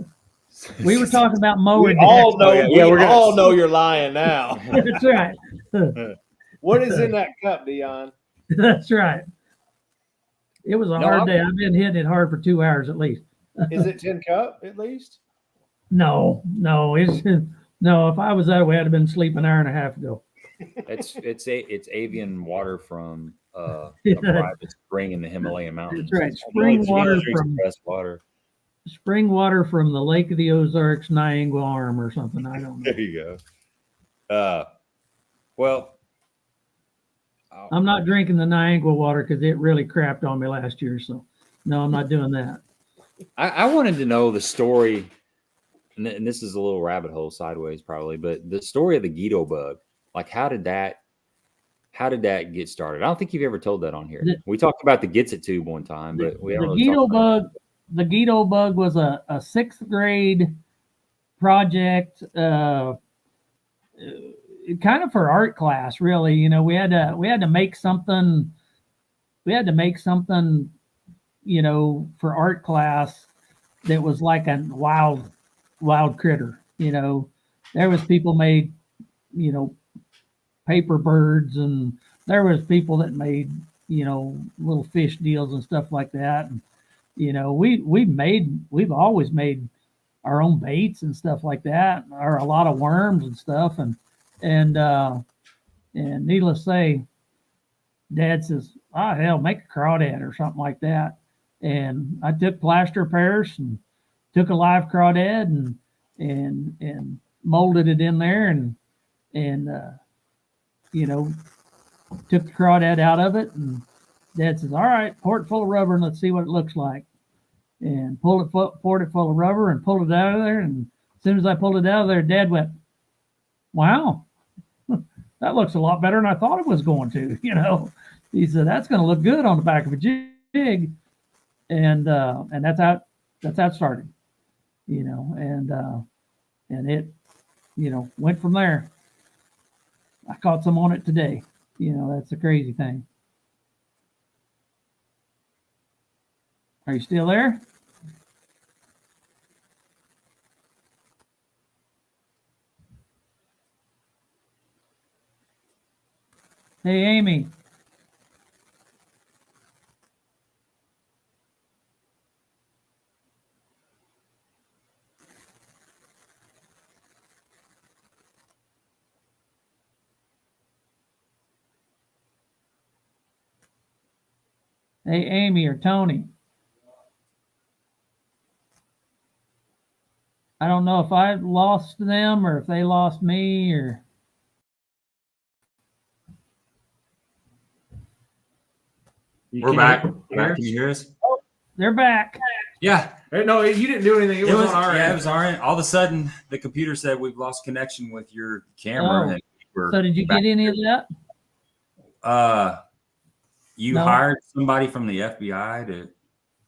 We were talking about mower. We all know you're lying now. That's right. What is in that cup, Dion? That's right. It was a hard day. I've been hitting it hard for 2 hours at least. Is it 10 cup at least? No. If I was that way, I'd have been asleep an hour and a half ago. It's avian water from a private spring in the Himalayan mountains. That's right. Spring water from the Lake of the Ozarks, Niagara Arm or something. I don't know. There you go. Well, I'm not drinking the Niagara water because it really crapped on me last year. So no, I'm not doing that. I wanted to know the story, and this is a little rabbit hole sideways probably, but the story of the Gator bug. Like, how did that get started? I don't think you've ever told that on here. We talked about the Gets It tube one time, but we haven't really talked about it. The Gator bug was a 6th grade project, kind of for art class, really. We had to make something. We had to make something, for art class that was like a wild critter. There was people made, paper birds, and there was people that made, little fish deals and stuff like that. And, we've always made our own baits and stuff like that, or a lot of worms and stuff. And needless to say, Dad says, "Oh hell, make a crawdad or something like that." And I took plaster of Paris and took a live crawdad and molded it in there and took the crawdad out of it. And Dad says, "All right, pour it full of rubber and let's see what it looks like." And poured it full of rubber and pulled it out of there. And as soon as I pulled it out of there, Dad went, "Wow, that looks a lot better than I thought it was going to." He said, "That's going to look good on the back of a jig." And that's how it started, and it, went from there. I caught some on it today. That's the crazy thing. Are you still there? Hey, Amy. Hey, Amy or Tony. I don't know if I lost them or if they lost me or. We're back. Can you hear us? Oh, they're back. Yeah. No, you didn't do anything. It was on our yeah, end. it was our end. All of a sudden, the computer said we've lost connection with your camera. Oh. And we're So did you get any of that? You No. hired somebody from the FBI to come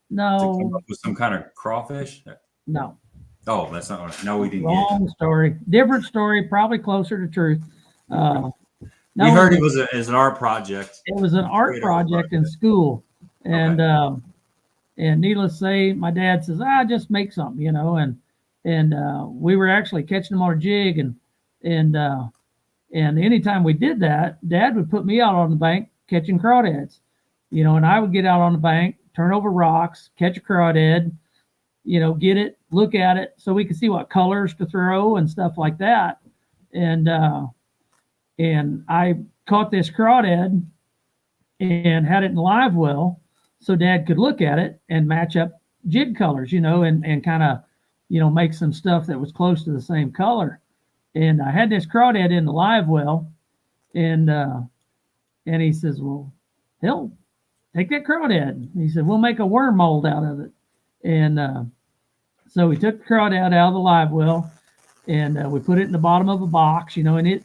No, up with some kind of crawfish? no. Oh, that's not what. No, we didn't get Wrong story. Different story, probably closer to truth. No, we heard it was an art project. It was an art project in school, and and needless to say, my dad says, just make something, you know, and we were actually catching them on a jig, and anytime we did that, Dad would put me out on the bank catching crawdads, you know, and I would get out on the bank, turn over rocks, catch a crawdad, you know, get it, look at it, so we could see what colors to throw and stuff like that, and I caught this crawdad and had it in live well, so Dad could look at it and match up jig colors, you know, and kind of, you know, make some stuff that was close to the same color. And I had this crawdad in the live well, and he says, well, hell, take that crawdad. He said, we'll make a worm mold out of it. And so we took the crawdad out of the live well, and we put it in the bottom of a box, you know, and it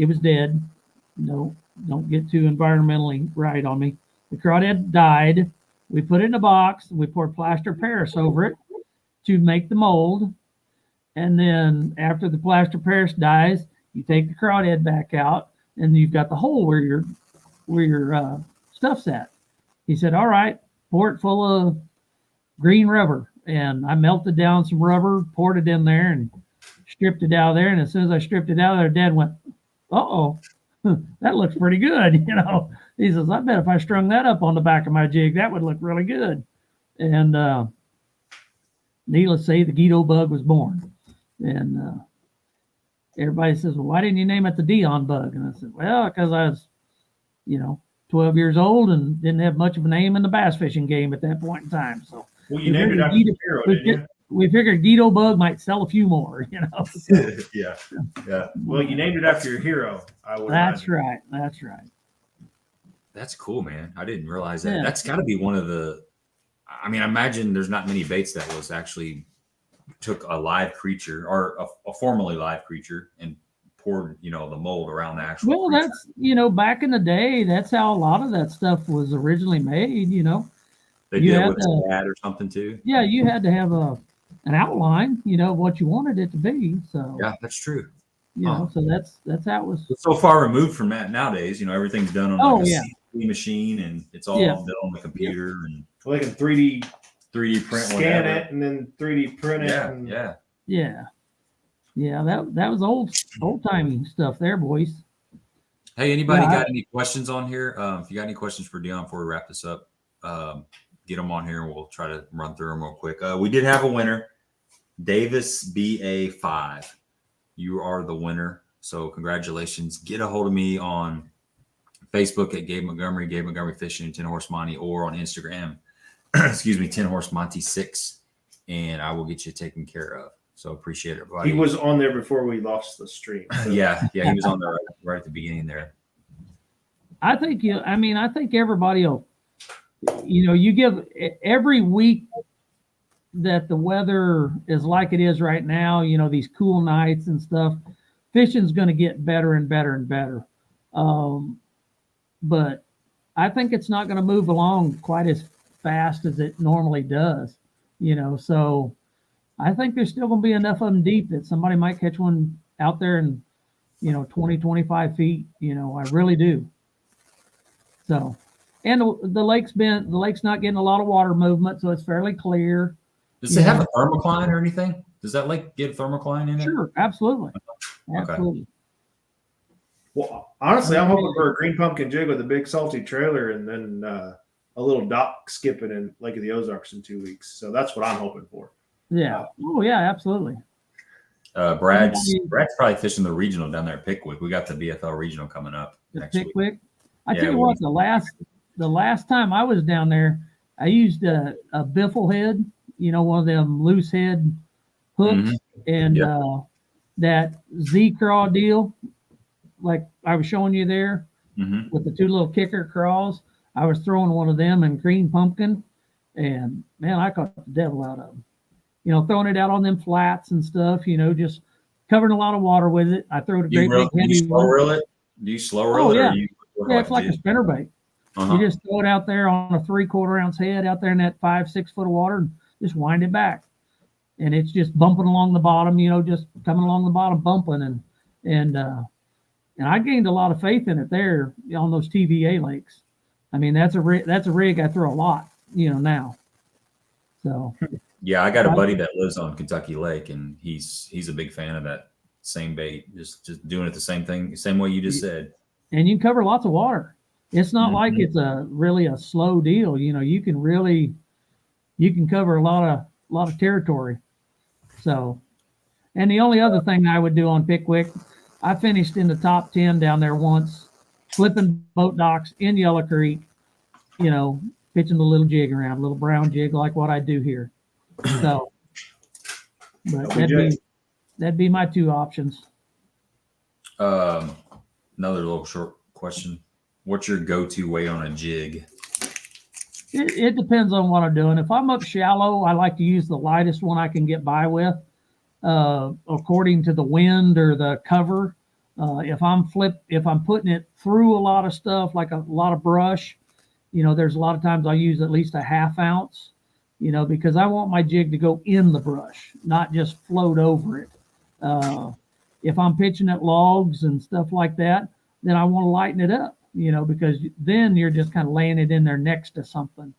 was dead. No, don't get too environmentally right on me. The crawdad died. We put it in a box. We poured plaster Paris over it to make the mold. And then after the plaster Paris dies, you take the crawdad back out, and you've got the hole where your stuff's at. He said, all right, pour it full of green rubber. And I melted down some rubber, poured it in there, and stripped it out of there. And as soon as I stripped it out of there, Dad went, uh-oh, that looks pretty good, you know. He says, I bet if I strung that up on the back of my jig, that would look really good. And needless to say, the Gator bug was born. And everybody says, well, why didn't you name it the Dion bug? And I said, well, because I was, you know, 12 years old and didn't have much of a name in the bass fishing game at that point in time. So well, you named it after the hero, didn't you? We figured Gator bug might sell a few more, you know. So, yeah. Well, you named it after your hero. That's right. That's right. That's cool, man. I didn't realize that. Yeah. That's got to be one of the. I mean, I imagine there's not many baits that was actually took a live creature or a formerly live creature and poured, you know, the mold around the actual. Well, creature. that's, you know, back in the day, that's how a lot of that stuff was originally made. You know, They did it with a ad or something too. Yeah, you had to have an outline, you know, what you wanted it to be. So yeah, that's true. You know, so that's how it was. It's so far removed from that nowadays. You know, everything's done on like a CNC machine, and it's all done on the computer, and well, they can 3D print, scan it, and then 3D print it. Yeah. That was old timey stuff there, boys. Hey, anybody got any questions on here? If you got any questions for Dion before we wrap this up, get them on here, and we'll try to run through them real quick. We did have a winner, Davis BA5. You are the winner. So congratulations. Get a hold of me on Facebook at Gabe Montgomery Fishing, 10 Horse Monty, or on Instagram, excuse me, 10 Horse Monty 6, and I will get you taken care of. So appreciate it, everybody. He was on there before we lost the stream. So. yeah, he was on there right at the beginning there. I think everybody will, you know, you give every week that the weather is like it is right now, you know, these cool nights and stuff, fishing's going to get better and better and better. But I think it's not going to move along quite as fast as it normally does, you know. So I think there's still going to be enough of them deep that somebody might catch one out there in, you know, 20, 25 feet. You know, I really do. So, and the lake's not getting a lot of water movement, so it's fairly clear. Does it have a thermocline or anything? Does that lake get a thermocline in it? Sure, absolutely. Okay. Absolutely. Well, honestly, I'm hoping for a green pumpkin jig with a big salty trailer and then a little dock skipping in Lake of the Ozarks in 2 weeks. So that's what I'm hoping for. Yeah. Oh, yeah, absolutely. Brad's probably fishing the regional down there at Pickwick. We got the BFL regional coming up next Pickwick. week. I tell you what, the last time I was down there, I used a biffle head, you know, one of them loose head hooks, and that Z craw deal, like I was showing you there, with the two little kicker craws. I was throwing one of them in green pumpkin, And man, I caught the devil out of them. You know, throwing it out on them flats and stuff, you know, just covering a lot of water with it. I throw it a great big Do heavy you slow one. reel it? Do you slow reel it? Yeah. Or you Yeah, it's like a spinnerbait. You just throw it out there on a 3/4 ounce head out there in that 5-6 foot of water and just wind it back. And it's just bumping along the bottom, you know, just coming along the bottom, bumping. And I gained a lot of faith in it there on those TVA lakes. I mean, that's a rig I throw a lot, you know, now. So yeah, I got a buddy that lives on Kentucky Lake, and he's a big fan of that same bait, just doing it the same way you just said. And you can cover lots of water. It's not like it's really a slow deal. You know, you can cover a lot of territory. So, and the only other thing I would do on Pickwick, I finished in the top 10 down there once, flipping boat docks in Yellow Creek, you know, pitching a little jig around, a little brown jig like what I do here. So, but that'd be my two options. Another little short question. What's your go-to weight on a jig? It depends on what I'm doing. If I'm up shallow, I like to use the lightest one I can get by with, according to the wind or the cover. If I'm putting it through a lot of stuff, like a lot of brush, you know, there's a lot of times I use at least a 1/2 ounce, you know, because I want my jig to go in the brush, not just float over it. If I'm pitching at logs and stuff like that, then I want to lighten it up, you know, because then you're just kind of laying it in there next to something,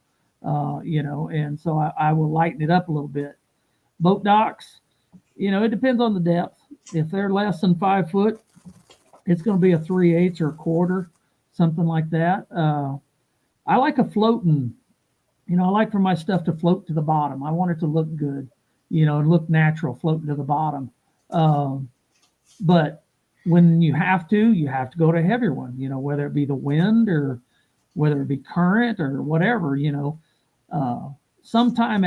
you know, and so I will lighten it up a little bit. Boat docks, you know, it depends on the depth. If they're less than 5 foot, it's going to be a 3/8 or a 1/4, something like that. I like a floating, you know, I like for my stuff to float to the bottom. I want it to look good, you know, and look natural floating to the bottom. But when you have to go to a heavier one, you know, whether it be the wind or whether it be current or whatever, you know, sometime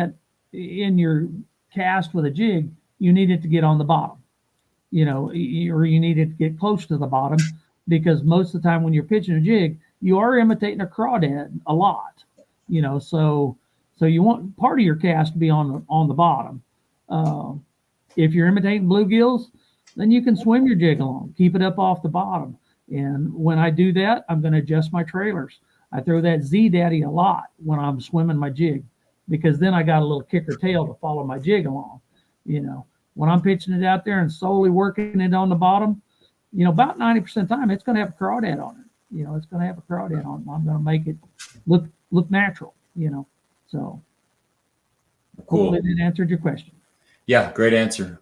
in your cast with a jig, you need it to get on the bottom, you know, or you need it to get close to the bottom, because most of the time when you're pitching a jig, you are imitating a crawdad a lot, you know, so you want part of your cast to be on the bottom. If you're imitating bluegills, then you can swim your jig along, keep it up off the bottom. And when I do that, I'm going to adjust my trailers. I throw that Z Daddy a lot when I'm swimming my jig, because then I got a little kicker tail to follow my jig along. You know, when I'm pitching it out there and solely working it on the bottom, you know, about 90% of the time, it's going to have a crawdad on it. You know, it's going to have a crawdad on it. I'm going to make it look natural, you know. So cool. Hopefully that answered your question. Yeah, great answer.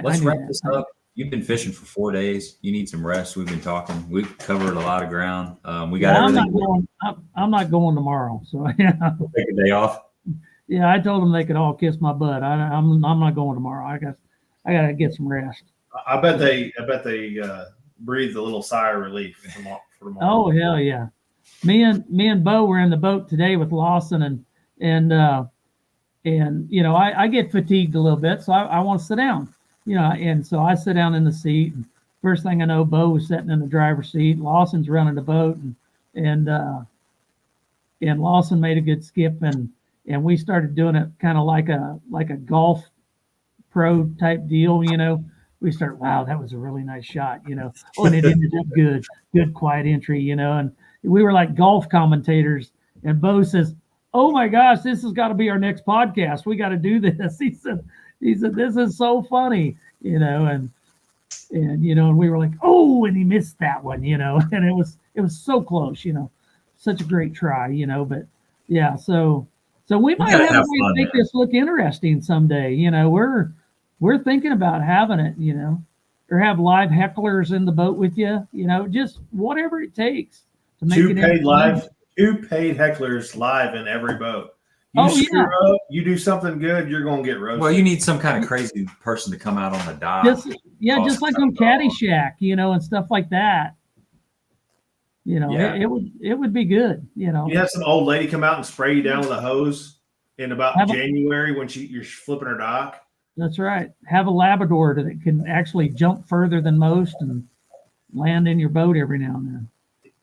Let's wrap this up. You've been fishing for 4 days. You need some rest. We've been talking. We've covered a lot of ground. We got everything. I'm not going tomorrow, so yeah. Take a day off. Yeah, I told them they could all kiss my butt. I'm not going tomorrow. I got to get some rest. I bet they breathed a little sigh of relief for tomorrow. Oh hell yeah! Me and Bo were in the boat today with Lawson, and you know, I get fatigued a little bit, so I want to sit down. You know, and so I sit down in the seat. And first thing I know, Bo was sitting in the driver's seat. Lawson's running the boat, and Lawson made a good skip, and we started doing it kind of like a golf pro type deal. You know, we start, wow, that was a really nice shot. You know, oh, and it ended up good quiet entry. You know, and we were like golf commentators. And Bo says, "Oh my gosh, this has got to be our next podcast. We got to do this." He said, "This is so funny," you know, and you know, and we were like, "Oh," and he missed that one, you know, and it was so close, you know, such a great try, you know, but yeah, so we might have to make this look interesting someday, you know. We're thinking about having it, you know, or have live hecklers in the boat with you, you know, just whatever it takes to make it 2 paid hecklers live in every boat. You do something good, you're going to get roasted. Well, you need some kind of crazy person to come out on the dock. Just like on Caddyshack, you know, and stuff like that. You know, yeah. it would be good, you know. You have some old lady come out and spray you down with a hose in about January when you're flipping her dock. That's right. Have a Labrador that can actually jump further than most and land in your boat every now and then.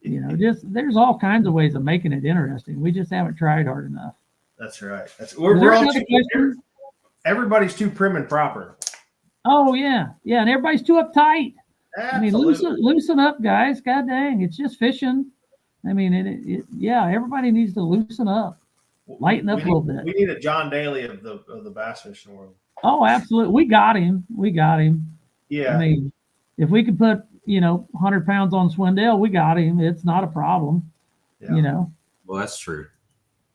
You know, just there's all kinds of ways of making it interesting. We just haven't tried hard enough. That's right. We're all too, everybody's too prim and proper. Oh yeah, and everybody's too uptight. Absolutely. I mean, loosen up, guys. God dang, it's just fishing. I mean, yeah, everybody needs to loosen up, lighten up a little bit. We need a John Daly of the bass fishing world. Oh, absolutely. We got him. Yeah. I mean, if we could put 100 pounds on Swindell, we got him. It's not a problem. Yeah. Well, that's true.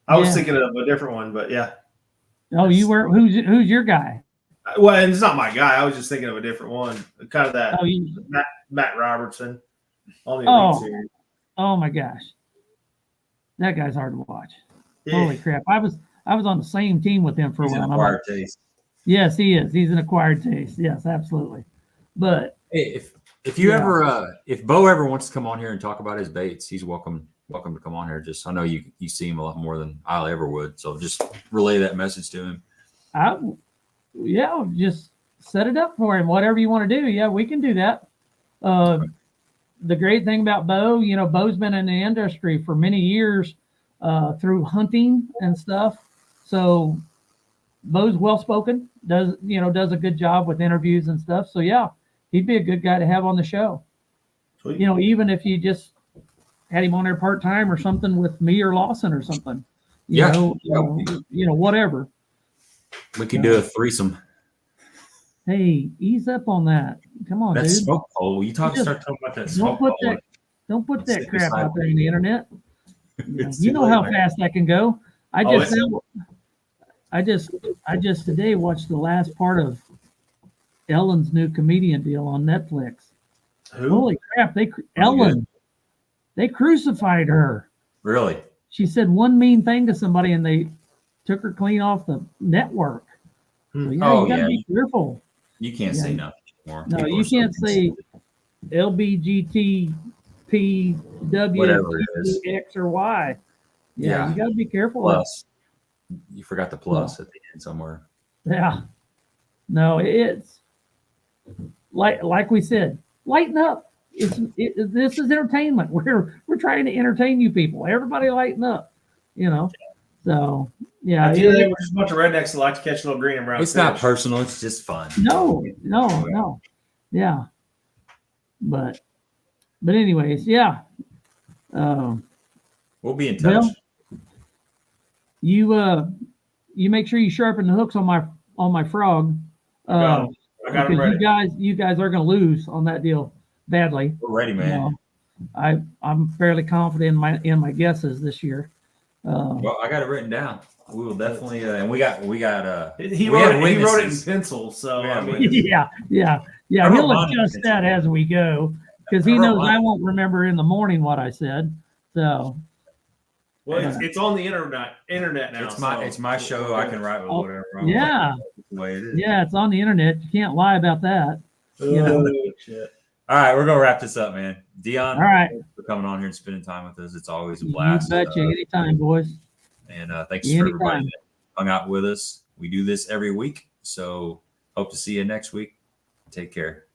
I was thinking of a different one, but yeah. Oh, you were? Who's your guy? Well, and it's not my guy. I was just thinking of a different one, kind of that Matt Robertson on the Elite Series. Oh my gosh, that guy's hard to watch. Yeah. Holy crap! I was on the same team with him for a while. An acquired taste. Yes, he is. He's an acquired taste. Yes, absolutely. But hey, if you ever if Bo ever wants to come on here and talk about his baits, he's welcome to come on here. Just I know you see him a lot more than I ever would, so just relay that message to him. Just set it up for him. Whatever you want to do, yeah, we can do that. The great thing about Bo, Bo's been in the industry for many years through hunting and stuff. So Bo's well spoken, does a good job with interviews and stuff. So yeah, he'd be a good guy to have on the show. Sweet. Even if you just had him on there part time or something with me or Lawson or something. Whatever. We could do a threesome. Hey, ease up on that. Come on, That's dude. smoke pole. Start talking about that smoke pole. Don't put that crap out there on the internet. You know how fast that can go. I just today watched the last part of Ellen's new comedian deal on Netflix. Who? Holy crap! Ellen, they crucified her. Really? She said one mean thing to somebody, and they took her clean off the network. So, you gotta be careful. You can't say nothing anymore. No, you can't say LBGTPW X or Y. Yeah, you got to be careful. Plus, you forgot the plus at the end somewhere. Yeah. No, it's like we said, lighten up. This is entertainment. We're trying to entertain you people. Everybody lighten up. So yeah. We're just a bunch of rednecks that like to catch little green and brown. It's not personal. It's just fun. No. Yeah. But anyways, yeah. We'll be in touch. Well, you make sure you sharpen the hooks on my frog. I got them ready. You guys are going to lose on that deal badly. We're ready, man. I'm fairly confident in my guesses this year. Well, I got it written down. We will definitely, and we got. He wrote it in pencil, so yeah. He'll adjust that as we go because he knows I won't remember in the morning what I said. So, well, it's on the internet now. It's my show. I can write with whatever. Yeah, the way it is. Yeah, it's on the internet. You can't lie about that. Shit. All right, we're gonna wrap this up, man. Dion, all right, for coming on here and spending time with us. It's always a blast. You betcha. Anytime, boys. And thanks for everybody that hung out with us. We do this every week, so hope to see you next week. Take care.